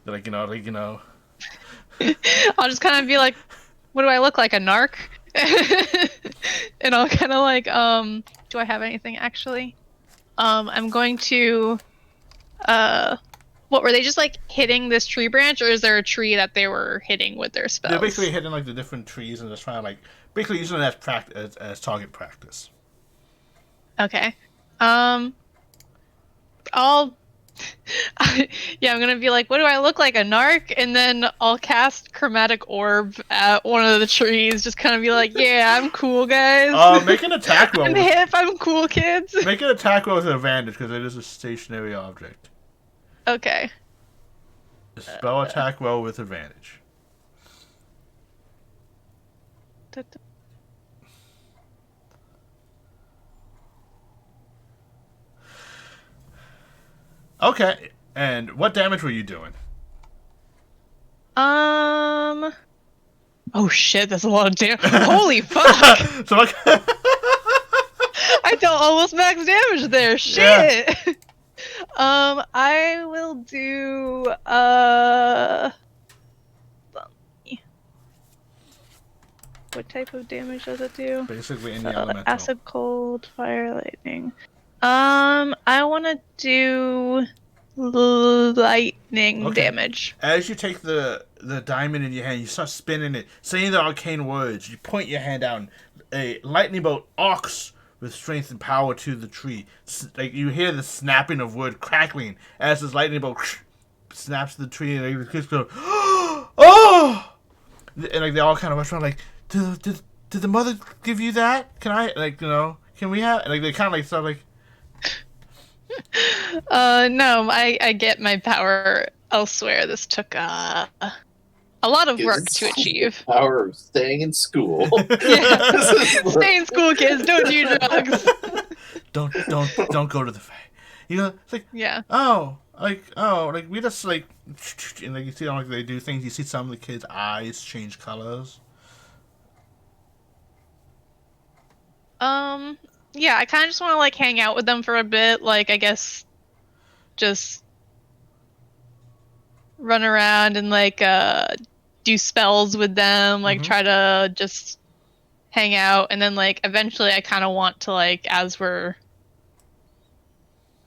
They're like you know. I'll just kind of be like, what do I look like, a narc? And I'll kind of like, do I have anything actually? I'm going to, what were they just like hitting this tree branch, or is there a tree that they were hitting with their spells? They're basically hitting like the different trees and just trying to like basically using it as target practice. Okay. Yeah, I'm gonna be like, what do I look like, a narc? And then I'll cast Chromatic Orb at one of the trees, just kind of be like, yeah, I'm cool, guys. Make an attack roll. I'm hip, I'm cool, kids. Make an attack roll with an advantage because it is a stationary object. Okay. A spell attack roll with advantage. Okay, and what damage were you doing? Oh shit, that's a lot of damage. Holy fuck! So like, I dealt almost max damage there. Shit. Yeah. I will do what type of damage does it do? Basically any elemental. Acid, cold, fire, lightning. I want to do lightning damage. As you take the diamond in your hand, you start spinning it, saying the arcane words. You point your hand out, and a lightning bolt arcs with strength and power to the tree. Like you hear the snapping of wood crackling as this lightning bolt snaps the tree, and the kids go, "Oh!" And like they all kind of rush around, like, "Did the mother give you that? Can I Can we have?" And like they kind of like start like. No, I get my power elsewhere. This took a lot of work to achieve. Power of staying in school. Yeah. Stay in school, kids. Don't do drugs. Don't go to the fair. You know, it's like like we just like and like you see like they do things. You see some of the kids' eyes change colors. Yeah, I kind of just want to like hang out with them for a bit. Like, I guess just run around and like do spells with them, like try to just hang out, and then like eventually I kind of want to like as we're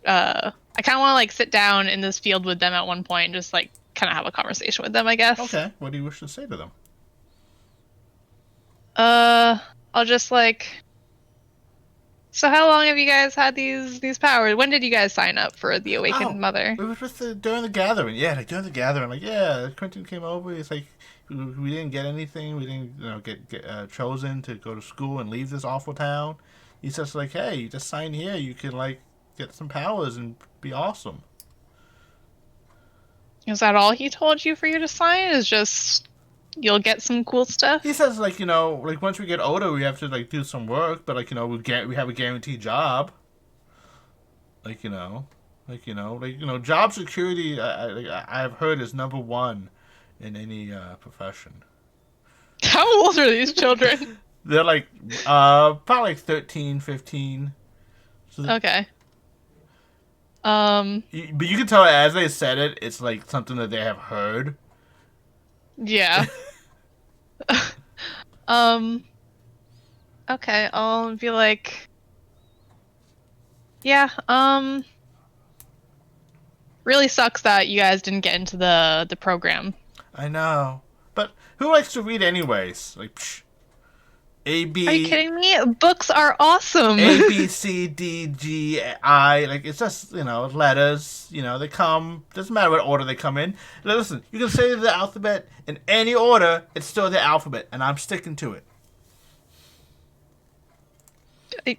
I kind of want to like sit down in this field with them at one point and just like kind of have a conversation with them, I guess. Okay, what do you wish to say to them? I'll just like. So how long have you guys had these powers? When did you guys sign up for the Awakened Mother? It was just during the gathering. Yeah, like during the gathering. Like, yeah, Quentin came over. It's like we didn't get anything. We didn't, get chosen to go to school and leave this awful town. He's just like, hey, you just sign here. You can like get some powers and be awesome. Is that all he told you for you to sign? Is just you'll get some cool stuff? He says like like once we get older, we have to like do some work, but like we have a guaranteed job. Job security. I've heard is number one in any profession. How old are these children? They're like probably like 13, 15. So Okay. but you can tell as they said it, it's like something that they have heard. Yeah. Okay, I'll be like, yeah, really sucks that you guys didn't get into the program. I know, but who likes to read anyways? Like, A B. Are you kidding me? Books are awesome. A B C D G I. Like it's just letters. They come. Doesn't matter what order they come in. Now, listen, you can say the alphabet in any order. It's still the alphabet, and I'm sticking to it.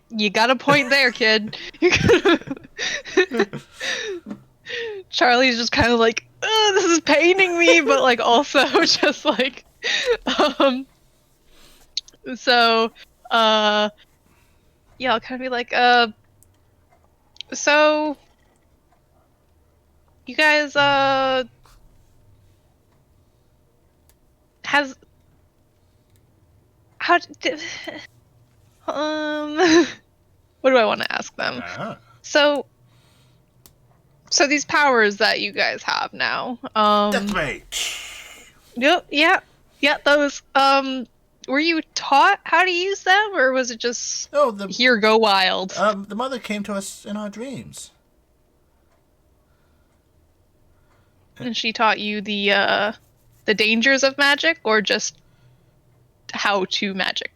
You got a point there, kid. Charlie's just kind of like, oh, this is paining me, but like also just like, so, yeah, I'll kind of be like, so, you guys, what do I want to ask them? So these powers that you guys have now, Deathmate. Yep, yeah, those, were you taught how to use them, or was it just here go wild? The mother came to us in our dreams. And she taught you the dangers of magic, or just how to magic?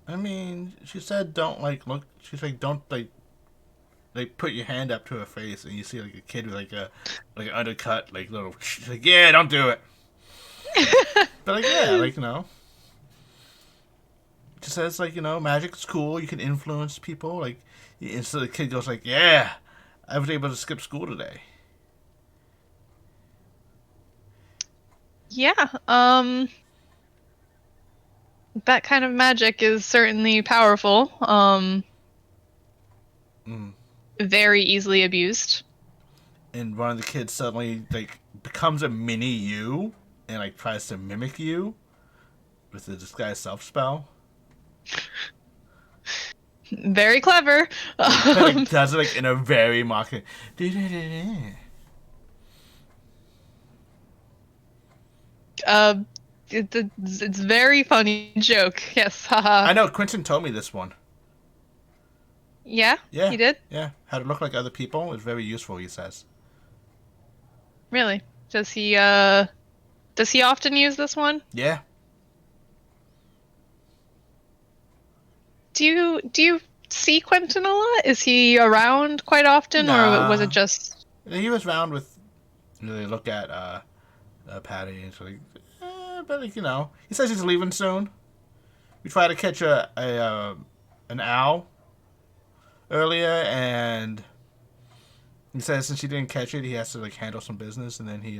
I mean, she said don't look. She's like don't put your hand up to her face and you see like a kid with like an undercut little. She's like, yeah, don't do it. But like She says magic's cool. You can influence people. Like, and so the kid goes like, yeah, I was able to skip school today. Yeah, that kind of magic is certainly powerful. Very easily abused. And one of the kids suddenly becomes a mini you and tries to mimic you with the disguised self spell. Very clever. Does it in a very mocking. It's very funny joke. Yes, haha. I know Quentin told me this one. Yeah, he did. Yeah, how to look like other people is very useful. He says. Really? Does he often use this one? Yeah. Do you see Quentin a lot? Is he around quite often, or was it just? He was around with. They look at Patty and so but he says he's leaving soon. We tried to catch an owl earlier, and he says since he didn't catch it, he has to handle some business, and then he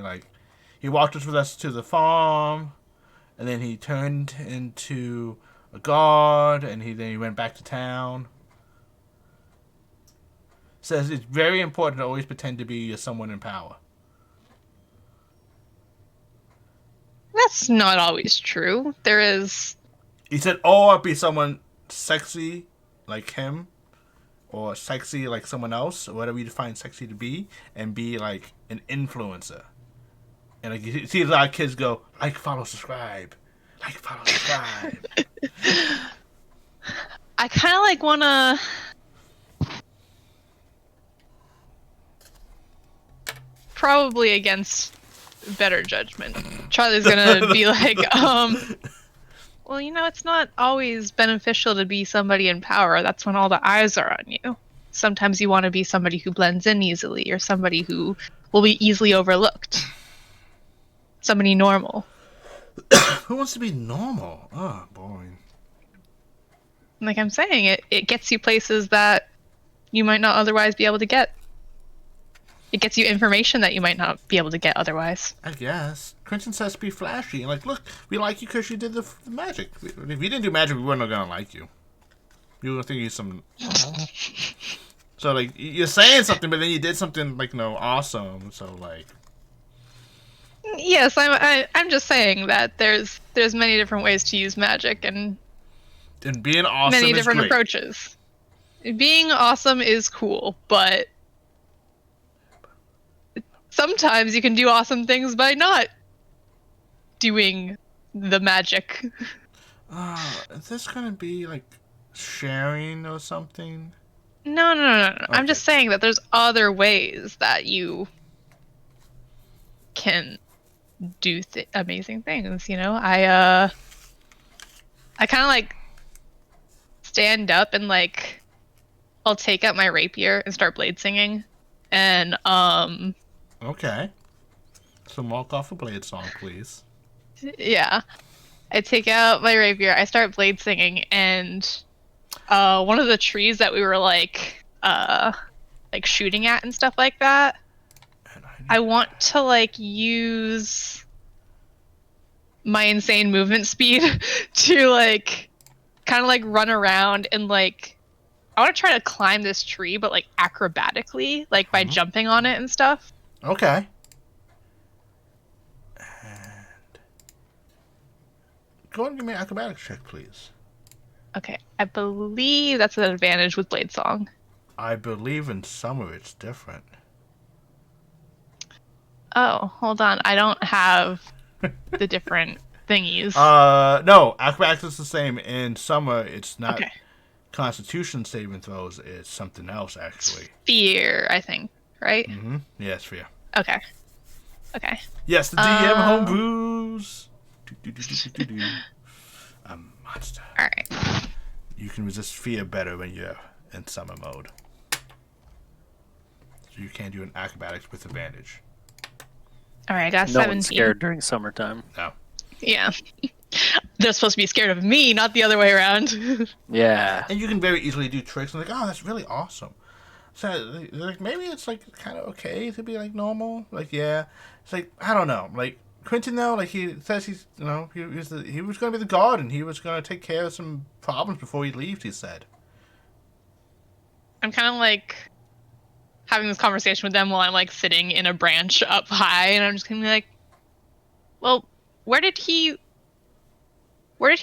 walked with us to the farm, and then he turned into a guard, and then he went back to town. Says it's very important to always pretend to be someone in power. That's not always true. There is. He said, or be someone sexy like him, or sexy like someone else, or whatever you define sexy to be, and be like an influencer. And you see a lot of kids go, follow, subscribe. Follow, subscribe. I kind of want to. Probably against better judgment. Charlie's gonna be like, Well, it's not always beneficial to be somebody in power. That's when all the eyes are on you. Sometimes you want to be somebody who blends in easily, or somebody who will be easily overlooked. Somebody normal. Who wants to be normal? Oh, boring. Like I'm saying, it gets you places that you might not otherwise be able to get. It gets you information that you might not be able to get otherwise. I guess. Quentin says be flashy. Like, look, we like you because you did the magic. If you didn't do magic, we weren't going to like you. You would think you're some... So, like, you're saying something, but then you did something, like, awesome. So, like... Yes, I'm just saying that there's many different ways to use magic and being awesome many is different great. approaches. Being awesome is cool, but sometimes you can do awesome things by not doing the magic. Is this going to be, like, sharing or something? No. I'm just saying that there's other ways that you can do amazing things, I kind of like stand up and like I'll take out my rapier and start blade singing, and Okay. So mark off a blade song, please. yeah, I take out my rapier, I start blade singing, and one of the trees that we were like shooting at and stuff like that, I want to like use my insane movement speed to like kind of like run around and like I want to try to climb this tree, but like acrobatically, like by jumping on it and stuff. Okay. And go ahead and give me an acrobatics check, please. Okay, I believe that's an advantage with Blade Song. I believe in summer it's different. Oh, hold on. I don't have the different thingies. No, acrobatics is the same. In summer, it's not Okay. Constitution saving throws. It's something else, actually. Fear, I think, right? Mm-hmm. Yes, fear. Okay. Yes, the DM homebrews. A monster. All right. You can resist fear better when you're in summer mode. So you can do an acrobatics with advantage. All right, I got No 17. one's scared during summertime. No. Yeah. They're supposed to be scared of me, not the other way around. Yeah. And you can very easily do tricks and like, oh, that's really awesome. So like maybe it's like kind of okay to be like normal. Like yeah, it's like I don't know. Like Quentin though, like he says he's he was going to be the guard and he was going to take care of some problems before he leaves. He said. I'm kind of like having this conversation with them while I'm like sitting in a branch up high, and I'm just gonna be like, well, where did he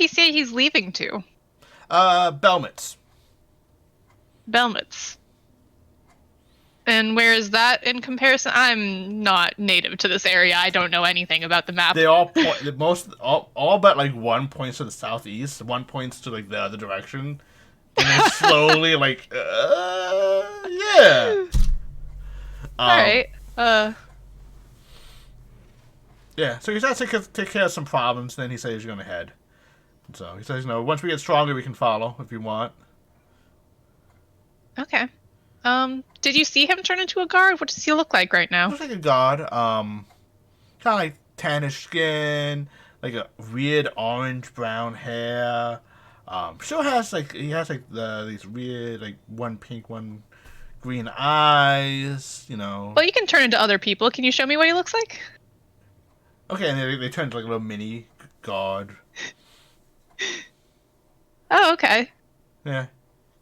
say he's leaving to? Belmont. Belmont. And where is that in comparison? I'm not native to this area. I don't know anything about the map. They all point all but like one points to the southeast, one points to like the other direction, and then slowly like yeah. All right. Yeah, so he's got to take care of some problems. Then he says he's going to head. So he says, once we get stronger, we can follow if you want. Okay. Did you see him turn into a guard? What does he look like right now? Looks like a god. Kind of like tannish skin, like a weird orange brown hair. Still has like these weird like one pink, one green eyes. Well, you can turn into other people. Can you show me what he looks like? Okay, and they turn into like a little mini god. Oh, okay. Yeah.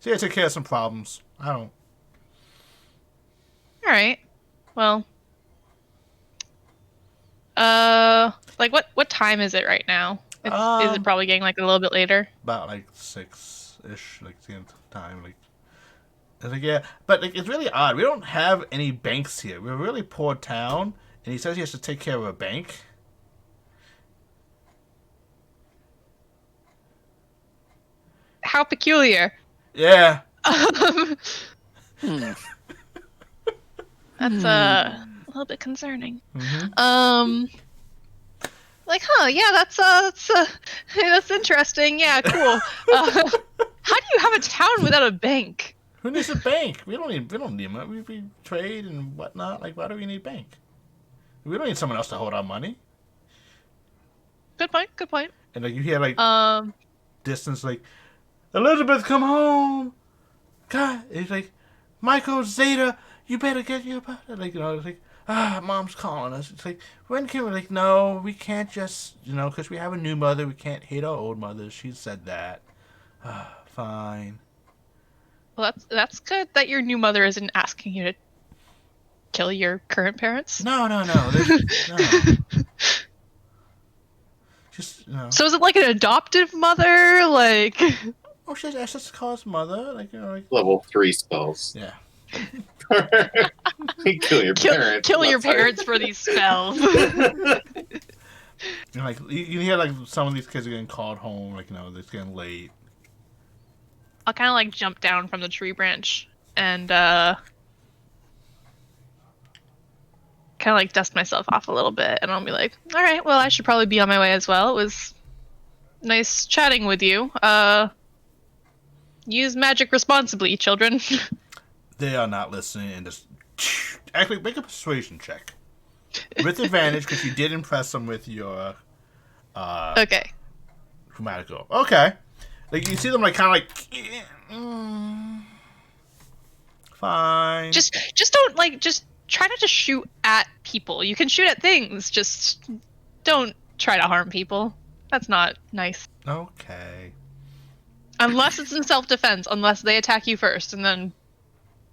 So yeah, take care of some problems. I don't. All right. Well. Like what time is it right now? Is it probably getting like a little bit later? About like 6-ish, like the end of time, like. I think yeah, but like it's really odd. We don't have any banks here. We're a really poor town, and he says he has to take care of a bank. How peculiar. Yeah. That's a little bit concerning. Mm-hmm. Like, huh? Yeah, that's interesting. Yeah, cool. How do you have a town without a bank? Who needs a bank? We don't need money. We trade and whatnot. Like, why do we need bank? We don't need someone else to hold our money. Good point. Good point. And like you hear like distance, like Elizabeth, come home. God, it's like Michael Zeta, you better get your like it's like mom's calling us. It's like when can we like no, we can't just because we have a new mother, we can't hate our old mother. She said that. Fine. Well, that's good that your new mother isn't asking you to kill your current parents. No. No. Just So is it like an adoptive mother? Like, oh, she's just cause mother, like like Level 3 spells. yeah. Kill your parents. kill your That's right. parents for these spells. And like you hear like some of these kids are getting called home, like it's getting late. I'll kind of like jump down from the tree branch and kind of like dust myself off a little bit, and I'll be like, all right, well, I should probably be on my way as well. It was nice chatting with you. Use magic responsibly, children. They are not listening and just actually make a persuasion check with advantage because you did impress them with your Okay. chromatical. Okay, like you see them like kind of like fine. Just don't just try not to shoot at people. You can shoot at things. Just don't try to harm people. That's not nice. Okay. Unless it's in self-defense. Unless they attack you first, and then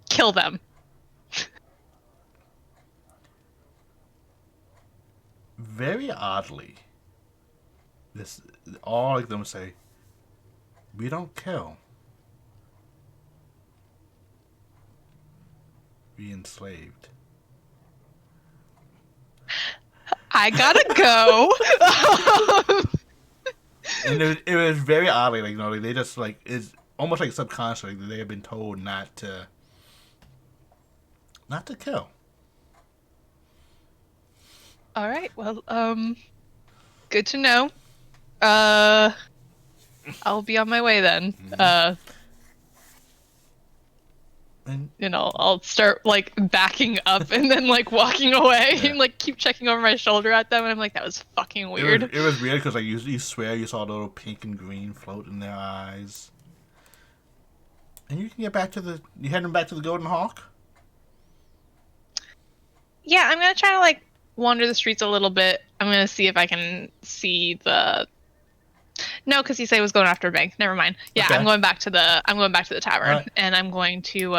kill them. Very oddly, this all of them say, "We don't kill. We enslaved." I gotta go. And it was very oddly, like like, they just like it's almost like subconsciously they have been told not to kill. All right. Well, good to know. I'll be on my way then. And I'll start like backing up and then like walking away Yeah. and like keep checking over my shoulder at them, and I'm like, that was fucking weird. It was weird because like you swear you saw the little pink and green float in their eyes. And you can get back to you heading back to the Golden Hawk? Yeah, I'm gonna try to like wander the streets a little bit. I'm gonna see if I can see the. No, because he said he was going after a bank. Never mind. Yeah, Okay. I'm going back to the tavern, Alright. and I'm going to.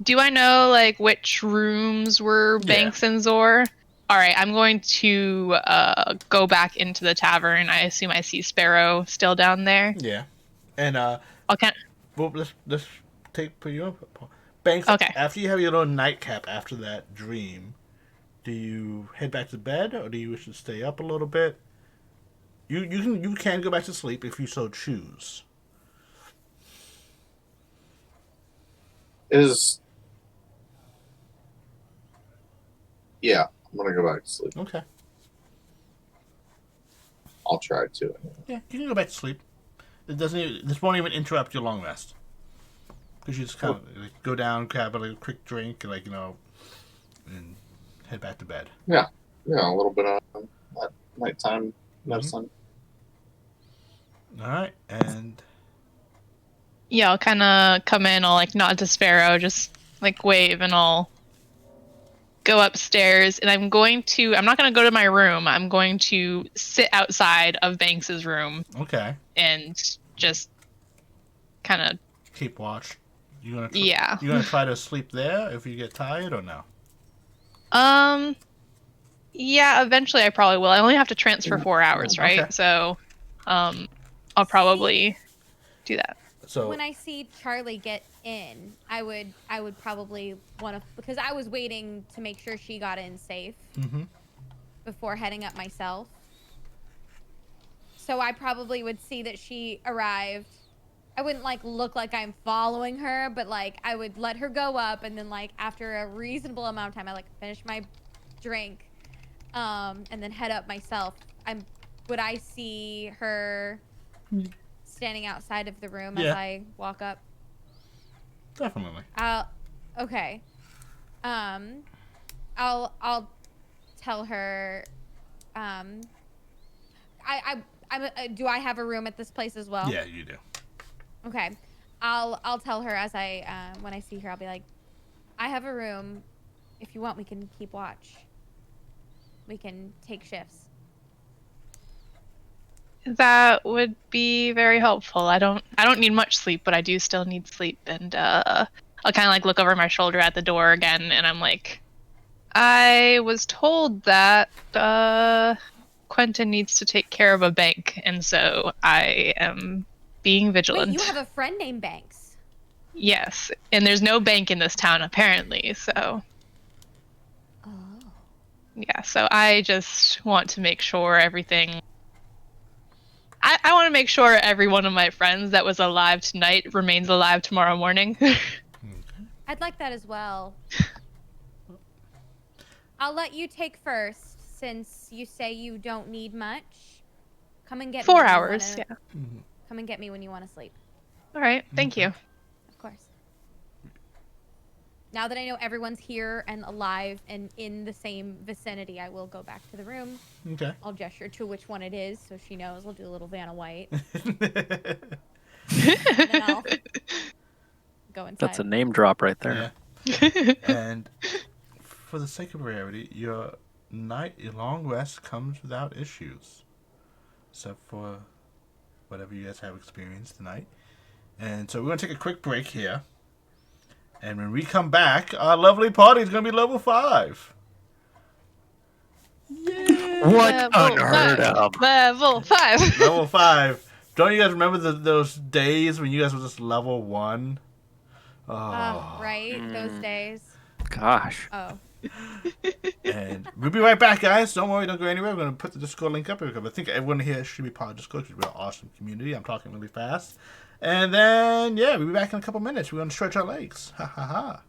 Do I know like which rooms were Yeah. Banks and Zor? All right, I'm going to go back into the tavern. I assume I see Sparrow still down there. Yeah. And Okay. well, let's put you up. Banks. Okay. After you have your little nightcap after that dream, do you head back to bed or do you wish to stay up a little bit? You can go back to sleep if you so choose. Yeah, I'm gonna go back to sleep. Okay. I'll try to. Yeah, you can go back to sleep. It doesn't. This won't even interrupt your long rest. Because you just kind of like, go down, grab a quick drink, and and head back to bed. Yeah, a little bit of nighttime medicine. All right, and Yeah, I'll kind of come in. I'll like nod to Sparrow, just like wave, and I'll go upstairs. And I'm not going to go to my room. I'm going to sit outside of Banks's room okay, and just kind of. keep watch. Yeah. You gonna try to sleep there if you get tired or no? Yeah, eventually I probably will. I only have to transfer 4 hours, right? Okay. So, I'll probably do that. So When I see Charlie get in, I would probably want to, because I was waiting to make sure she got in safe before heading up myself. So I probably would see that she arrived. I wouldn't like look like I'm following her, but like I would let her go up, and then like after a reasonable amount of time, I like finish my drink, and then head up myself. Would I see her standing outside of the room as Yeah. I walk up? Definitely. Okay. I'll tell her. Do I have a room at this place as well? Yeah, you do. Okay. I'll tell her as when I see her, I'll be like, I have a room. If you want, we can keep watch. We can take shifts. That would be very helpful. I don't need much sleep, but I do still need sleep. And I'll kind of like look over my shoulder at the door again, and I'm like, I was told that Quentin needs to take care of a bank, and so I am being vigilant. Wait, you have a friend named Banks? Yes, and there's no bank in this town apparently, so. Oh. Yeah, so I just want to make sure everything. I want to make sure every one of my friends that was alive tonight remains alive tomorrow morning. I'd like that as well. I'll let you take first, since you say you don't need much. Come and get me. 4 hours, yeah. Come and get me when you want to sleep. All right, thank you. Of course. Now that I know everyone's here and alive and in the same vicinity, I will go back to the room. Okay. I'll gesture to which one it is so she knows. I'll do a little Vanna White. Mm-hmm. And then I'll go inside. That's a name drop right there. Yeah. And for the sake of rarity, your long rest comes without issues, except for whatever you guys have experienced tonight. And so we're going to take a quick break here. And when we come back, our lovely party is going to be level 5. Yeah. What Level unheard 5. of? Level 5. Level 5. Don't you guys remember those days when you guys were just level 1? Oh. Right? Those Mm. days. Gosh. Oh. And we'll be right back, guys. Don't worry, don't go anywhere. We're going to put the Discord link up here. I think everyone here should be part of Discord. It's a real awesome community. I'm talking really fast. And then, yeah, we'll be back in a couple minutes. We're going to stretch our legs. Ha ha ha.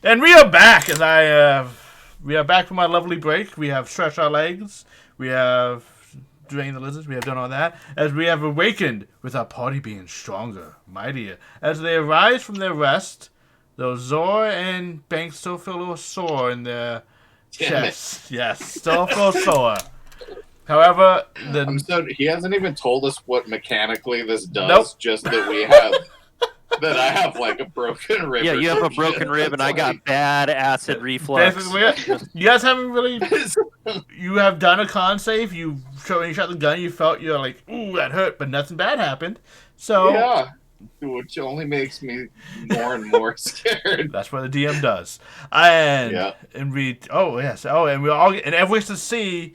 And we are back, we are back from our lovely break. We have stretched our legs. We have drained the lizards. We have done all that. As we have awakened with our party being stronger, mightier. As they arise from their rest, though Zor and Banks still feel a little sore in their chests. Yes, still feel sore. However, he hasn't even told us what mechanically this does. Nope. Just that we have that I have like a broken rib. Yeah, or you have some a broken shit. rib, and I It's got like- bad acid reflux. basically, you guys haven't really. You have done a con save. When you shot the gun, you felt you're like, ooh, that hurt, but nothing bad happened. So yeah, which only makes me more and more scared. that's what the DM does. And Yeah. and we and everyone gets to see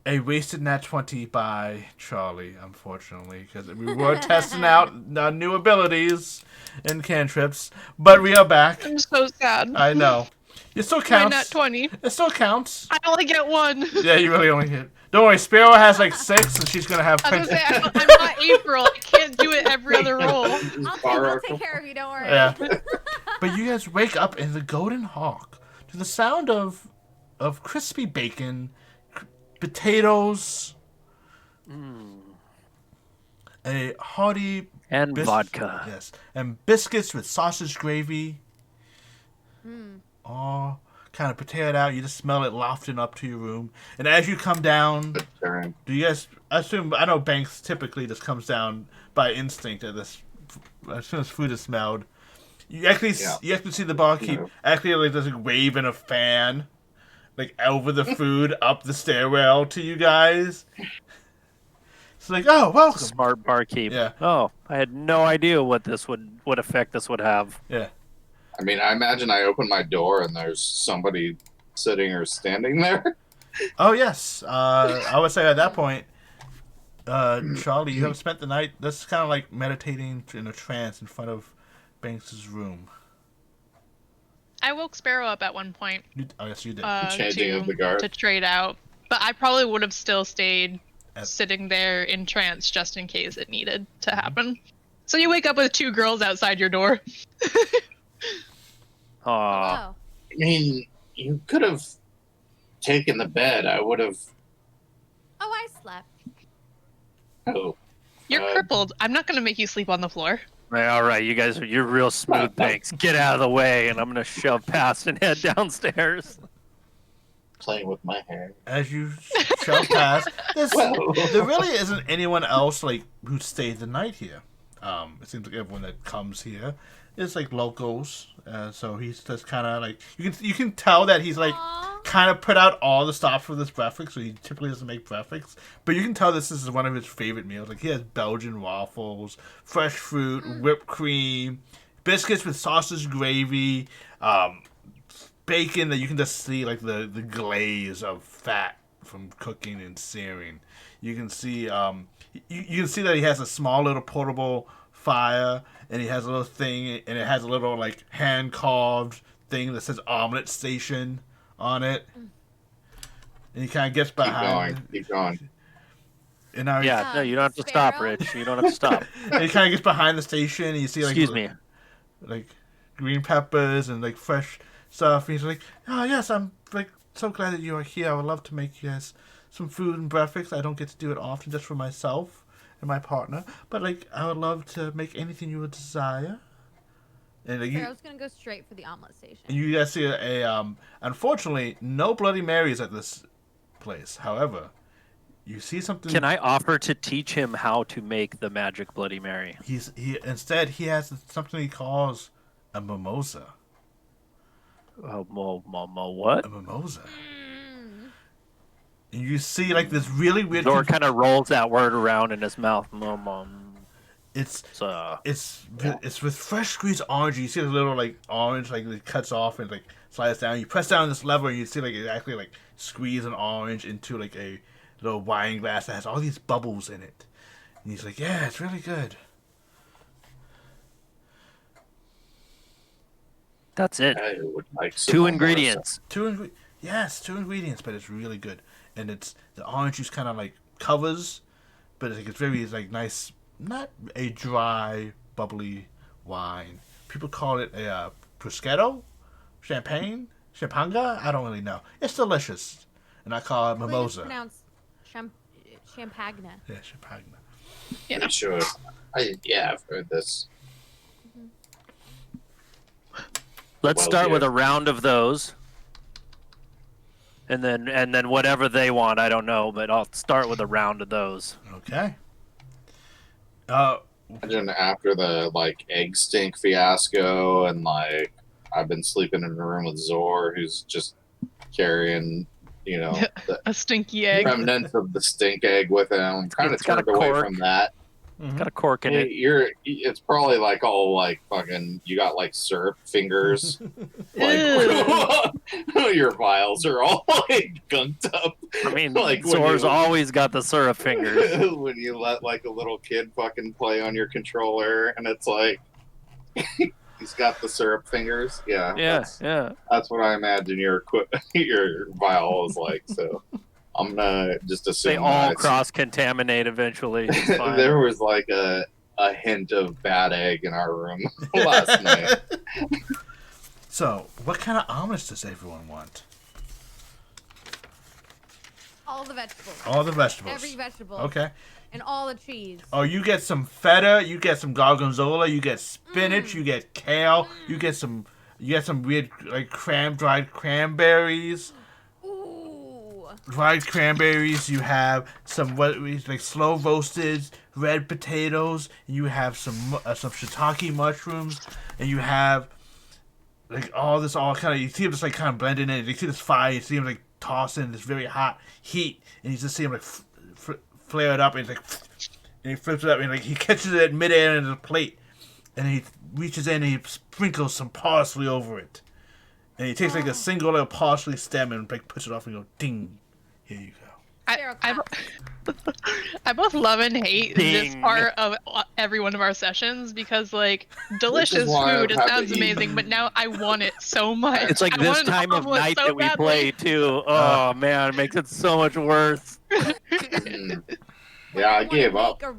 a wasted nat 20 by Charlie, unfortunately, because we were testing out new abilities and cantrips, but we are back. I'm so sad. I know. It still My counts. nat 20. It still counts. I only get one. Yeah, you really only hit. Don't worry, Sparrow has like 6, and she's gonna have. I was gonna say, I'm not April. I can't do it every other roll. I'll take care of you. Don't worry. Yeah. But you guys wake up in the Golden Hawk to the sound of crispy bacon, potatoes, a hearty And vodka. Yes, and biscuits with sausage gravy. All kind of prepared out. You just smell it lofting up to your room. And as you come down, do you guys assume? I know Banks typically just comes down by instinct at this. As soon as food is smelled, you actually see the barkeep actually like does a wave in a fan, like over the food up the stairwell to you guys. It's like, oh, welcome. Smart barkeep. Yeah. Oh, I had no idea what effect this would have. Yeah. I mean, I imagine I open my door and there's somebody sitting or standing there. Oh yes. I would say at that point, Charlie, you have spent the night. That's kind of like meditating in a trance in front of Banks's room. I woke Sparrow up at one point. Yes, you did. Changing of the guard. To trade out. But I probably would have still stayed sitting there in trance just in case it needed to happen. So you wake up with 2 girls outside your door. Aw. Oh. I mean, you could have taken the bed. I would have. Oh, I slept. Oh, You're crippled. I'm not going to make you sleep on the floor. Right, all right, you guys you're real smooth. Thanks. Get out of the way, and I'm gonna shove past and head downstairs. playing with my hair. As you shove past, there really isn't anyone else like who stayed the night here. It seems like everyone that comes here is like locals. So he's just kind of like you can tell that he's like kind of put out all the stops for this breakfast. So he typically doesn't make breakfast, but you can tell this is one of his favorite meals. Like he has Belgian waffles, fresh fruit, whipped cream, biscuits with sausage gravy, bacon that you can just see like the glaze of fat from cooking and searing. You can see you can see that he has a small little portable fire, and he has a little thing, and it has a little like hand carved thing that says omelet station on it. And he kind of gets behind. Keep going. And now Yeah, no, you don't have to stop, Rich. You don't have to stop. and he kind of gets behind the station, and you see like Excuse me. like green peppers and like fresh stuff. And he's like, "Oh yes, I'm like so glad that you are here. I would love to make you guys some food and breakfast. I don't get to do it often, just for myself and my partner. But like, I would love to make anything you would desire." And like, I was gonna go straight for the omelet station. you guys see unfortunately, no Bloody Marys at this place. However, you see something. Can I offer to teach him how to make the magic Bloody Mary? Instead he has something he calls a mimosa. What? A mimosa. And you see like this really weird. Zor kind of rolls that word around in his mouth. It's with fresh squeezed orange. You see the little like orange like it cuts off and like slides down. You press down this lever and you see like it actually like squeeze an orange into like a little wine glass that has all these bubbles in it. And he's like, "Yeah, it's really good." That's it. I would like some Two more ingredients. Two ingredients, but it's really good. And it's the orange juice kind of like covers, but it's very like nice, not a dry, bubbly wine. People call it a prosciutto, Champanga. I don't really know. It's delicious, and I call it I believe it's mimosa. pronounced champagna. Yeah, champagna. Yeah. Pretty sure. I've heard this. Let's Well, start with yeah. a round of those, and then whatever they want. I don't know, but I'll start with a round of those. Okay. Imagine after the egg stink fiasco, and I've been sleeping in a room with Zor, who's just carrying, the A stinky egg. remnants of the stink egg with him. Kind of It's got a turned away cork. from that. It's got a cork in it. It's probably all fucking. You got syrup fingers. Your vials are all gunked up. I mean, when Zor's you- always got the syrup fingers. when you let a little kid fucking play on your controller, and it's he's got the syrup fingers. Yeah, Yeah. that's what I imagine your your vial is like. So I'm gonna just assume They all that cross-contaminate eventually. It's fine. there was a hint of bad egg in our room last night. So, what kind of omelets does everyone want? All the vegetables. All the vegetables. Every vegetable. Okay. And all the cheese. Oh, you get some feta, you get some gorgonzola, you get spinach, you get kale, you get some weird dried cranberries. Ooh. Dried cranberries. You have some slow roasted red potatoes. You have some shiitake mushrooms, and you have all this you see him just kind of blending in. You see this fire. You see him tossing this very hot heat, and you just see him flare it up, and and he flips it up, and he catches it midair in the plate, and he reaches in and he sprinkles some parsley over it, and he takes a single little parsley stem and puts it off and go ding, here you go. I both love and hate this Ding. part of every one of our sessions because delicious why food. It I've had sounds to eat. amazing, but now I want it so much. It's I this want an time of omelet night so that we badly. play too. Oh man, it makes it so much worse. Mm. Yeah, I gave up. Make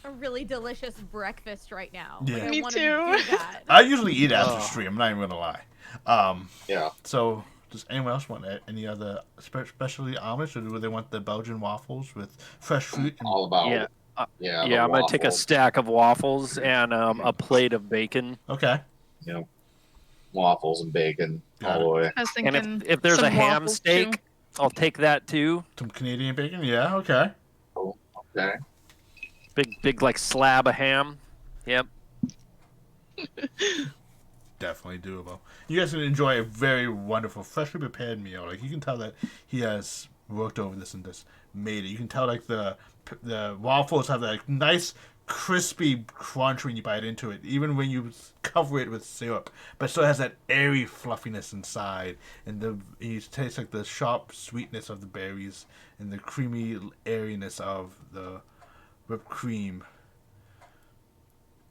a really delicious breakfast right now. Yeah. I Me wanna too. do that. I usually eat after Oh. stream. I'm not even gonna lie. Yeah. So, does anyone else want any other specialty omelets, or do they want the Belgian waffles with fresh fruit? And... All about Yeah. yeah. Yeah, I'm gonna take a waffles. stack of waffles and a plate of bacon. Okay. Waffles and bacon Got all the way. I was And thinking if there's some a ham waffles, steak, too. I'll take that too. Some Canadian bacon. Yeah. Okay. Okay. Big slab of ham. Yep. Definitely doable. You guys can enjoy a very wonderful, freshly prepared meal. You can tell that he has worked over this and just made it. You can tell the waffles have that nice crispy crunch when you bite into it, even when you cover it with syrup. But it still has that airy fluffiness inside, and you taste the sharp sweetness of the berries and the creamy airiness of the whipped cream.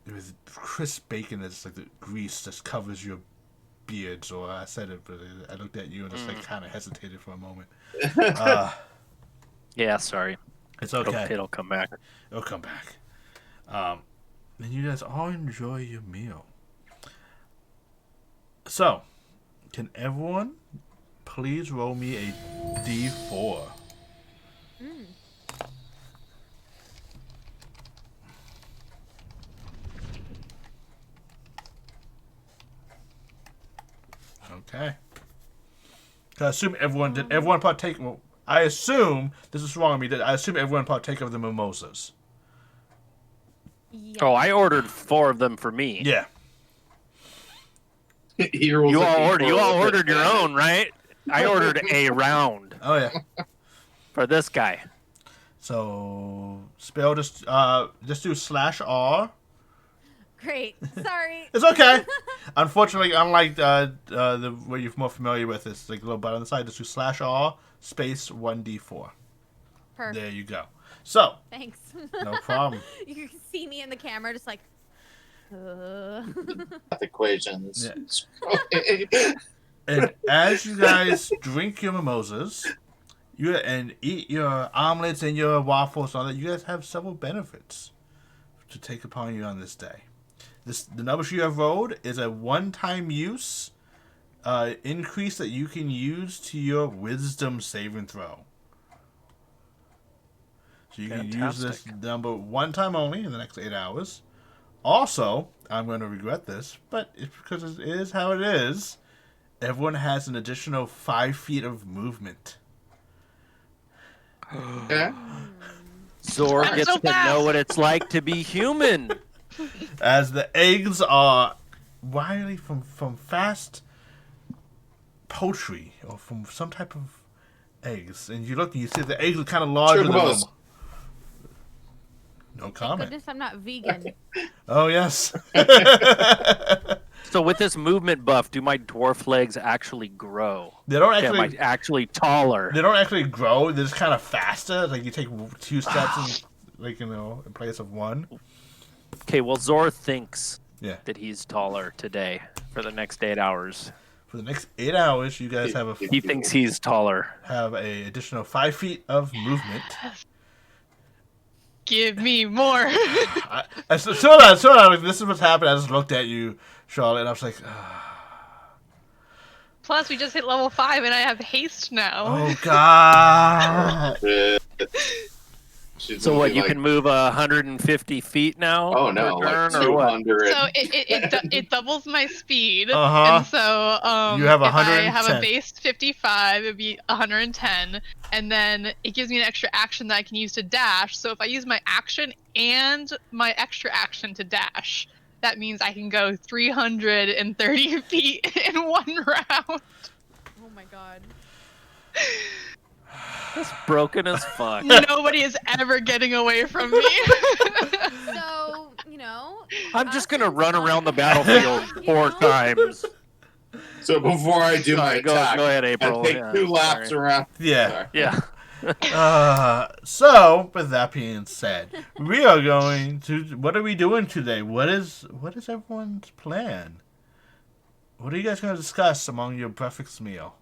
With crisp bacon that's the grease just covers your beard. So I said it, but I looked at you and just kind of hesitated for a moment. Yeah, sorry. It's okay. It'll come back. It'll come back. And you guys all enjoy your meal. So, can everyone please roll me a D4? Okay. I assume everyone did. Everyone partake. Well, I assume this is wrong of me. That I assume everyone partake of the mimosas. Yeah. Oh, I ordered 4 of them for me. Yeah. You all ordered your own, right? I ordered a round Oh yeah. for this guy. So spell just do /R. Great. Sorry. It's okay. Unfortunately, unlike the what you're more familiar with, it's like a little button on the side. Just do /R space 1d4. Perfect. There you go. So Thanks. no problem. You can see me in the camera just equations. And as you guys drink your mimosas, and eat your omelets and your waffles and all that, you guys have several benefits to take upon you on this day. The number you have rolled is a one-time use increase that you can use to your wisdom saving throw. So you can use this Fantastic. number one time only in the next 8 hours. Also, I'm going to regret this, but it's because it is how it is. Everyone has an additional 5 feet of movement. Okay. Zor I'm gets so to know fast. what it's like to be human. As the eggs are widely from fast poultry or from some type of eggs. And you look and you see the eggs are kind of larger than Chocobos. normal. No Thank comment. goodness I'm not vegan. Oh, yes. So with this movement buff, do my dwarf legs actually grow? They don't Am I actually actually taller? they don't actually grow. They're just kind of faster. Like you take 2 steps in place of 1. Okay, well, Zor thinks Yeah. that he's taller today for the next 8 hours. For the next 8 hours, you guys have He thinks he's taller. a additional 5 feet of movement. Give me more. So that, this is what's happened. I just looked at you, Charlotte, and I was like, Plus, we just hit level 5, and I have haste now. oh god. She's So gonna what? be You like, can move 150 feet now? Oh no, per like turn, or what? 200. So it doubles my speed, Uh-huh. and so You have if I have 110. a base 55, it'd be 110, and then it gives me an extra action that I can use to dash. So if I use my action and my extra action to dash, that means I can go 330 feet in 1 round. Oh my god. That's broken as fuck. Nobody is ever getting away from me. So, you know. I'm just us gonna and run Zon- around the battlefield You 4 know? times. So before I do my Sorry, go attack, ahead, I April. take Yeah, 2 laps sorry. around. Yeah. Sorry. Yeah. So, with that being said, we are going to. What are we doing today? What is everyone's plan? What are you guys going to discuss among your breakfast meal?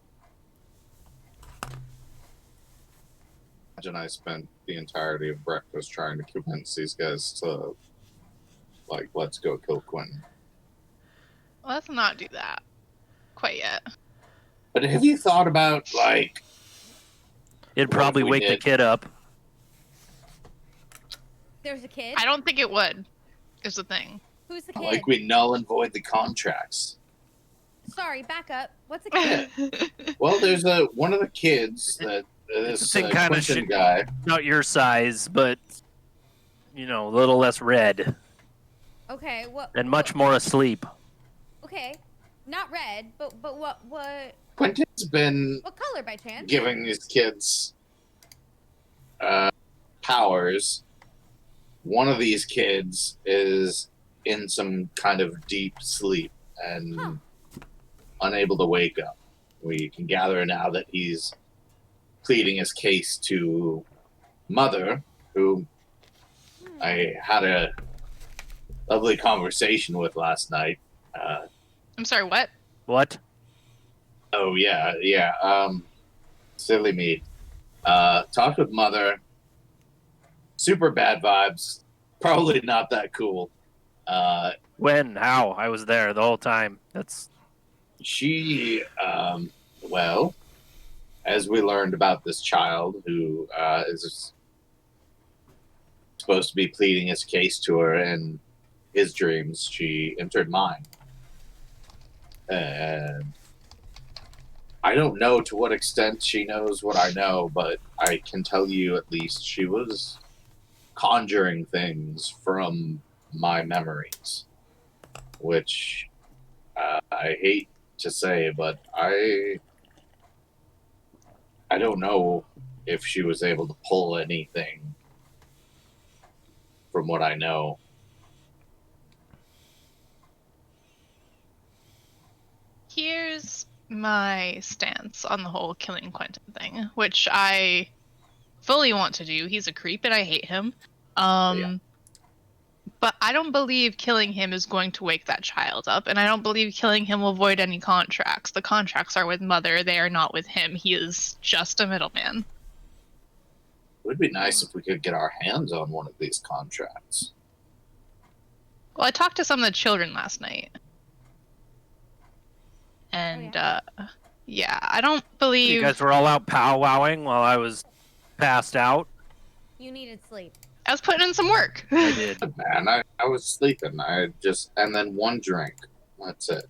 Imagine I spent the entirety of breakfast trying to convince these guys to, like, let's go kill Quentin. Let's not do that quite yet. But have you thought about, like, It'd What if probably we wake the did? kid up. There's a kid. I don't think it would. Is the thing. Who's the kid? like we null and void the contracts? Sorry, back up. What's a kid? Well, there's one of the kids that this the kind of Quentin shit- guy. Not your size, but a little less red Okay, what? and much more asleep. Okay, not red, but what Quentin's been color by chance? giving these kids powers. One of these kids is in some kind of deep sleep and Huh. unable to wake up. We can gather now that he's pleading his case to Mother, who I had a lovely conversation with last night. I'm sorry, what? What? Oh yeah. Silly me. Talked with Mother. Super bad vibes. Probably not that cool. When? How? I was there the whole time. She, well, as we learned about this child who is supposed to be pleading his case to her in his dreams, she entered mine. And I don't know to what extent she knows what I know, but I can tell you at least she was conjuring things from my memories, which I hate to say, but I don't know if she was able to pull anything from what I know. Here's my stance on the whole killing Quentin thing, which I fully want to do. He's a creep and I hate him. Yeah. But I don't believe killing him is going to wake that child up, and I don't believe killing him will void any contracts. The contracts are with Mother, they are not with him. He is just a middleman. It would be nice if we could get our hands on one of these contracts. Well, I talked to some of the children last night. And yeah. yeah, I don't You believe guys were all out powwowing while I was passed out. You needed sleep. I was putting in some work. I did. Man, I was sleeping. And then one drink. That's it.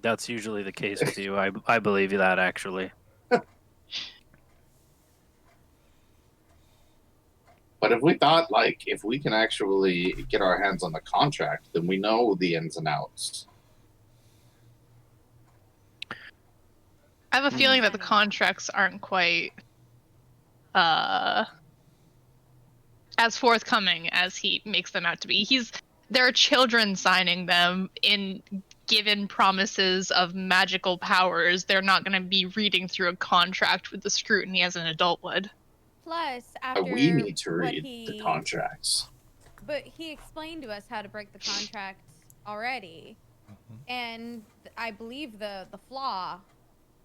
That's usually the case with you. I believe that, actually. But if we thought, like, if we can actually get our hands on the contract, then we know the ins and outs. I have a feeling that the contracts aren't quite as forthcoming as he makes them out to be. There are children signing them in given promises of magical powers. They're not going to be reading through a contract with the scrutiny as an adult would. Plus, after We need to what read the contracts. But he explained to us how to break the contract already, and I believe the flaw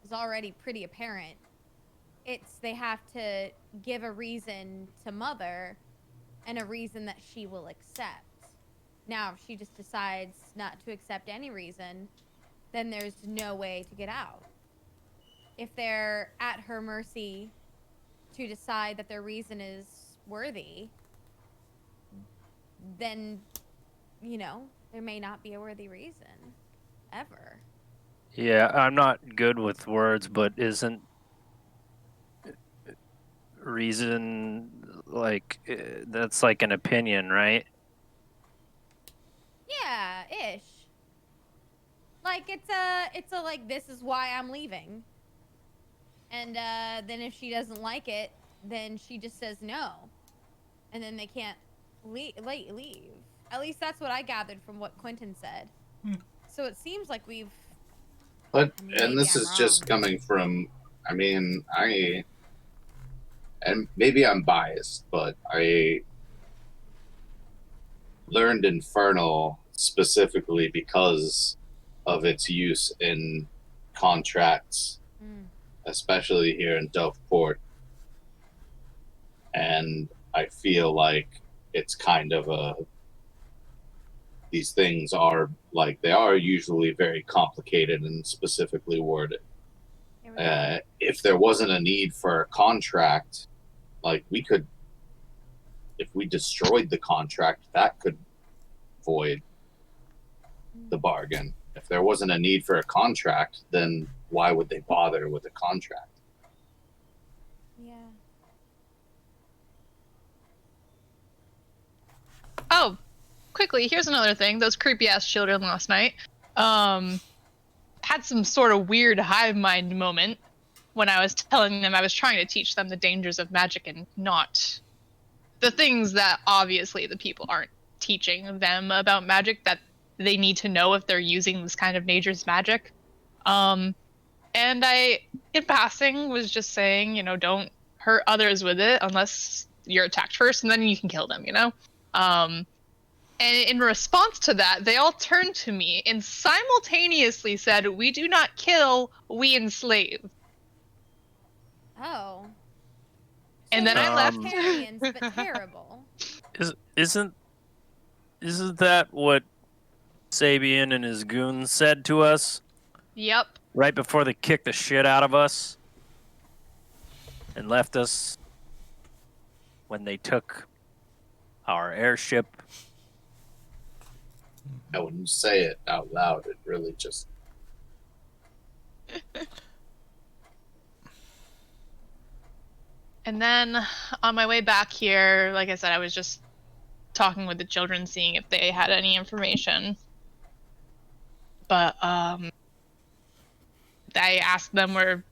is already pretty apparent. It's they have to give a reason to Mother, and a reason that she will accept. Now, if she just decides not to accept any reason, then there's no way to get out. If they're at her mercy to decide that their reason is worthy, then, there may not be a worthy reason. Ever. Yeah, I'm not good with words, but isn't reason that's like an opinion, right? Yeah, ish. Like, it's a like, this is why I'm leaving. And, then if she doesn't like it, then she just says no. And then they can't leave. At least that's what I gathered from what Quentin said. So it seems like we've... But, maybe and this I'm is wrong. just coming from, and maybe I'm biased, but I learned Infernal specifically because of its use in contracts, especially here in Doveport. And I feel like it's kind of these things are like, they are usually very complicated and specifically worded. If there wasn't a need for a contract, like we could, if we destroyed the contract, that could void the bargain. If there wasn't a need for a contract, then why would they bother with a contract? Yeah. Oh, quickly, here's another thing. Those creepy ass children last night had some sort of weird hive mind moment when I was telling them I was trying to teach them the dangers of magic and not the things that obviously the people aren't teaching them about magic that they need to know if they're using this kind of nature's magic. And I, in passing, was just saying, don't hurt others with it unless you're attacked first, and then you can kill them, And in response to that, they all turned to me and simultaneously said, "We do not kill, we enslave." Oh. And then I left. Vegetarians, but terrible. Isn't that what Sabian and his goons said to us Yep. right before they kicked the shit out of us and left us when they took our airship? I wouldn't say it out loud. It really just... And then on my way back here, like I said, I was just talking with the children, seeing if they had any information. But I asked them where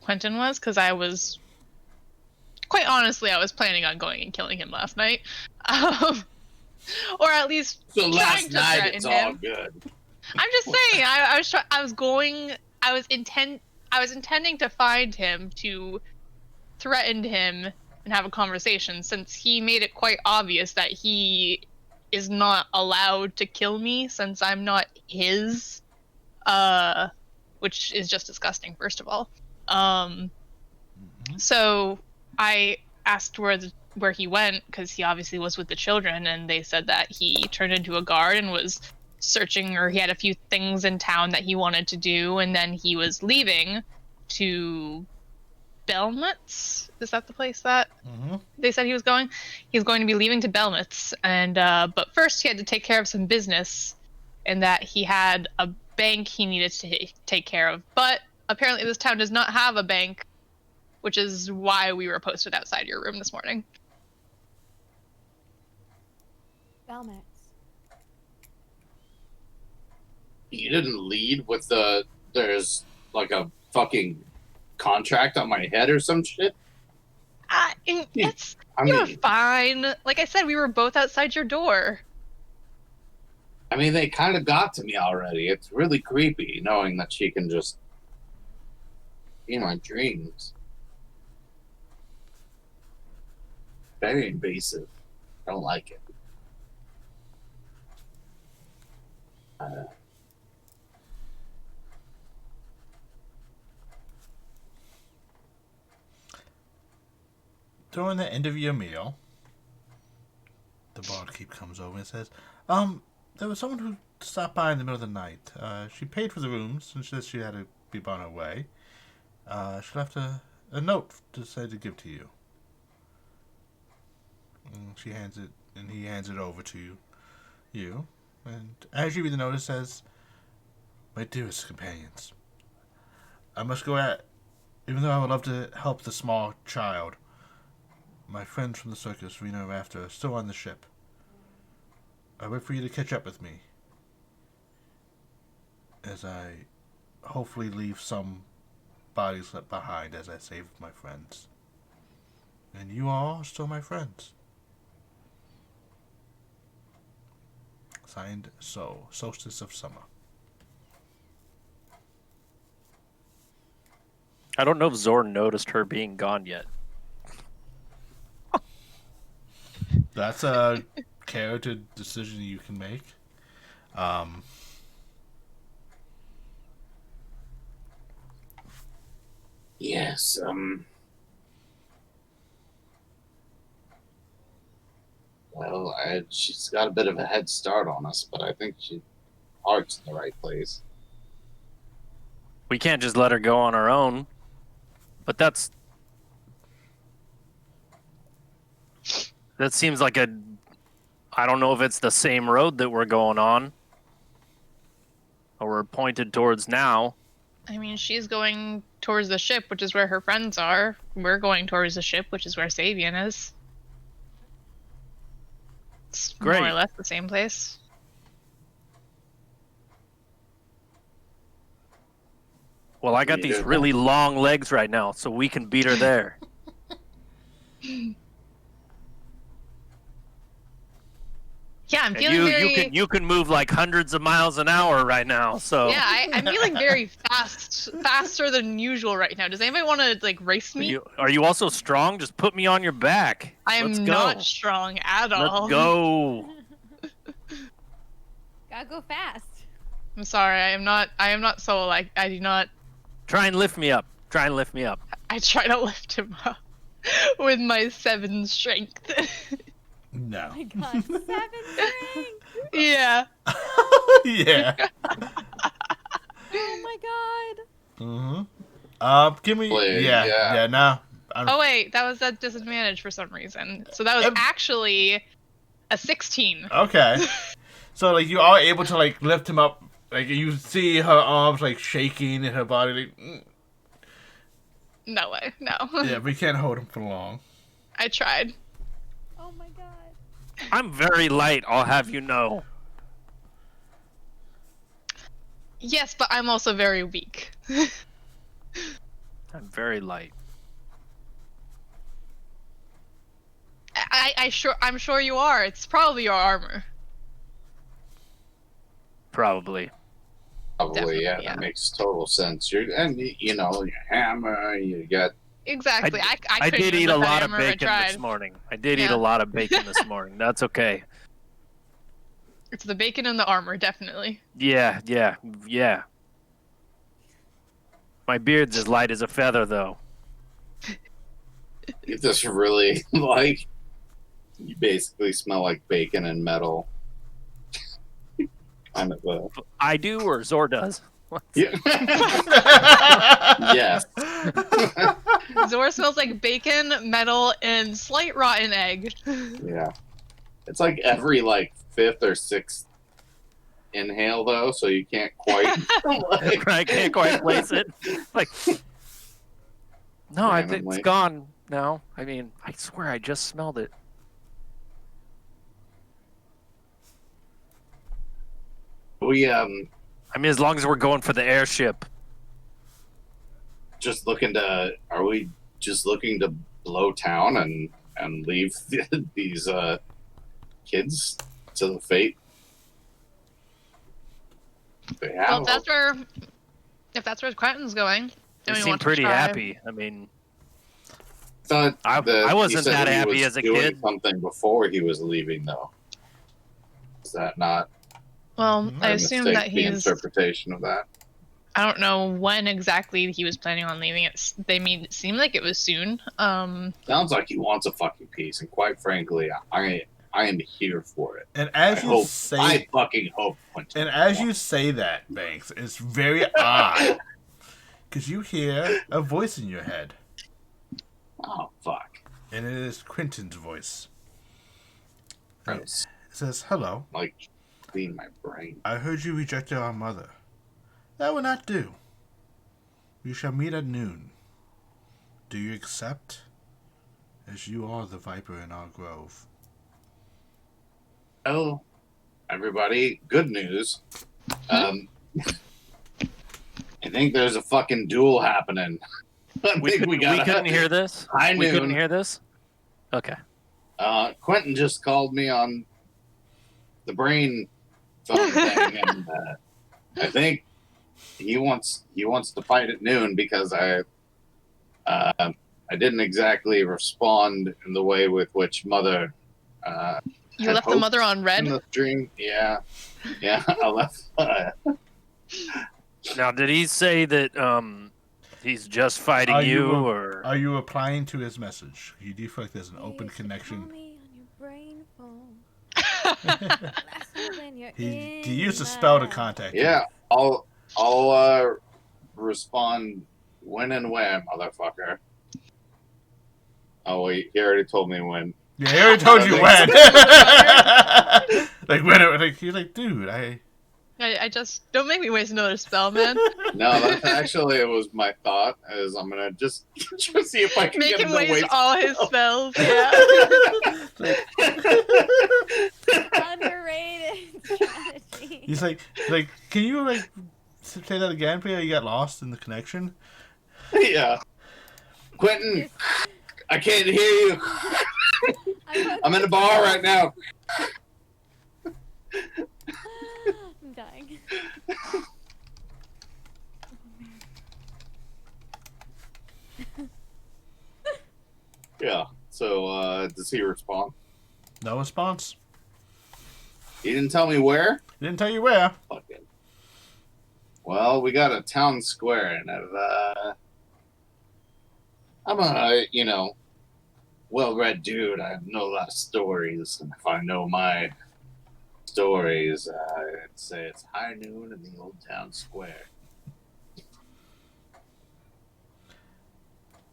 Quentin was, because I was, quite honestly, I was planning on going and killing him last night. Or at least So last trying to night threaten it's him. all good. I'm just saying, I was intending to find him, to threaten him and have a conversation, since he made it quite obvious that he is not allowed to kill me since I'm not his, which is just disgusting, first of all. So I asked where he went, because he obviously was with the children, and they said that he turned into a guard and was searching, or he had a few things in town that he wanted to do, and then he was leaving to Belmutz. Is that the place that they said he was going? He's going to be leaving to Belmutz, and but first he had to take care of some business, and that he had a bank he needed to take care of. But apparently this town does not have a bank, which is why we were posted outside your room this morning. Belmets. You didn't lead with there's like a fucking contract on my head or some shit? It's you're fine. Like I said, we were both outside your door. I mean, they kind of got to me already. It's really creepy knowing that she can just be in my dreams. Very invasive. I don't like it. During the end of your meal, the barkeep comes over and says, there was someone who stopped by in the middle of the night. She paid for the rooms and says she had to be on her way. She left a note to say to give to you. And she hands it, and he hands it over to you. And as you read the note, it says, "My dearest companions, I must go out, even though I would love to help the small child. My friends from the circus, Reno and Rafter, are still on the ship. I wait for you to catch up with me, as I hopefully leave some bodies left behind as I save my friends. And you all are still my friends." Signed, So, Solstice of Summer. I don't know if Zor noticed her being gone yet. That's a character decision you can make. Yes, well, she's got a bit of a head start on us, but I think heart's in the right place. We can't just let her go on our own. But that seems like I don't know if it's the same road that we're going on, or we're pointed towards now. I mean, she's going towards the ship, which is where her friends are. We're going towards the ship, which is where Sabian is. It's Great. more or less the same place. Well, I got these really long legs right now, so we can beat her there. Yeah, I'm And feeling you can move like hundreds of miles an hour right now. So Yeah, I'm feeling very faster than usual right now. Does anybody want to like race me? Are you also strong? Just put me on your back. I am Let's go. not strong at all. Let's go. Gotta go fast. I'm sorry, I am not so like I do not. Try and lift me up. Try and lift me up. I try to lift him up with my 7 strength. No. Oh my god, 7 strength. Yeah. Yeah. Oh my god. Give me. Wait, Yeah. No. Oh wait, that was at disadvantage for some reason. So that was actually a 16. Okay. So like you are able to like lift him up. Like you see her arms like shaking and her body like. No way, no. Yeah, we can't hold him for long. I tried. Oh my god. I'm very light, I'll have you know. Yes, but I'm also very weak. I'm very light. I'm sure you are. It's probably your armor. Probably. Probably, Definitely, yeah, yeah. that makes total sense. Your hammer, you got. Exactly. I I couldn't did use eat the a lot of hammer, I bacon tried. this morning. I did eat Yeah. a lot of bacon this morning. That's okay. It's the bacon and the armor, definitely. Yeah. My beard's as light as a feather, though. You just really like. You basically smell like bacon and metal. kind of I do or Zor does? yeah. Yes. Zor smells like bacon, metal, and slight rotten egg. Yeah. It's like every like 5th or 6th inhale though, so you can't quite like, I can't quite place it. Like, no, I think randomly. it's gone now. I mean, I swear I just smelled it. We I mean, as long as we're going for the airship. just looking to are we just looking to blow town and leave these kids to the fate they have? Well, if that's where Quentin's going, They and we seem want to pretty try- happy. I mean, thought I he wasn't said that he happy was as a doing kid. something before he was leaving though. Is that not Well, I a assume mistake, that the he's. interpretation of that? I don't know when exactly he was planning on leaving. They made it seem like it was soon. Sounds like he wants a fucking piece, and quite frankly, I am here for it. And as you I say, fucking hope. Quentin and as you wants say that, Banks, it's very odd because you hear a voice in your head, it. Oh fuck! and it is Quentin's voice. That It was says, "Hello. like clean my brain. I heard you rejected our mother. That will not do. We shall meet at noon. Do you accept? As you are the viper in our grove." Oh, everybody! Good news. I think there's a fucking duel happening. I think we couldn't hear this. High We couldn't noon. hear this. Okay. Quentin just called me on the brain phone thing, and I think he wants to fight at noon because I didn't exactly respond in the way with which Mother. You had left the hoped mother on in red. the stream. Yeah. I left. Now, did he say that he's just fighting Are you, you a- or Are you replying to his message? You do feel like there's an open Please call connection. me on your brain phone. That's when you're He in used a spell to my- contact you. Yeah, I'll respond when and where, motherfucker. Oh wait, he already told me when. Yeah, he already told you when. Like when it, like you're like, dude, I just don't make me waste another spell, man. No, that's actually it was my thought. Is I'm gonna just see if I can Make get him him to waste waste. all his spells. Yeah. Underrated strategy. he's like, can you like say that again, please? You got lost in the connection. Yeah, Quentin, I can't hear you. I'm in the bar right now. I'm dying. Yeah. So does he respond? No response. He didn't tell me where. He didn't tell you where. Fucking. Well, we got a town square, and I'm a well-read dude. I know a lot of stories, and if I know my stories, I'd say it's high noon in the old town square.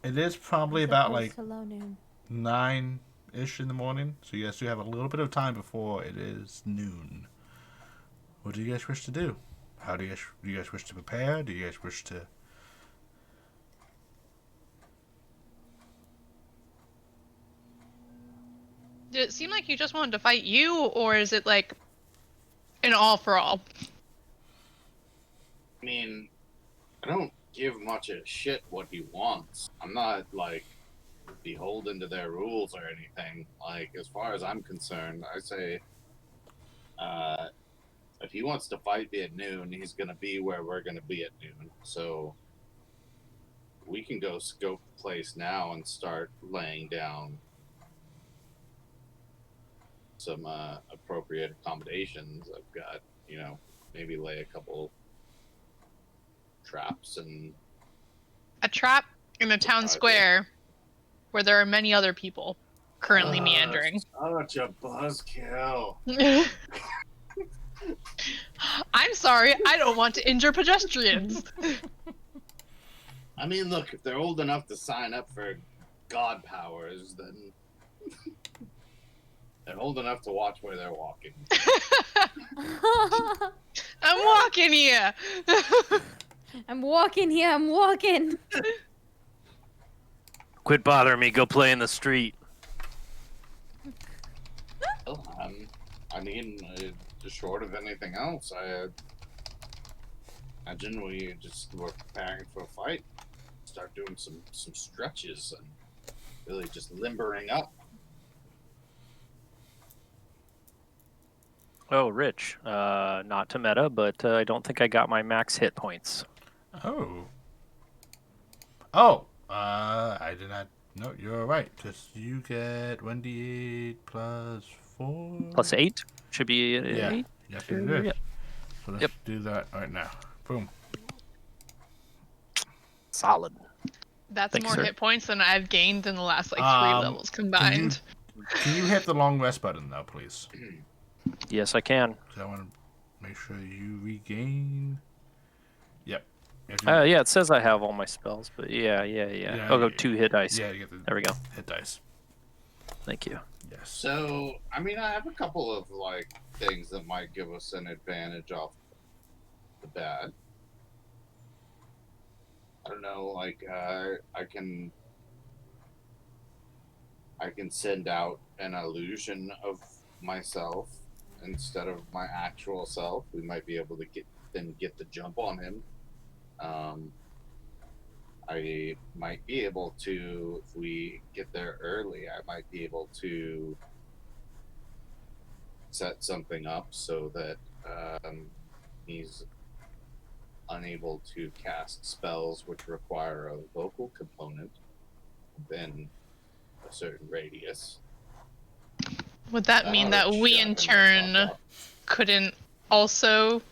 It is probably As about opposed like to low noon. 9-ish in the morning. So yes, you have a little bit of time before it is noon. What do you guys wish to do? Do you guys wish to prepare? Do you guys wish to? Did it seem like he just wanted to fight you, or is it like an all for all? I mean, I don't give much a shit what he wants. I'm not like beholden to their rules or anything. Like, as far as I'm concerned, I say, if he wants to fight me at noon, he's gonna be where we're gonna be at noon. So we can go scope the place now and start laying down some appropriate accommodations. I've got, maybe lay a couple traps and A trap in a town square where there are many other people currently meandering. Such a buzzkill. I'm sorry, I don't want to injure pedestrians. I mean, look, if they're old enough to sign up for god powers, then they're old enough to watch where they're walking. I'm walking here. I'm walking here. I'm walking. Quit bothering me. Go play in the street. Well, I mean, short of anything else, I imagine we just were preparing for a fight. Start doing some stretches and really just limbering up. Oh, Rich. Not to meta, but I don't think I got my max hit points. Oh. Oh. I did not. No, you're right. Because you get 1d8 plus 4. Plus 8? Should be Yeah. 8? Yes, it is. Yep. So let's Yep. do that right now. Boom. Solid. That's Thanks, more sir. hit points than I've gained in the last like 3 levels combined. Can you hit the long rest button though, please? Yes, I can. Because I want to make sure you regain. Yep. Yeah, it says I have all my spells, but yeah. I'll go 2 hit dice. Yeah, you get the There we go. hit dice. Thank you. Yes. So, I mean, I have a couple of like things that might give us an advantage off the bat. I don't know, like I can send out an illusion of myself instead of my actual self. We might be able to get the jump on him. I might be able to, if we get there early, I might be able to set something up so that he's unable to cast spells which require a vocal component within a certain radius. Would that mean that we in turn couldn't also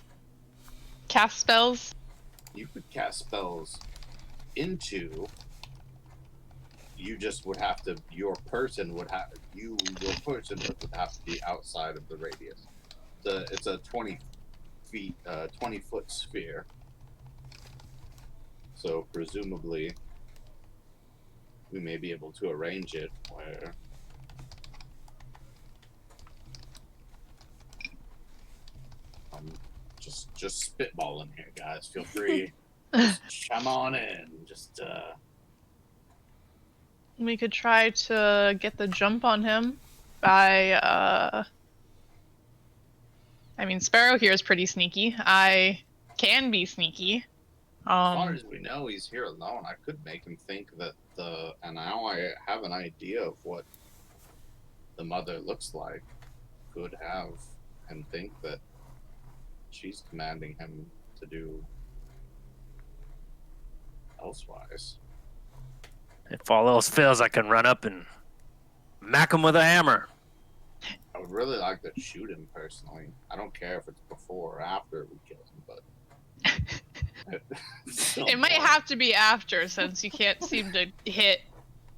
cast spells? You could cast spells into. You just would have to. Your person would have to be outside of the radius. It's a 20 foot sphere. So presumably, we may be able to arrange it where. Just spitballing here, guys. Feel free. Just chime on in. Just We could try to get the jump on him by I mean, Sparrow here is pretty sneaky. I can be sneaky. as far as we know, he's here alone. I could make him think that and now I have an idea of what the mother looks like. Could have him think that she's commanding him to do elsewise. If all else fails, I can run up and mack him with a hammer. I would really like to shoot him personally. I don't care if it's before or after we kill him, but it might have to be after since you can't seem to hit.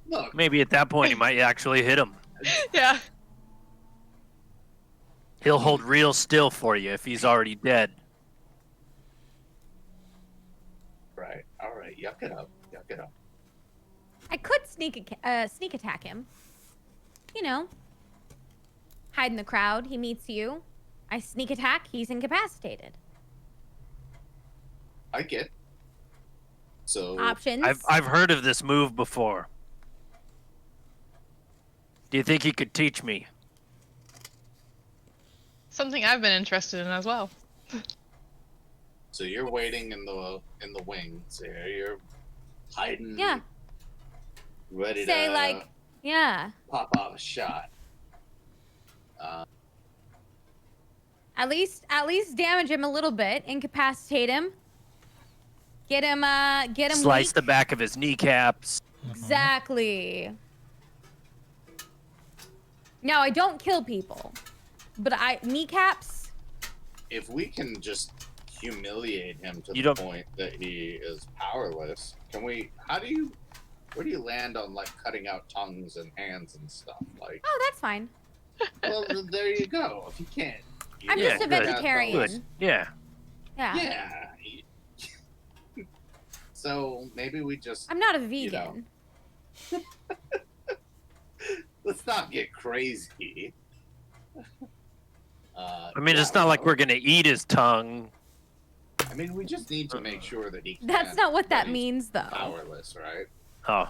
Look, Maybe at that point, he might actually hit him. Yeah. He'll hold real still for you if he's already dead. right. All right. Yuck it up. Yuck it up. I could sneak attack him. You know, hide in the crowd. He meets you. I sneak attack. He's incapacitated. I get. So Options. I've heard of this move before. Do you think he could teach me? Something I've been interested in as well. So you're waiting in the wings here. You're hiding. Yeah. Ready Say to like, yeah. pop off a shot. At least damage him a little bit. Incapacitate him. Get him. Slice weak. the back of his kneecaps. Exactly. Now I don't kill people, but kneecaps. If we can just humiliate him to You the don't- point that he is powerless, can we? Where do you land on like cutting out tongues and hands and stuff? Like, Oh, that's fine. well, there you go. If you can't I'm Yeah, just a good. vegetarian. Good. Yeah. Yeah. Yeah. So maybe we just I'm not a You know. vegan. let's not get crazy. I mean, it's not like we're gonna eat his tongue. I mean, we just need to make sure that he. That's can't, not what that he's means, though. Powerless, right? Oh,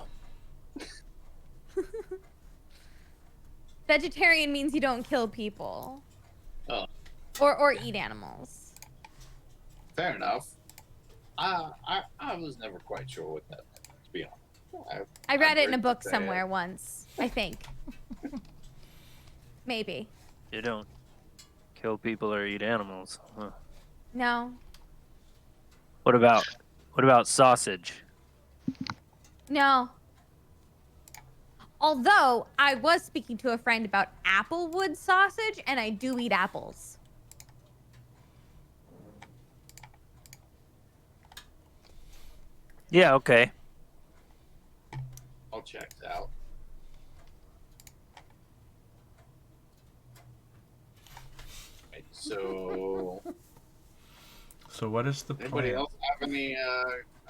Vegetarian means you don't kill people. Oh. Or eat animals. Fair enough. I was never quite sure what that meant, to be honest. I read it in a heard book that they- somewhere once, I think. Maybe. you don't kill people or eat animals. Huh. No. What about sausage? No. Although, I was speaking to a friend about applewood sausage, and I do eat apples. Yeah, okay. I'll check it out. Right, so, So what is the anybody plan? else have any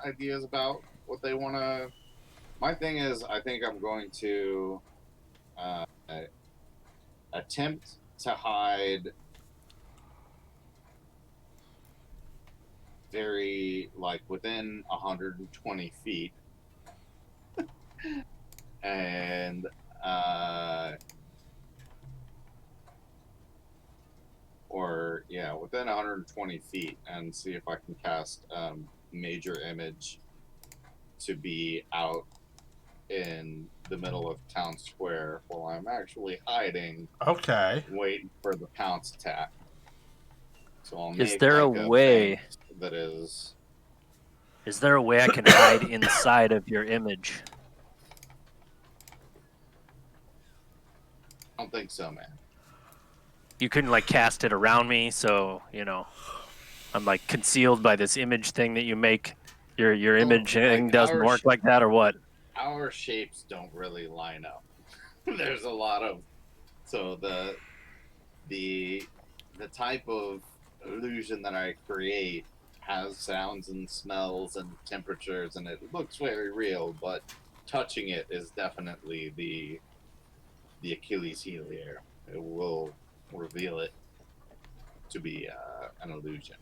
ideas about what they want to? My thing is, I think I'm going to attempt to hide very, like, within 120 feet. And or yeah, within 120 feet, and see if I can cast major image to be out in the middle of town square while I'm actually hiding, Okay. waiting for the pounce attack. So I'll Is make there a like way? feint that is? Is there a way I can hide inside of your image? I don't think so, man. You couldn't like cast it around me, so I'm like concealed by this image thing that you make. Your image thing like doesn't work like that, or what? Our shapes don't really line up. There's a lot of the type of illusion that I create has sounds and smells and temperatures, and it looks very real, but touching it is definitely the Achilles heel here. It will reveal it to be an illusion.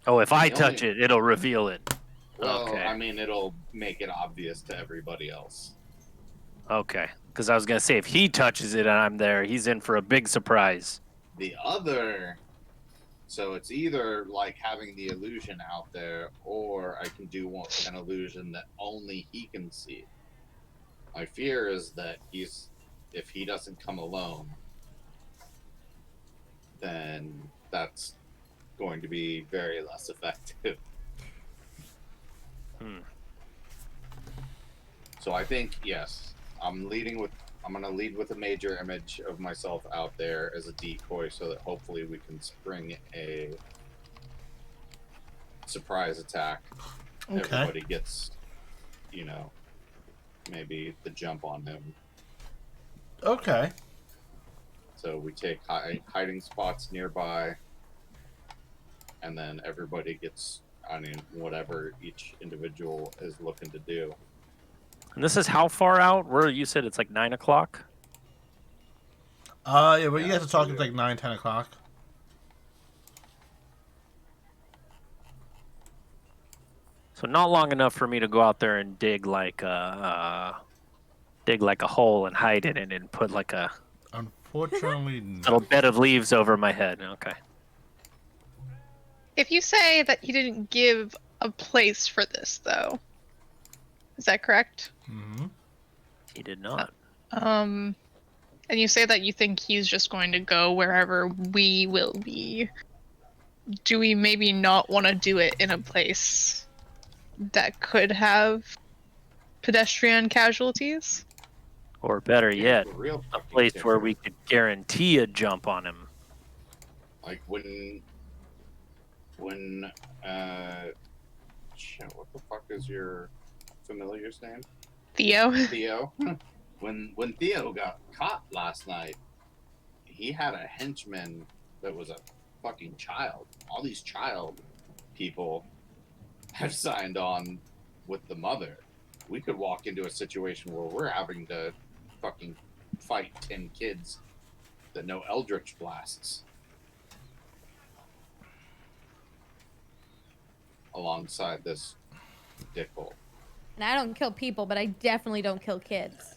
Oh, if I The touch only- it, it'll reveal it. Well, Okay. I mean, it'll make it obvious to everybody else. Okay, because I was gonna say if he touches it and I'm there, he's in for a big surprise. The other, so it's either like having the illusion out there, or I can do an illusion that only he can see. My fear is that if he doesn't come alone, then that's going to be very less effective. So I think, yes, I'm going to lead with a major image of myself out there as a decoy, so that hopefully we can spring a surprise attack. Okay. Everybody gets, maybe the jump on him. Okay. So we take hiding spots nearby, and then everybody gets, whatever each individual is looking to do. And this is how far out? Where you said it's like 9 o'clock? Yeah, but you Yeah, guys are talking so- like 9, 10 o'clock. So not long enough for me to go out there and dig like a hole and hide in it and put like a Unfortunately, little no. bed of leaves over my head. Okay. If you say that he didn't give a place for this, though, is that correct? Mm-hmm. He did not. And you say that you think he's just going to go wherever we will be. Do we maybe not want to do it in a place that could have pedestrian casualties? Or better yet, the real a fucking place kicker, where we could guarantee a jump on him. like when shit, what the fuck is your familiar's name? Theo? Theo. when Theo got caught last night, he had a henchman that was a fucking child. All these child people have signed on with the mother. We could walk into a situation where we're having to fucking fight 10 kids that know Eldritch blasts alongside this dickhole. And I don't kill people, but I definitely don't kill kids.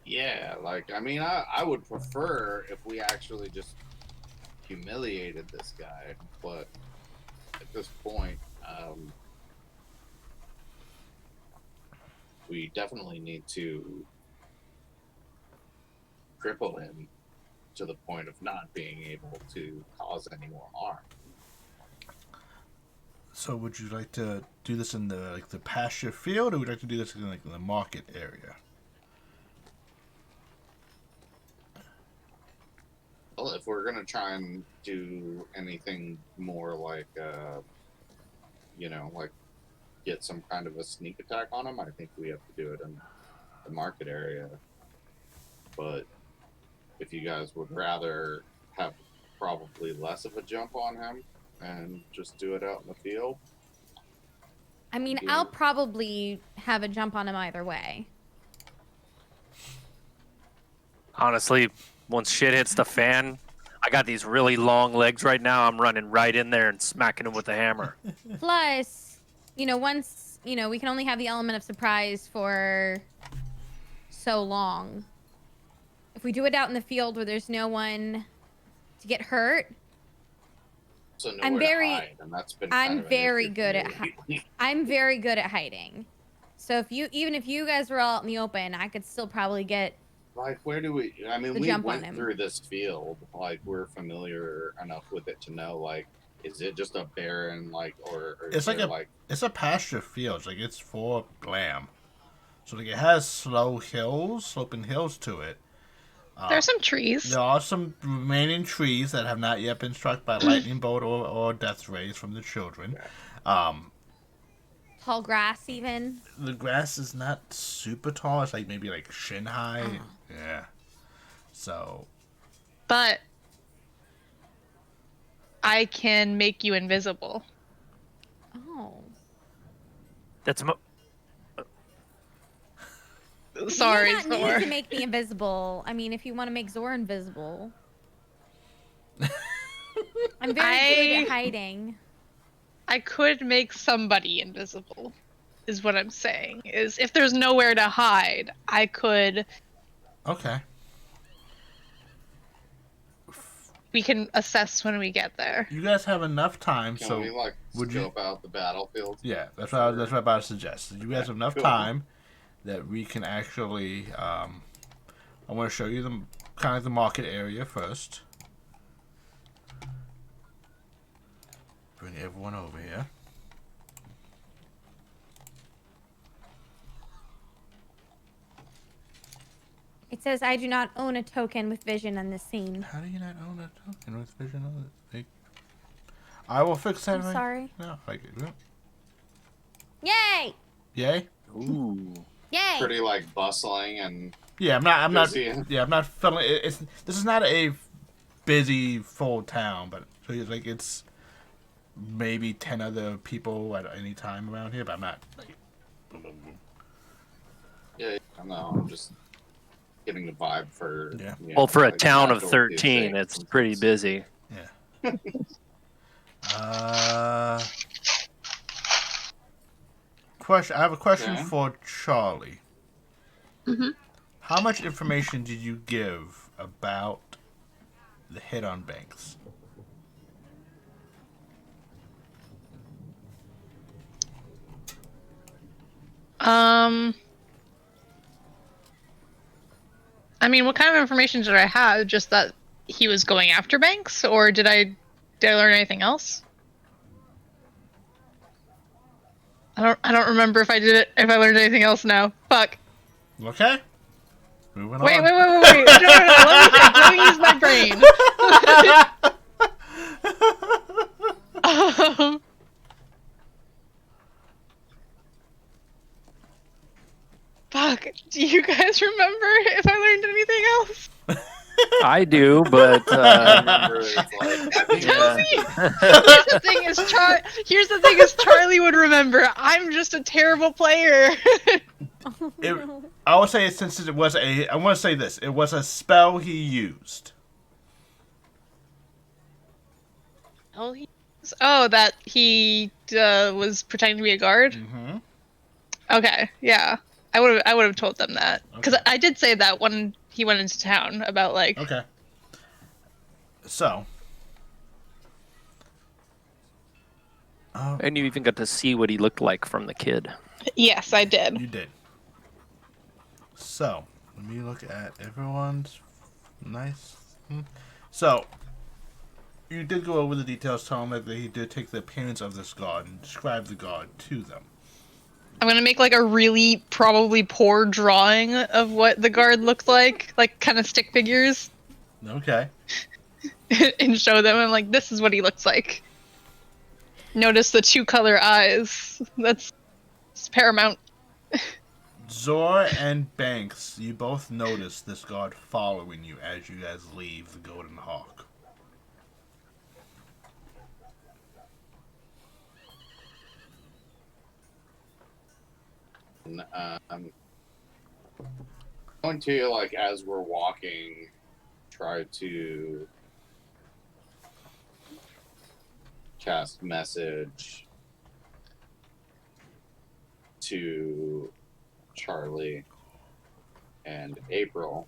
Yeah, like, I mean, I would prefer if we actually just humiliated this guy, but at this point, we definitely need to cripple him to the point of not being able to cause any more harm. So would you like to do this in the pasture field, or would you like to do this in in the market area? Well, if we're gonna try and do anything more like, like get some kind of a sneak attack on him, I think we have to do it in the market area. But if you guys would rather have probably less of a jump on him and just do it out in the field. I mean, I'll probably have a jump on him either way. Honestly, once shit hits the fan, I got these really long legs right now. I'm running right in there and smacking him with a hammer. Plus, once, we can only have the element of surprise for so long. If we do it out in the field where there's no one to get hurt, So I'm very, to hide, and that's been I'm kind of an very issue good for at, me. I'm very good at hiding. So even if you guys were all out in the open, I could still probably get. Like, where do we? I mean, The we jump on went him. through this field. Like, we're familiar enough with it to know. Like, is it just a barren, or It's is like it's a pasture field. Like, it's for lamb. So it has sloping hills to it. There's some trees. There are some remaining trees that have not yet been struck by lightning bolt or death rays from the children. Tall grass, even. The grass is not super tall. It's maybe shin high. Oh. Yeah. So. But I can make you invisible. Oh. That's Sorry, You do not Zor. need to make me invisible. I mean, if you want to make Zor invisible. I'm very good at hiding. I could make somebody invisible, is what I'm saying. Is if there's nowhere to hide, I could. Okay. We can assess when we get there. You guys have enough time, Can so we would you? scope out the battlefield? Yeah, that's what I'm about to suggest. You guys have enough Cool. time that we can actually. I want to show you the market area first. Bring everyone over here. It says I do not own a token with vision on this scene. How do you not own a token with vision on it? I will fix that. I'm sorry. No, Yay! Yay. ooh. Yay! Pretty bustling and Yeah, I'm not. busy. Yeah, I'm not feeling. This is not a busy full town, but it's maybe 10 other people at any time around here, but I'm not Yeah, no, I'm just getting the vibe for. Yeah. Well, for a town of outdoor 13, music. it's pretty busy. Yeah. Question. I have a question Okay. for Charlie. Mm-hmm. How much information did you give about the hit on Banks? I mean, what kind of information did I have? Just that he was going after Banks, or did I learn anything else? I don't remember if I learned anything else now. Fuck. Okay. Moving Wait. on. No. Let me use my brain. Fuck. Do you guys remember if I learned anything else? I do, but I remember it's like, I think Here's the thing: is Charlie would remember. I'm just a terrible player. Oh, It- no. I would say since it was I want to say this. It was a spell he used. Oh, that he was pretending to be a guard. Mm-hmm. Okay, yeah, I would have told them that because Okay. I did say that when he went into town about like. Okay. So. and you even got to see what he looked like from the kid. Yes, I did. You did. So, let me look at everyone's nice. So, you did go over the details, telling them that he did take the appearance of this god and describe the god to them. I'm gonna make like a really probably poor drawing of what the guard looked like kind of stick figures, Okay. and show them. I'm like, this is what he looks like. Notice the 2-color eyes. That's paramount. Zor and Banks, you both notice this god following you as you guys leave the Golden Hawk. I'm going to, like, as we're walking, try to cast message to Charlie and April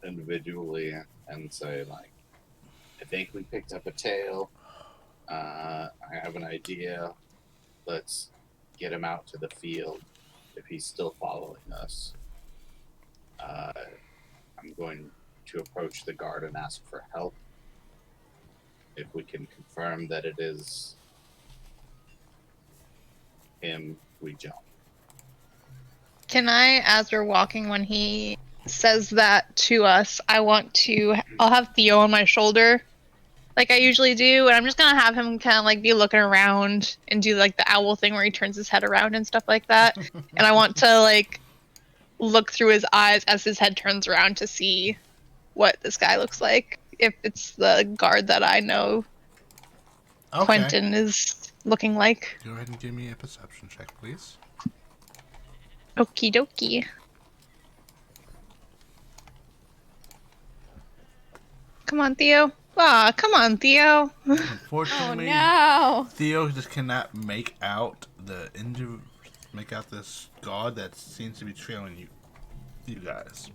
individually and say, like, I think we picked up a tail. I have an idea. Let's get him out to the field if he's still following us. I'm going to approach the guard and ask for help. If we can confirm that it is him, we jump. Can I, as we're walking, when he says that to us, I'll have Theo on my shoulder, like I usually do, and I'm just gonna have him kind of like be looking around and do like the owl thing where he turns his head around and stuff like that. And I want to like look through his eyes as his head turns around to see what this guy looks like. If it's the guard that I know Okay. Quentin is looking like. Go ahead and give me a perception check, please. Okie dokie. Come on, Theo. Ah, come on, Theo. Oh Unfortunately, no! Theo just cannot make out this god that seems to be trailing you guys.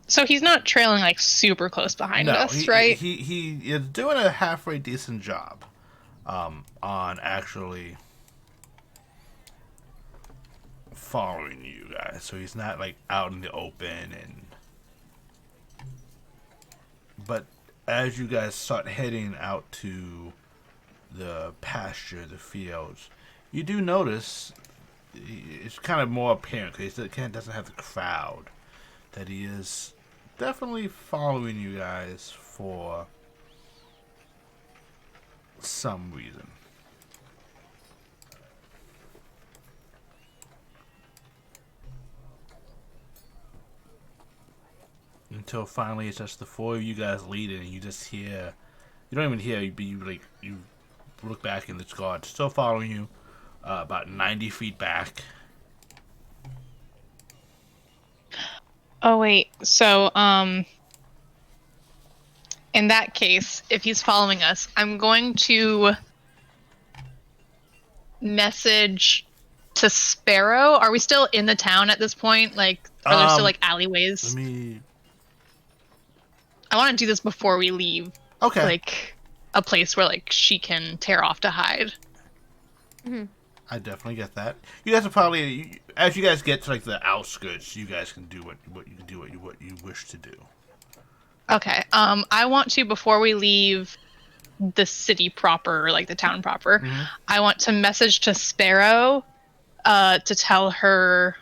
So he's not trailing like super close behind us, right? He is doing a halfway decent job on actually following you guys. So he's not like out in the open but as you guys start heading out to the pasture, the fields, you do notice it's kind of more apparent because he doesn't have the crowd that he is definitely following you guys for some reason. Until finally it's just the four of you guys leading, and you just hear, you don't even hear, but you look back and it's God still following you, about 90 feet back. Oh wait, so in that case, if he's following us, I'm going to message to Sparrow. Are we still in the town at this point? Like, are there still like alleyways? I want to do this before we leave. Okay. Like a place where like she can tear off to hide. Mm-hmm. I definitely get that. You guys are probably, as you guys get to like the outskirts, you guys can do what you wish to do. Okay. I want to, before we leave the city proper, like the town proper, I want to message to Sparrow, to tell her,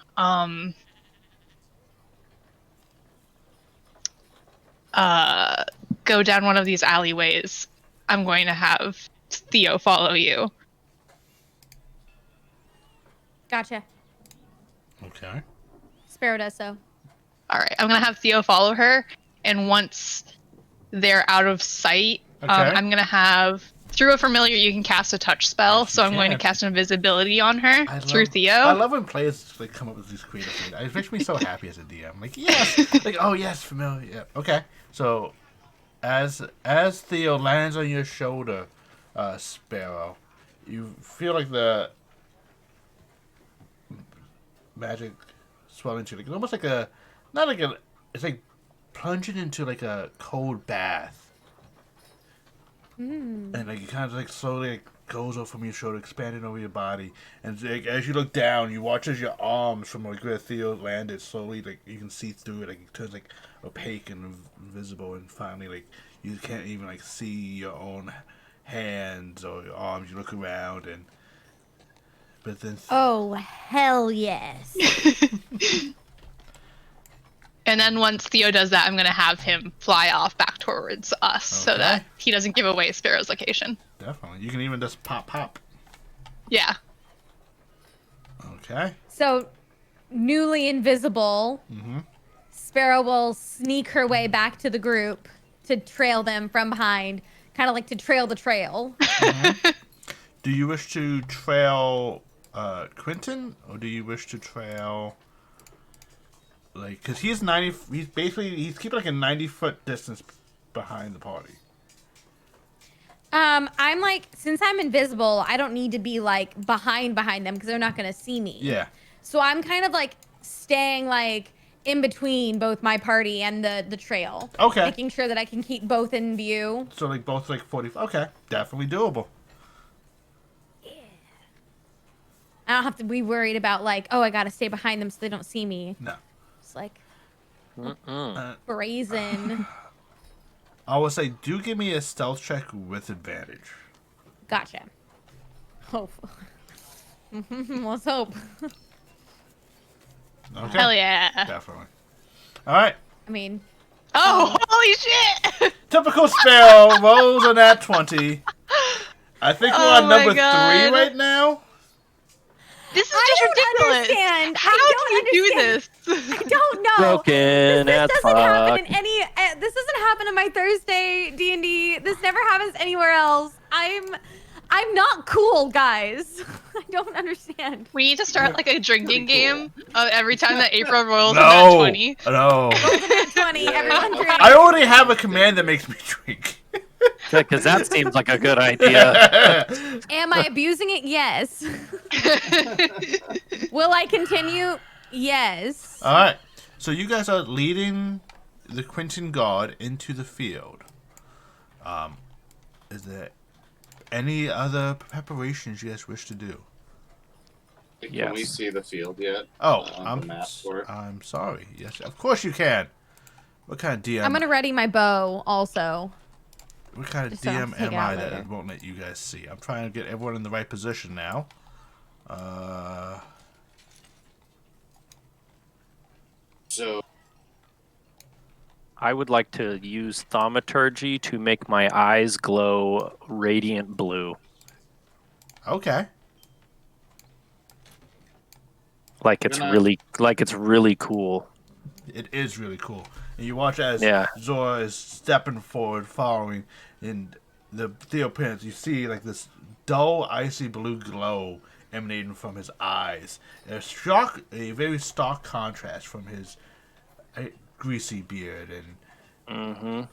go down one of these alleyways. I'm going to have Theo follow you. Gotcha. Okay. Sparrow does so. All right, I'm gonna have Theo follow her, and once they're out of sight, Okay. I'm gonna have through a familiar you can cast a touch spell. Yes, you So I'm going to can. cast invisibility on her through Theo. I love when players like come up with these creative things. It makes me so happy as a DM. Like yes, like oh yes, familiar. Yeah. Okay. So as Theo lands on your shoulder, Sparrow, you feel like the magic swelling to you. Like almost like it's like plunging into like a cold bath. And like it kind of like slowly like, goes up from your shoulder, expanding over your body. And like, as you look down, you watch as your arms from like where Theo landed slowly like you can see through it. Like it turns like opaque and invisible, and finally like you can't even like see your own hands or your arms. You look around and but then Oh hell yes! And then once Theo does that, I'm going to have him fly off back towards us so Okay. that he doesn't give away Sparrow's location. definitely you can even just pop. Yeah. Okay. So, newly invisible, Sparrow will sneak her way back to the group to trail them from behind, kind of like to trail the trail. Do you wish to trail Quentin, or do you wish to trail like because he's 90? He's keeping like a 90-foot distance behind the party. I'm like, since I'm invisible, I don't need to be like behind them because they're not gonna see me. Yeah. So I'm kind of like staying like in between both my party and the trail. Okay. Making sure that I can keep both in view. So like both like 40. Okay, definitely doable. I don't have to be worried about like, oh, I gotta stay behind them so they don't see me. No. It's like Uh, brazen. I will say, do give me a stealth check with advantage. Gotcha. Hope. Let's hope. Okay. Hell yeah. Definitely. All right. I mean, Oh, holy shit! Typical Sparrow rolls on that 20. I think we're Oh on my number 3 God. right now. This is I just don't ridiculous. understand. How I do you do understand. this? I don't know. Broken This as doesn't happen fuck. in any. This doesn't happen in my Thursday D&D. This never happens anywhere else. I'm not cool, guys. I don't understand. We need to start like a drinking game every time that April rolls No. a nat 20. No. Nat 20. Everyone drink. I already have a command that makes me drink. Because that seems like a good idea. Am I abusing it? Yes. Will I continue? Yes. All right. So you guys are leading the Quentin Guard into the field. Is there any other preparations you guys wish to do? Can we Yes. see the field yet? Oh, On the map for it? I'm sorry. Yes, of course you can. What kind of DM? I'm gonna ready my bow also. What kind of Just so I don't DM take am it out I that later. won't let you guys see? I'm trying to get everyone in the right position now. So I would like to use thaumaturgy to make my eyes glow radiant blue. Okay. Like it's Gonna- really cool. It is really cool. And you watch as Yeah. Zora is stepping forward, following, and the Theo Prince, you see like this dull, icy blue glow emanating from his eyes. A very stark contrast from his greasy beard. And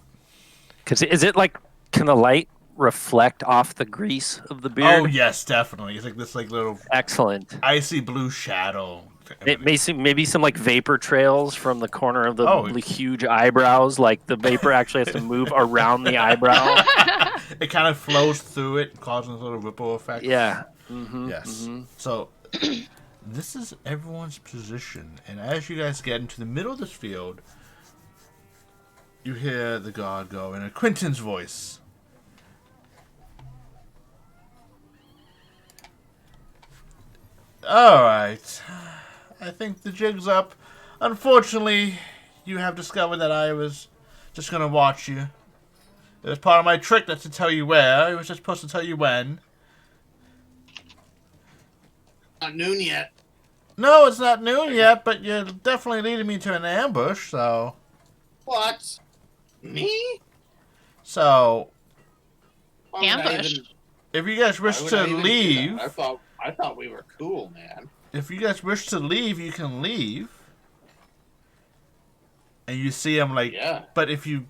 Because is it like, can the light reflect off the grease of the beard? oh yes, definitely, it's like this like little Excellent. icy blue shadow. It may seem maybe some like vapor trails from the corner of the Oh. huge eyebrows. Like the vapor actually has to move around the eyebrow. It kind of flows through it, causing a little ripple effect. Yeah. Yes. So this is everyone's position, and as you guys get into the middle of this field, you hear the guard go in a Quentin's voice. All right, I think the jig's up. Unfortunately, you have discovered that I was just gonna watch you. It was part of my trick not to tell you where. I was just supposed to tell you when. not noon yet. No, it's not noon yet, but you're definitely leading me to an ambush, so... What? Me? So, Why would I Ambush. even- if you guys wish why would to I even do that? leave... I thought we were cool, man. If you guys wish to leave, you can leave. And you see him, like... Yeah. But if you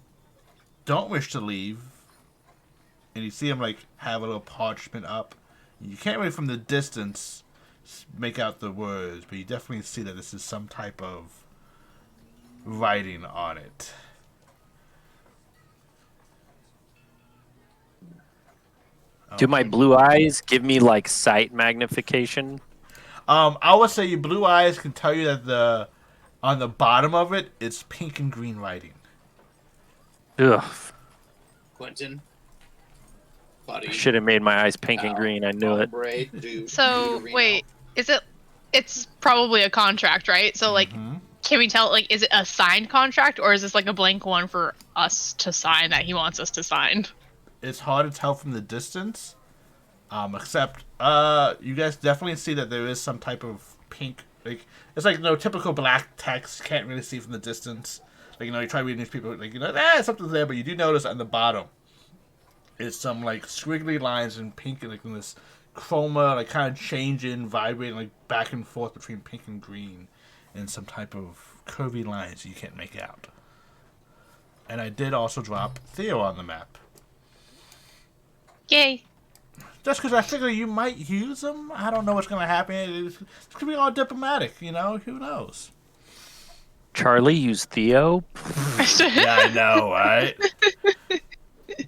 don't wish to leave, and you see him, like, have a little parchment up, you can't really from the distance make out the words, but you definitely see that this is some type of writing on it. Do my blue eyes give me like sight magnification? I would say your blue eyes can tell you that on the bottom of it, it's pink and green writing. Ugh. Quentin. Buddy. I should have made my eyes pink and green. I knew it. Hombre, do So Reno. wait, is it? It's probably a contract, right? So like, Mhm. can we tell? Like, is it a signed contract or is this like a blank one for us to sign that he wants us to sign? It's hard to tell from the distance. Except, you guys definitely see that there is some type of pink, like, it's like no typical black text. Can't really see from the distance. Like, you try reading these people, like, something's there, but you do notice on the bottom, it's some, like, squiggly lines in pink, like, in this chroma, like, kind of changing, vibrating, like, back and forth between pink and green, and some type of curvy lines you can't make out. And I did also drop Theo on the map. Yay! Just because I figure you might use them. I don't know what's going to happen. It's going to be all diplomatic, Who knows? Charlie used Theo. Yeah, I know, right?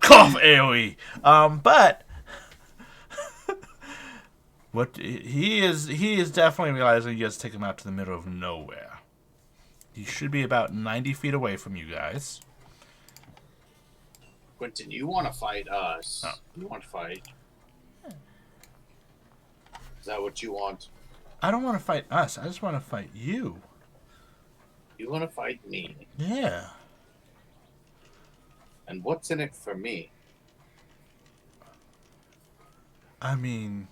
Cough AoE. But what he is definitely realizing you guys take him out to the middle of nowhere. He should be about 90 feet away from you guys. Quentin, you want to fight us? Oh. You want to fight? Is that what you want? I don't want to fight us. I just want to fight you. You want to fight me? Yeah. And what's in it for me? I mean,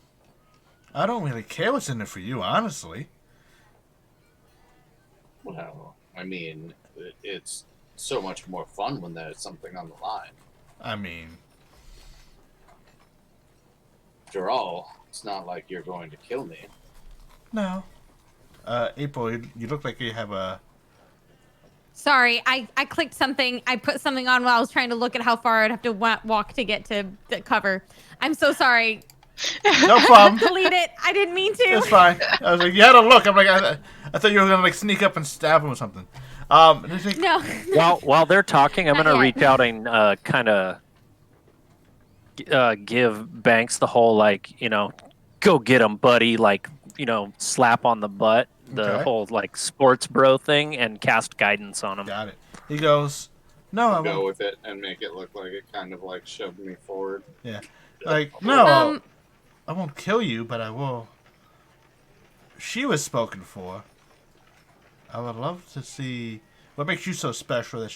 I don't really care what's in it for you, honestly. Well, I mean, it's so much more fun when there's something on the line. I mean, After all, it's not like you're going to kill me. no. April, you look like you have a... Sorry, I clicked something. I put something on while I was trying to look at how far I'd have to walk to get to the cover. I'm so sorry. No problem. Delete it. I didn't mean to. It's fine. I was like, you had to look. I'm like, I thought you were gonna like sneak up and stab him or something. It's like, No. While they're talking, I'm Not gonna yet. reach out and kind of give Banks the whole like, go get him, buddy. Like, slap on the butt, the Okay. whole like sports bro thing, and cast guidance on him. got it. He goes, no, I Go won't. with it and make it look like it kind of like shoved me forward. Yeah. Like, no, Um, I won't kill you, but I will. She was spoken for. I would love to see what makes you so special that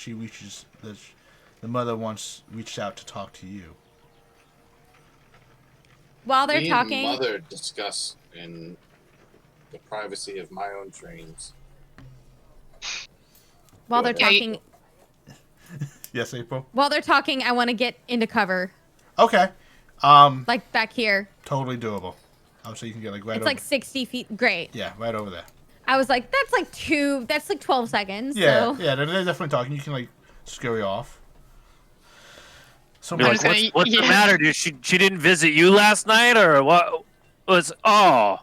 the mother once reached out to talk to you. while they're Me talking, and Mother discuss in the privacy of my own dreams. while they're Yeah, talking, Yes, April. I want to get into cover, Okay. like back here. Totally doable. I would say you can get like right It's over. like 60 feet. Great. Yeah, right over there. I was like, that's like 12 seconds. Yeah, So. yeah, they're definitely talking. You can like scurry off. So Be I'm like, just gonna- what's the yeah. matter, dude? She didn't visit you last night, or what? Oh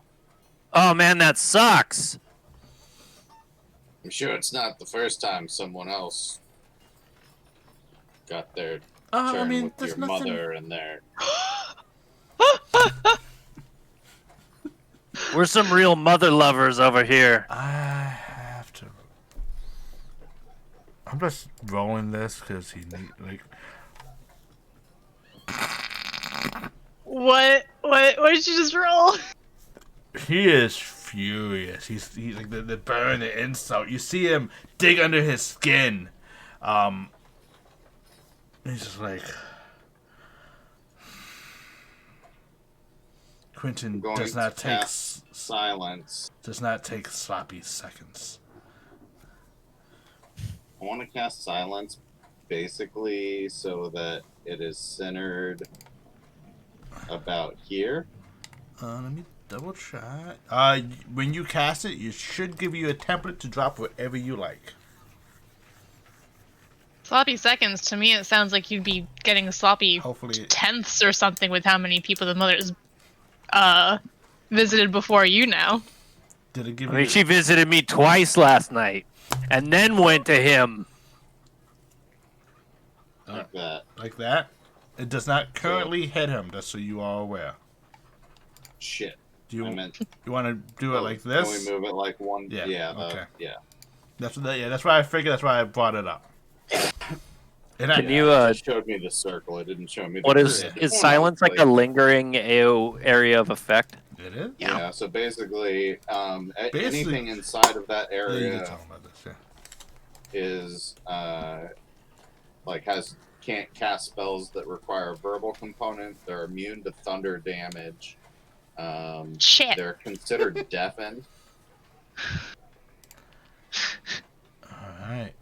man, that sucks. I'm sure it's not the first time someone else got their turn I mean, with there's your nothing. mother and their... We're some real mother lovers over here. I have to. I'm just rolling this because like. What did you just roll? He is furious. He's like the burn, the insult. You see him dig under his skin. He's just like Quentin I'm going does not to take cast silence. Does not take sloppy seconds. I want to cast silence basically so that it is centered about here. Let me double check. When you cast it, it should give you a template to drop whatever you like. Sloppy seconds, to me, it sounds like you'd be getting sloppy Hopefully, tenths or something with how many people the mother's visited before you now. did it give I you? mean, she visited me twice last night, and then went to him. Like that. Like that? It does not currently hit him, just so you are aware. Shit. Do I you meant. want to do it like this? Can we move it like one? Yeah, Yeah. okay. Yeah. That's why I figured. That's why I brought it up. And Can I, you, It just showed me the circle. It didn't show me. The What is grid. is silence like a lingering area of effect? it is. Yeah. So basically, Basically- anything inside of that Yeah, you area can talk about this. Yeah. is can't cast spells that require a verbal component. They're immune to thunder damage. Shit. They're considered deafened. All right.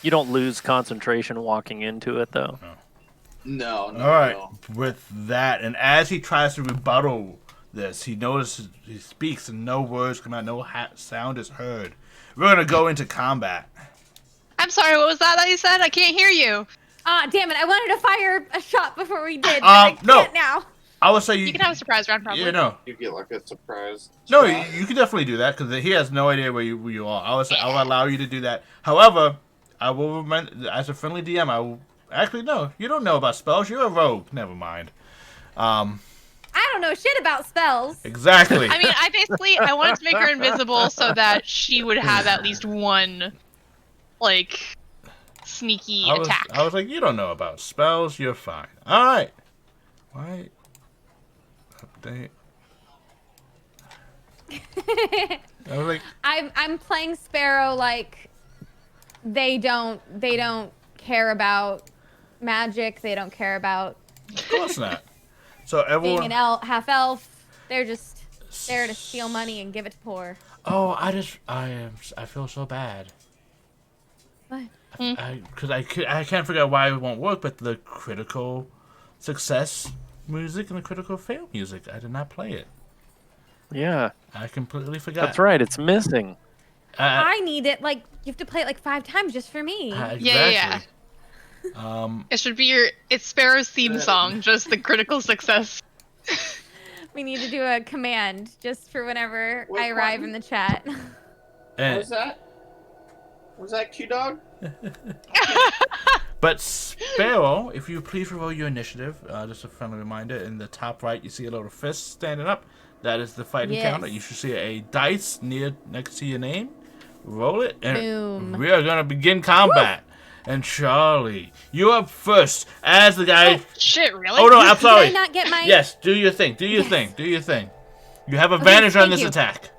You don't lose concentration walking into it, though. No. All right. No. With that, and as he tries to rebuttal this, he notices he speaks and no words come out, no sound is heard. We're gonna go into combat. I'm sorry, what was that you said? I can't hear you. Damn it! I wanted to fire a shot before we did. But I can't no. now. I would say You can have a surprise round, probably. Yeah, no. You get like a surprise. No, shot. you can definitely do that because he has no idea where you are. I will allow you to do that. However, I will remember as a friendly DM. I will actually no. You don't know about spells. You're a rogue. Never mind. I don't know shit about spells. Exactly. I mean, I wanted to make her invisible so that she would have at least one, like, sneaky attack. I was like, you don't know about spells. You're fine. All right. Why? Update. I was like, I'm playing Sparrow like they don't care about magic. They don't care about of course not. So being everyone. an half elf. They're just there to steal money and give it to poor. Oh, I feel so bad. What? Because I can't figure out why it won't work, but the critical success music and the critical fail music, I did not play it. Yeah, I completely forgot. that's right. It's missing. I need it. Like you have to play it like 5 times just for me. Exactly. Yeah. It should be it's Sparrow's theme song, just the critical success. We need to do a command just for whenever What I arrive button? in the chat. And- What was that? Was that Q-Dog? But Sparrow, if you please roll your initiative, just a friendly reminder, in the top right you see a little fist standing up. That is the fighting Yes. counter. You should see a dice next to your name. Roll it, and Boom. we are gonna begin combat. And Charlie, you're up first as the guy. Shit, really? Oh no, I'm sorry. Did I not get my? Yes, do your thing. Do your thing. Do your thing. You have advantage on thank this you. attack.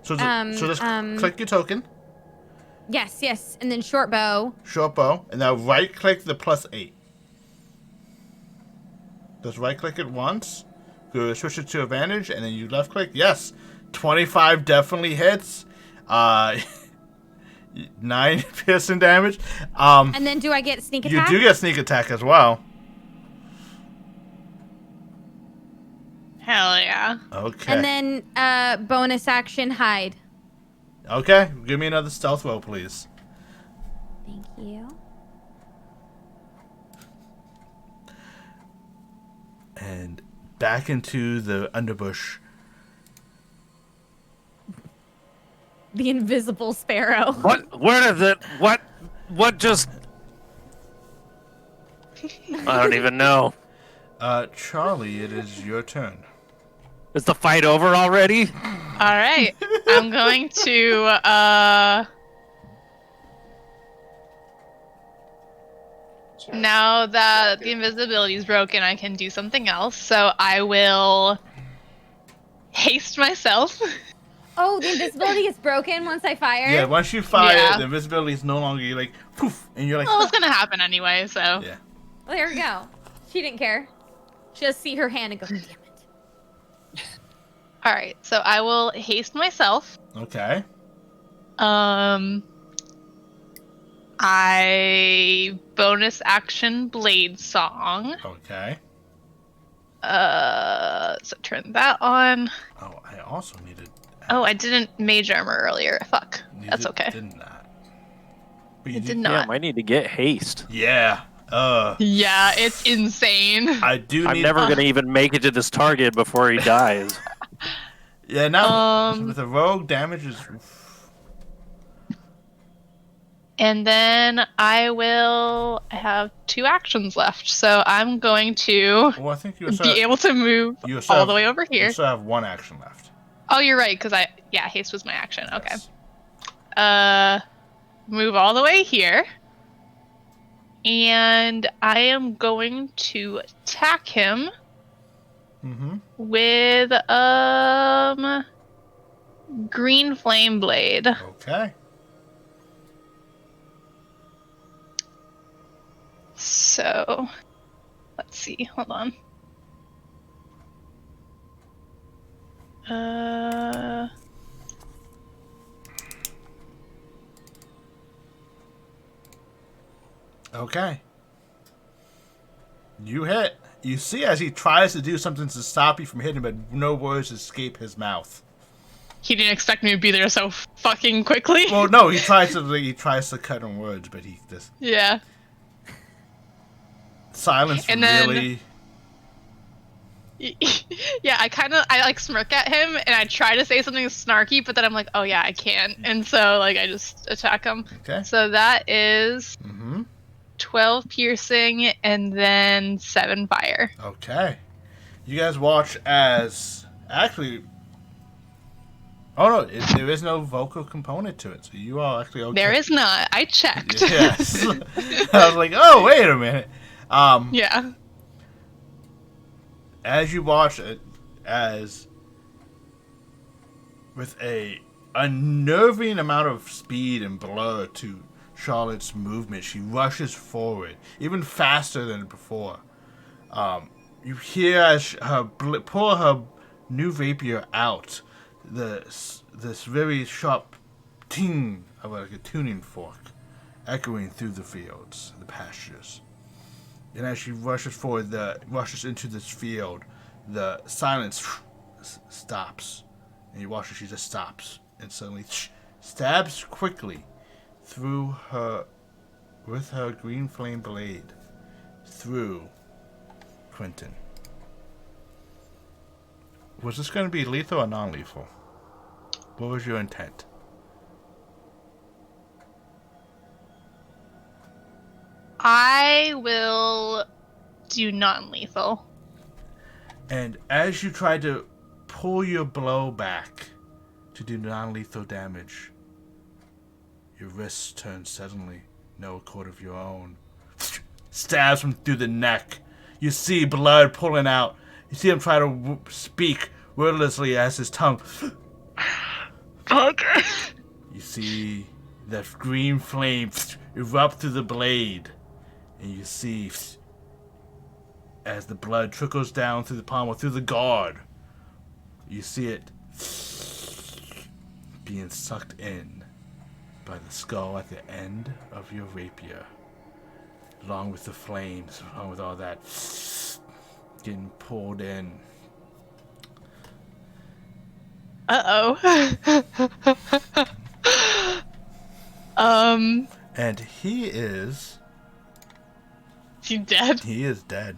So just click your token, Yes, and then short bow. short bow, and now right click the +8. Just right click it once. Go switch it to advantage, and then you left click. Yes, 25 definitely hits. 9 piercing damage. And then do I get sneak You attack? do get sneak attack as well. Hell yeah. Okay. And then bonus action hide. Okay, give me another stealth roll, please. Thank you. And back into the underbush. The invisible sparrow. What? Where is it? What just? I don't even know. Charlie, it is your turn. Is the fight over already? All right. I'm going to now that the invisibility is broken, I can do something else. So I will haste myself. Oh, the invisibility is broken once I fire. Yeah, once you fire, Yeah. the invisibility is no longer, you're like, poof, and you're like, Well, it's gonna happen anyway, so yeah. Well, there we go. She didn't care. just see her hand and go, damn it. All right, so I will haste myself. Okay. I bonus action blade song. Okay. So turn that on. Oh, I also needed. Oh, I didn't mage armor earlier. Fuck. That's okay. Did not. But I you did Yeah, not. might need to get haste. Yeah. Yeah, it's insane. I do. I'm need... never gonna even make it to this target before he dies. Yeah. Now Um, with the rogue damage is. And then I have 2 actions left, so I'm going to Well, I think you be able to move all the way over You here. still have 1 action left. Oh, you're right, because haste was my action. Okay. Yes. Move all the way here. And I am going to attack him Mm-hmm. with green flame blade. Okay. So let's see, hold on. Okay. You hit. You see as he tries to do something to stop you from hitting, but no words escape his mouth. He didn't expect me to be there so fucking quickly. Well, no, he tries to cut in words, but he just Yeah. silence And then- really. Yeah, I like smirk at him and I try to say something snarky, but then I'm like, oh yeah, I can't. And so like I just attack him. Okay. So that is Mm-hmm. 12 piercing and then 7 fire. Okay. You guys watch as actually. Oh no, there is no vocal component to it, so you are actually okay. There is not. I checked. Yes. I was like, oh wait a minute. Yeah. As you watch it, as with a unnerving amount of speed and blur to Charlotte's movement, she rushes forward, even faster than before. You hear as her pull her new rapier out, this very sharp ting of like a tuning fork, echoing through the fields, the pastures. And as she rushes forward, rushes into this field, the silence stops. And you watch her, she just stops and suddenly stabs quickly through her, with her green flame blade, through Quentin. Was this going to be lethal or non-lethal? What was your intent? I will do non-lethal. And as you try to pull your blow back to do non-lethal damage, your wrist turns suddenly, no accord of your own. Stabs him through the neck. You see blood pulling out. You see him try to speak wordlessly as his tongue. Fuck. You see that green flame erupt through the blade. And you see as the blood trickles down through the pommel, through the guard. You see it being sucked in by the skull at the end of your rapier. Along with the flames, along with all that getting pulled in. Uh-oh. And he is You dead? He is dead.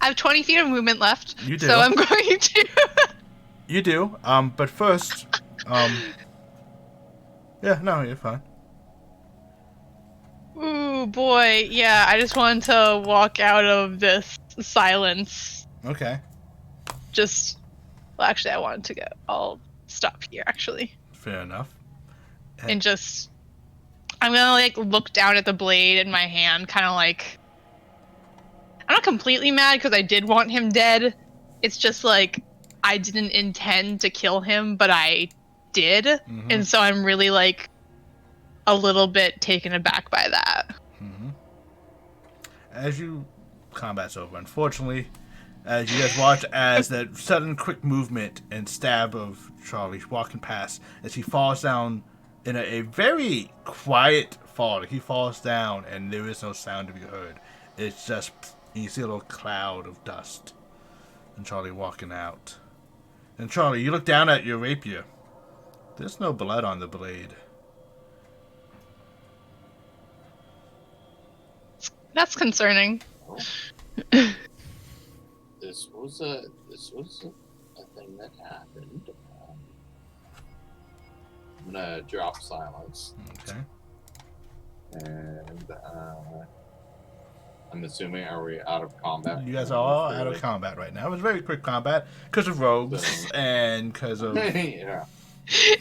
I have 20 feet of movement left. You do. So I'm going to... You do. But first, yeah, no, you're fine. Ooh, boy. Yeah, I just wanted to walk out of this silence. Okay. Well, actually, I wanted to go. I'll stop here, actually. Fair enough. And just... I'm gonna, like, look down at the blade in my hand, kind of like... I'm not completely mad because I did want him dead. It's just, like, I didn't intend to kill him, but I did. Mm-hmm. And so I'm really, like, a little bit taken aback by that. Mm-hmm. As you combat's over. Unfortunately, as you guys watch as that sudden quick movement and stab of Charlie walking past as he falls down in a very quiet fall. He falls down and there is no sound to be heard. It's just, you see a little cloud of dust. And Charlie walking out. And Charlie, you look down at your rapier. There's no blood on the blade. That's concerning. This was a thing that happened. I'm gonna drop silence, Okay. and I'm assuming, are we out of combat? You guys are all out of combat right now. It was very quick combat because of rogues and because of Yeah.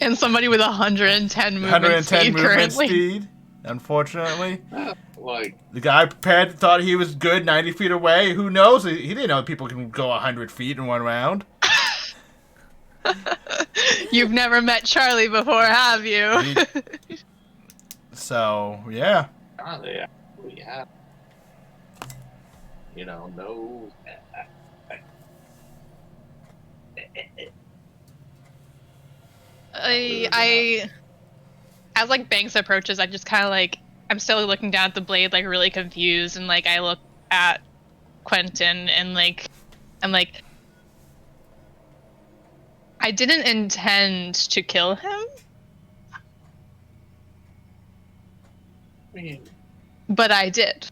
And somebody with 110 movement 110 speed movement currently. speed. Unfortunately, Like, the guy prepared thought he was good 90 feet away. Who knows? He didn't know people can go 100 feet in one round. You've never met Charlie before, have you? So, yeah. yeah, we have, no. As like Banks approaches, I just kind of like, I'm still looking down at the blade, like really confused, and like I look at Quentin and like, I'm like, I didn't intend to kill him, I mean, but I did.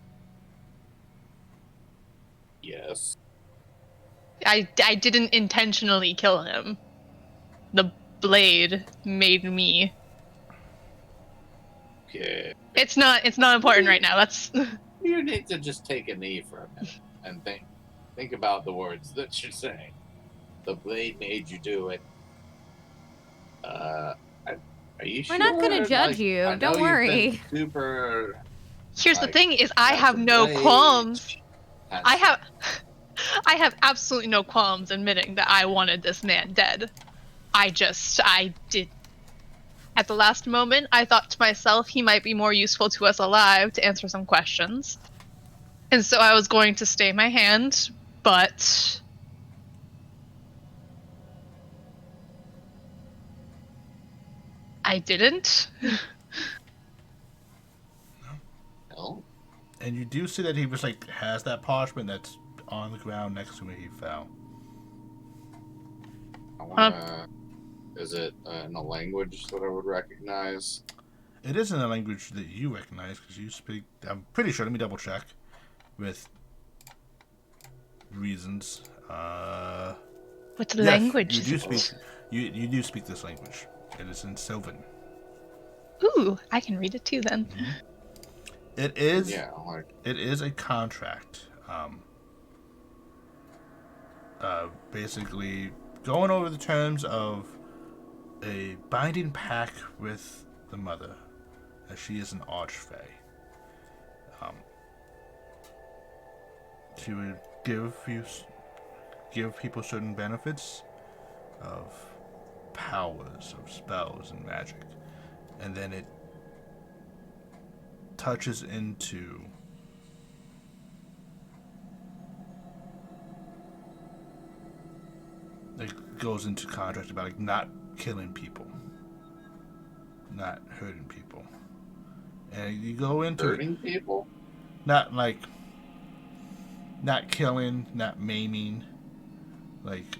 yes. I didn't intentionally kill him. The blade made me. Okay. It's not important right now. Let's. You need to just take a knee for a minute and think about the words that you're saying. The blade made you do it. Are you sure? We're not gonna judge you. I know Don't you've worry. been super. Here's the Like, thing: is I that's have a no blade. qualms. That's- I have absolutely no qualms admitting that I wanted this man dead. I did. At the last moment, I thought to myself he might be more useful to us alive to answer some questions. And so I was going to stay my hand, but I didn't. No. And you do see that he was like, has that parchment that's on the ground next to where he fell. I wanna. Is it in a language that I would recognize? It is in a language that you recognize because you speak. I'm pretty sure. Let me double check. With reasons. What Yes, language you is do it? speak. You do speak this language. It is in Sylvan. Ooh, I can read it too then. It is. Yeah, like It is a contract. Basically, going over the terms of a binding pact with the mother, as she is an archfey. She would give people certain benefits of powers, of spells and magic, and then it touches into it goes into contract about like not killing people, not hurting people, and you go into hurting people. not like not killing, not maiming, like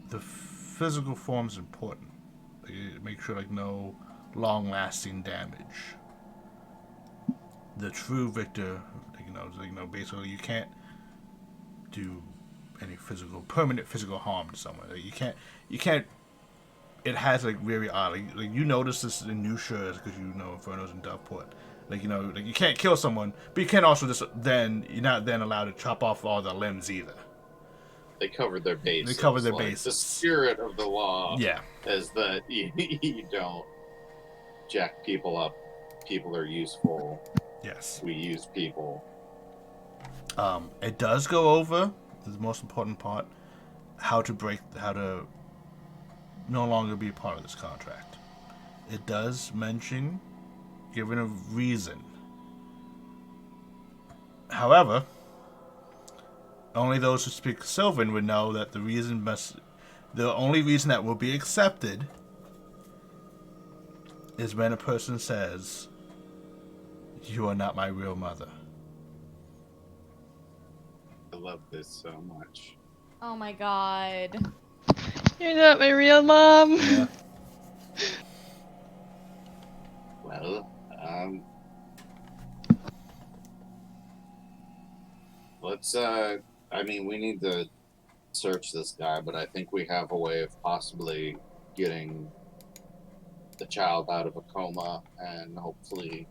the physical form is important. Like, make sure like no long-lasting damage. The true victor, basically you can't do any permanent physical harm to someone. Like, you can't. It has like very odd. Like you notice this in New Shores because you know Inferno's in Doveport. Like you can't kill someone, but you can't also you're not then allowed to chop off all the limbs either. They covered their bases. They covered their like, bases. The spirit of the law Yeah. is that you don't jack people up. People are useful. Yes. We use people. It does go over the most important part: how to no longer be a part of this contract. It does mention giving a reason. However, only those who speak Sylvan would know that the only reason that will be accepted is when a person says, "You are not my real mother." I love this so much. Oh my god. You're not my real mom. Yeah. Well, let's. I mean, we need to search this guy, but I think we have a way of possibly getting the child out of a coma, and hopefully,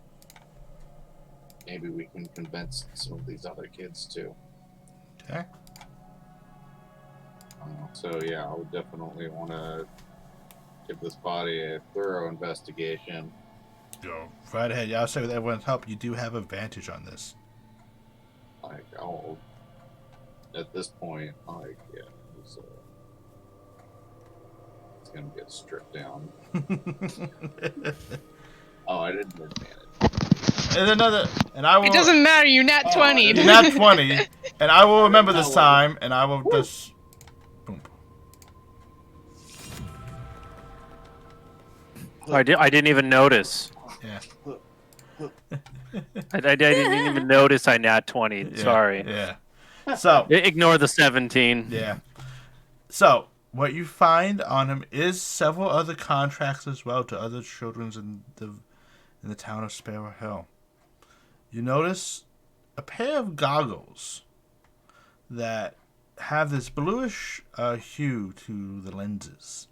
maybe we can convince some of these other kids too. Okay. So yeah, I would definitely want to give this body a thorough investigation. Go right ahead. Yeah, I'll say with everyone's help, you do have advantage on this. Like, oh, at this point, like, yeah, it's gonna get stripped down. Oh, I didn't advantage. And another, and I will. It doesn't matter. You nat 20. You're not 20, and I will remember this time, and I will just. Boom. I didn't even notice. Yeah. I didn't even notice I nat 20. Yeah. Sorry. Yeah. So. Ignore the 17. Yeah. So what you find on him is several other contracts as well to other children in the town of Sparrow Hill. You notice a pair of goggles that have this bluish hue to the lenses.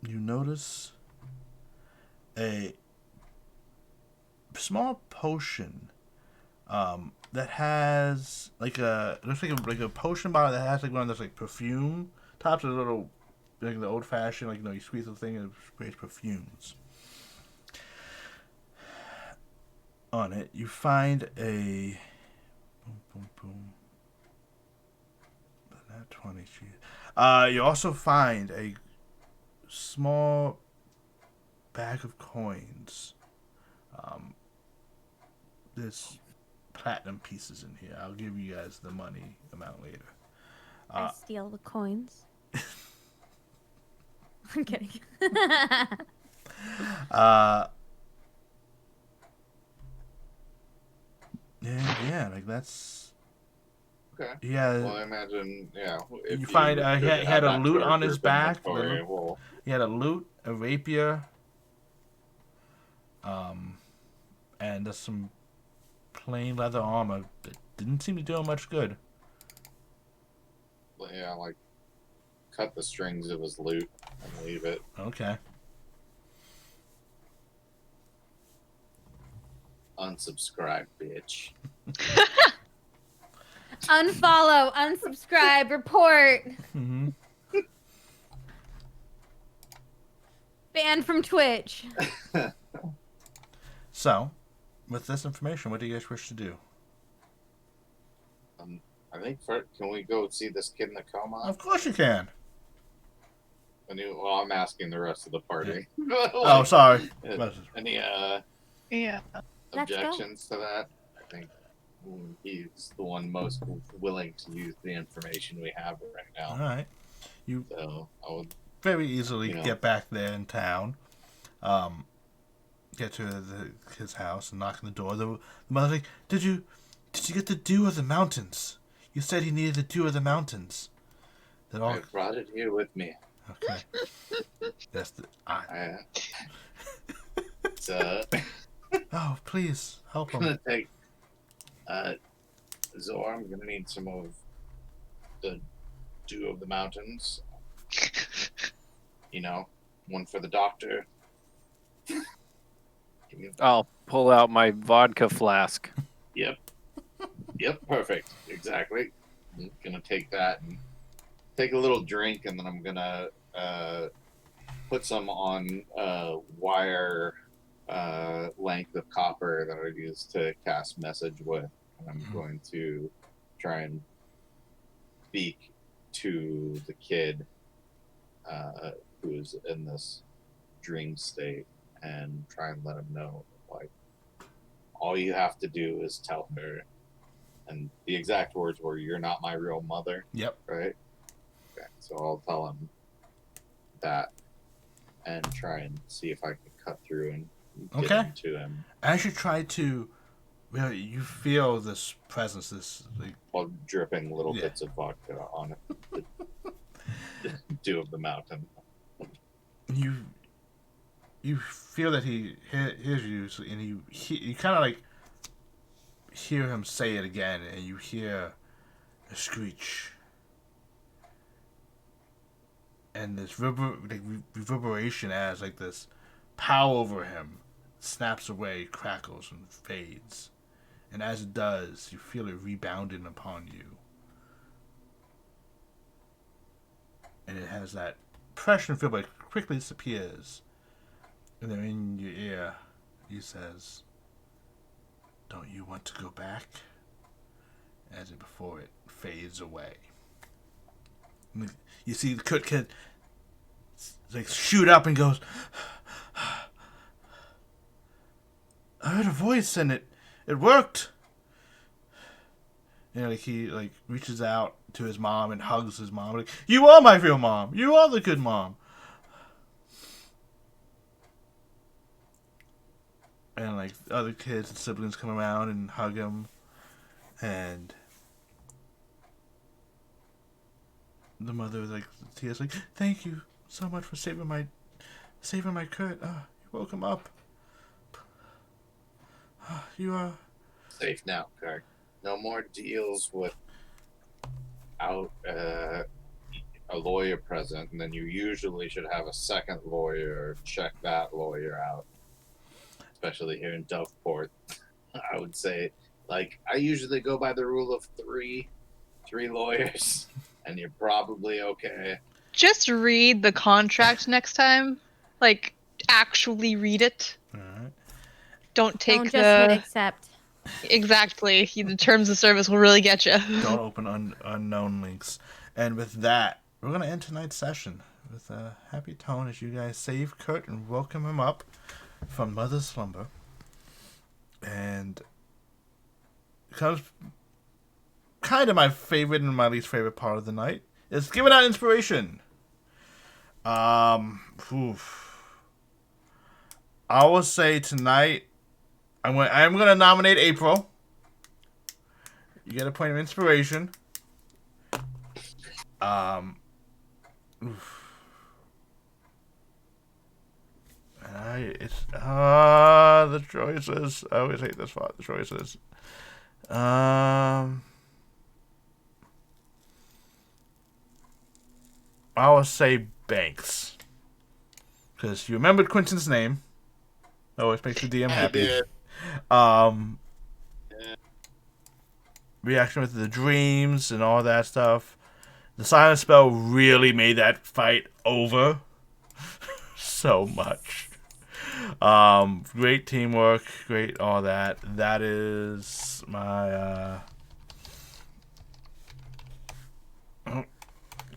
You notice a small potion that has looks like a potion bottle that has like one of those like perfume tops, a little like the old fashioned you squeeze the thing and it sprays perfumes. On it, you find a boom. Not 20. You also find a small bag of coins. There's platinum pieces in here. I'll give you guys the money amount later. I steal the coins. I'm kidding. Yeah, like that's. Okay. Yeah. Well, I imagine, yeah. You find he had a loot on his back. Well, He had a loot, a rapier, and just some plain leather armor that didn't seem to do him much good. yeah, like cut the strings of his loot and leave it. Okay. Unsubscribe, bitch. Unfollow, unsubscribe, report. Mm-hmm. Banned from Twitch. So, with this information, what do you guys wish to do? I think first, can we go see this kid in the coma? Of course you can. Well, I'm asking the rest of the party. Oh, sorry. Any Yeah. objections to that? I think he's the one most willing to use the information we have right All now. right. You So I would. very easily get back there in town. Get to his house and knock on the door. The mother's like, Did you get the dew of the mountains? You said he needed the dew of the mountains. I brought it here with me. Okay. That's the. It's Oh, please help I'm him. gonna take. Zor, I'm gonna need some of the dew of the mountains. One for the doctor. I'll pull out my vodka flask. Yep, perfect. Exactly. I'm gonna take that and take a little drink, and then I'm gonna put some on wire length of copper that I use to cast message with. And I'm going to try and speak to the kid who's in this dream state and try and let him know, like, all you have to do is tell her. And the exact words were, "You're not my real mother." Yep. Right? Okay, so I'll tell him that and try and see if I can cut through and get Okay. into him As you try to, well, you feel this presence, this like, while dripping little Yeah. bits of vodka on the dew of the mountain. you feel that he hears you, and you kind of like hear him say it again, and you hear a screech, and this reverberation as like this power over him snaps away, crackles, and fades. And as it does, you feel it rebounding upon you. And it has that pressure and feel, but it quickly disappears. And then in your ear, he says, "Don't you want to go back?" As it before it fades away. And you see the Kurt kid like shoot up and goes, "I heard a voice and it worked." You know, like he like reaches out to his mom and hugs his mom. Like, "You are my real mom. You are the good mom." And like other kids and siblings come around and hug him, and the mother like tears like, "Thank you so much for saving my Kurt. You woke him up. You are Safe now, Kirk. No more deals without a lawyer present, and then you usually should have a second lawyer check that lawyer out. Especially here in Doveport, I would say, like, I usually go by the rule of three lawyers, and you're probably okay." Just read the contract next time. Like, actually read it. alright. Don't take Don't just hit the... accept. Exactly. The terms of service will really get you. Don't open unknown links. And with that, we're gonna end tonight's session with a happy tone as you guys save Kurt and welcome him up from Mother's Slumber. And it comes kind of my favorite and my least favorite part of the night is giving out inspiration. Oof. I will say tonight I'm gonna nominate April. You get a point of inspiration. Oof. And it's the choices. I always hate this part. The choices. I will say Banks, because you remembered Quentin's name. Always makes the DM happy. did. Reaction with the dreams and all that stuff. The silent spell really made that fight over so much. Great teamwork, great all that. That is my oh,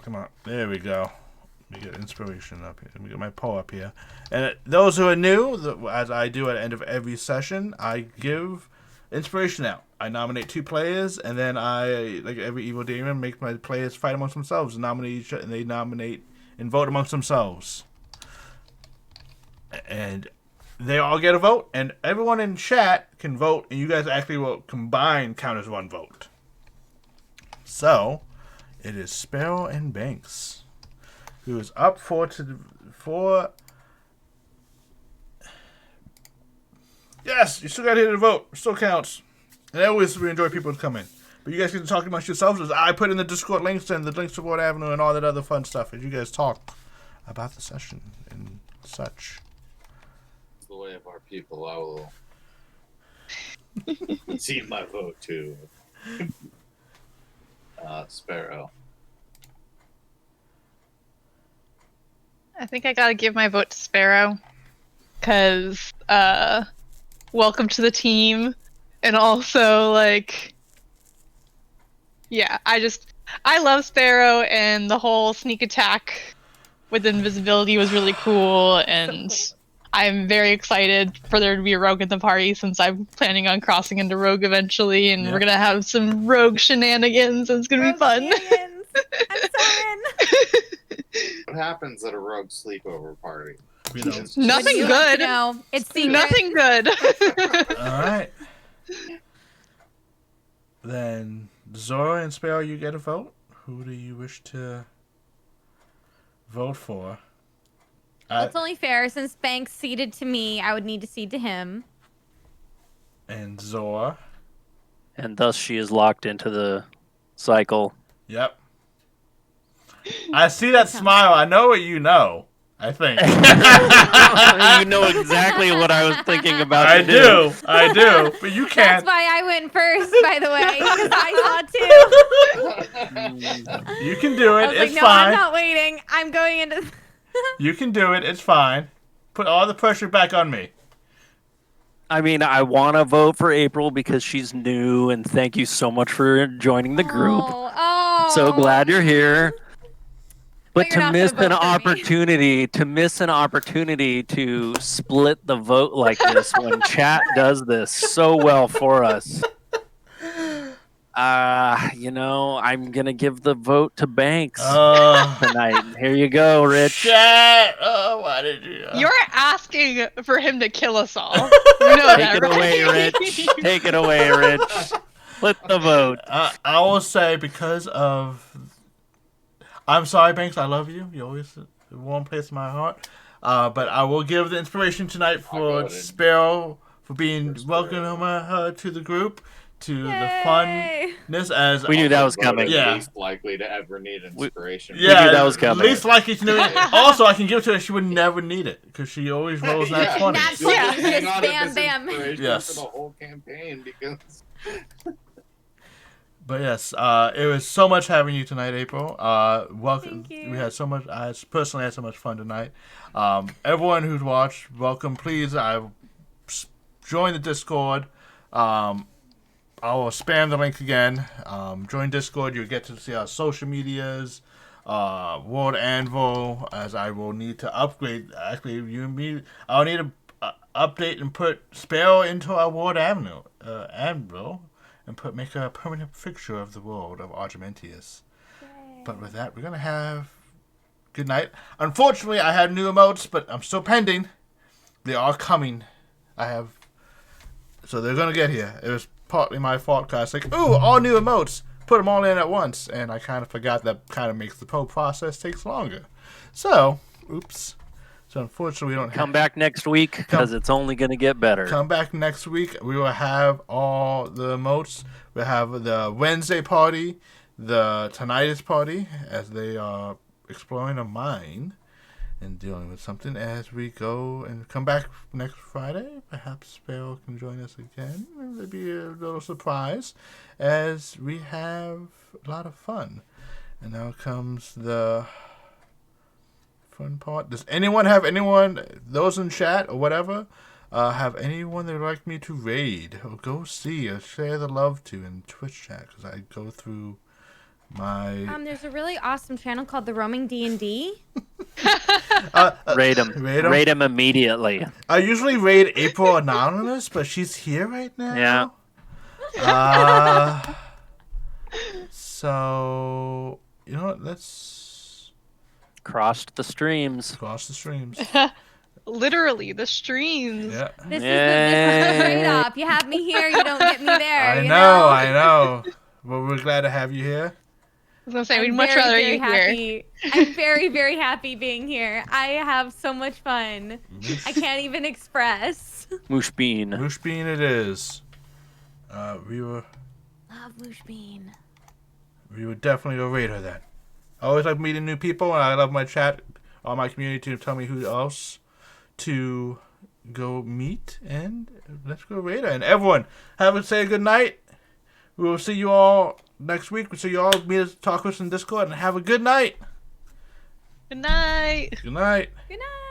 come on, there we go. Let me get inspiration up here. Let me get my poll up here. And those who are new, as I do at the end of every session, I give inspiration out. I nominate 2 players, and then I, like every evil demon, make my players fight amongst themselves and nominate each other, and they nominate and vote amongst themselves. And they all get a vote, and everyone in chat can vote, and you guys actually will combine count as 1 vote. So, it is Sparrow and Banks, who is up for. Yes, you still got to hit a vote. It still counts. And I always really enjoy people coming. But you guys can talk amongst yourselves as I put in the Discord links and the links to Ward Avenue and all that other fun stuff as you guys talk about the session and such. It's the way of our people. I will see my vote to Sparrow. I think I gotta give my vote to Sparrow. Because, welcome to the team. And also, like, yeah, I love Sparrow, and the whole sneak attack with invisibility was really cool, and I'm very excited for there to be a rogue in the party since I'm planning on crossing into rogue eventually, and we're gonna have some rogue shenanigans. And it's gonna be fun. Shenanigans. I'm so in. What happens at a rogue sleepover party? You know. It's- Nothing Would you like to good. know? It's secret. Nothing good. All right. Then Zora and Sparrow, you get a vote. Who do you wish to vote for? Well, it's only fair since Banks ceded to me. I would need to cede to him. And Zora. And thus she is locked into the cycle. Yep. I see that smile. I know what you know. I think. You know exactly what I was thinking about. I do. But you can't. That's why I went first, by the way, because I saw too. You can do it. I was It's like, no, fine. I'm not waiting. I'm going into. You can do it. It's fine. Put all the pressure back on me. I mean, I want to vote for April because she's new, and thank you so much for joining the group. Oh. So glad you're here. But you're to not miss gonna an vote for me. opportunity to split the vote like this when chat does this so well for us. I'm gonna give the vote to Banks tonight. Here you go, Rich. Shit. Oh, why did you? You're asking for him to kill us all. You know Take that, it right? away, Rich. Take it away, Rich. Split the vote. I will say because of. I'm sorry, Banks. I love you. You always a warm place in my heart. But I will give the inspiration tonight for Sparrow for being welcoming her to the group, to the funness as We knew that was coming. Yeah. Least likely to ever need inspiration. We knew that was coming. Least likely to know. Also, I can give it to her. She would never need it because she always rolls that 20. That's She'll Yeah. hang Just on to bam, this bam. inspiration Yes. for the whole campaign because But yes, it was so much having you tonight, April. Welcome. Thank you. We had so much. I personally had so much fun tonight. Everyone who's watched, welcome. Please, join the Discord. I will spam the link again. Join Discord. You'll get to see our social medias, World Anvil. As I will need to upgrade. Actually, I'll need to update and put Sparrow into our World Anvil. And make her a permanent fixture of the world of Argemontus. But with that, we're going to have good night. Unfortunately, I had new emotes, but I'm still pending. They are coming. So they're going to get here. It was partly my fault because I was like, ooh, all new emotes. Put them all in at once. And I kind of forgot that kind of makes the whole process takes longer. So, oops. So unfortunately, we don't Come back next week because it's only going to get better. Come back next week. We will have all the emotes. We'll have the Wednesday party, the Tinnitus party, as they are exploring a mine and dealing with something as we go and come back next Friday. Perhaps Sparrow can join us again. It'll be a little surprise as we have a lot of fun. And now comes the fun part. Does anyone, those in chat or whatever, have anyone they'd like me to raid or go see or share the love to in Twitch chat? Because I go through my... There's a really awesome channel called The Roaming D&D. Raid him. Raid him immediately. I usually raid April Anonymous, but she's here right now. Yeah. So, you know what? Let's Crossed the streams. cross the streams. Literally, the streams. Yeah. This is the trade-off. You have me here, you don't get me there. I you know. But we're glad to have you here. I was gonna say I'm we'd much very, rather very you here. happy. I'm very, very happy being here. I have so much fun. I can't even express. Moosh Bean. Moosh Bean it is. We were Moosh Bean. definitely go raid her then. I always like meeting new people, and I love my chat, all my community to tell me who else to go meet, and let's go raid her. And everyone, say a good night. We will see you all next week. We'll see you all, meet us, talk with us in Discord, and have a good night. Good night. Good night. Good night.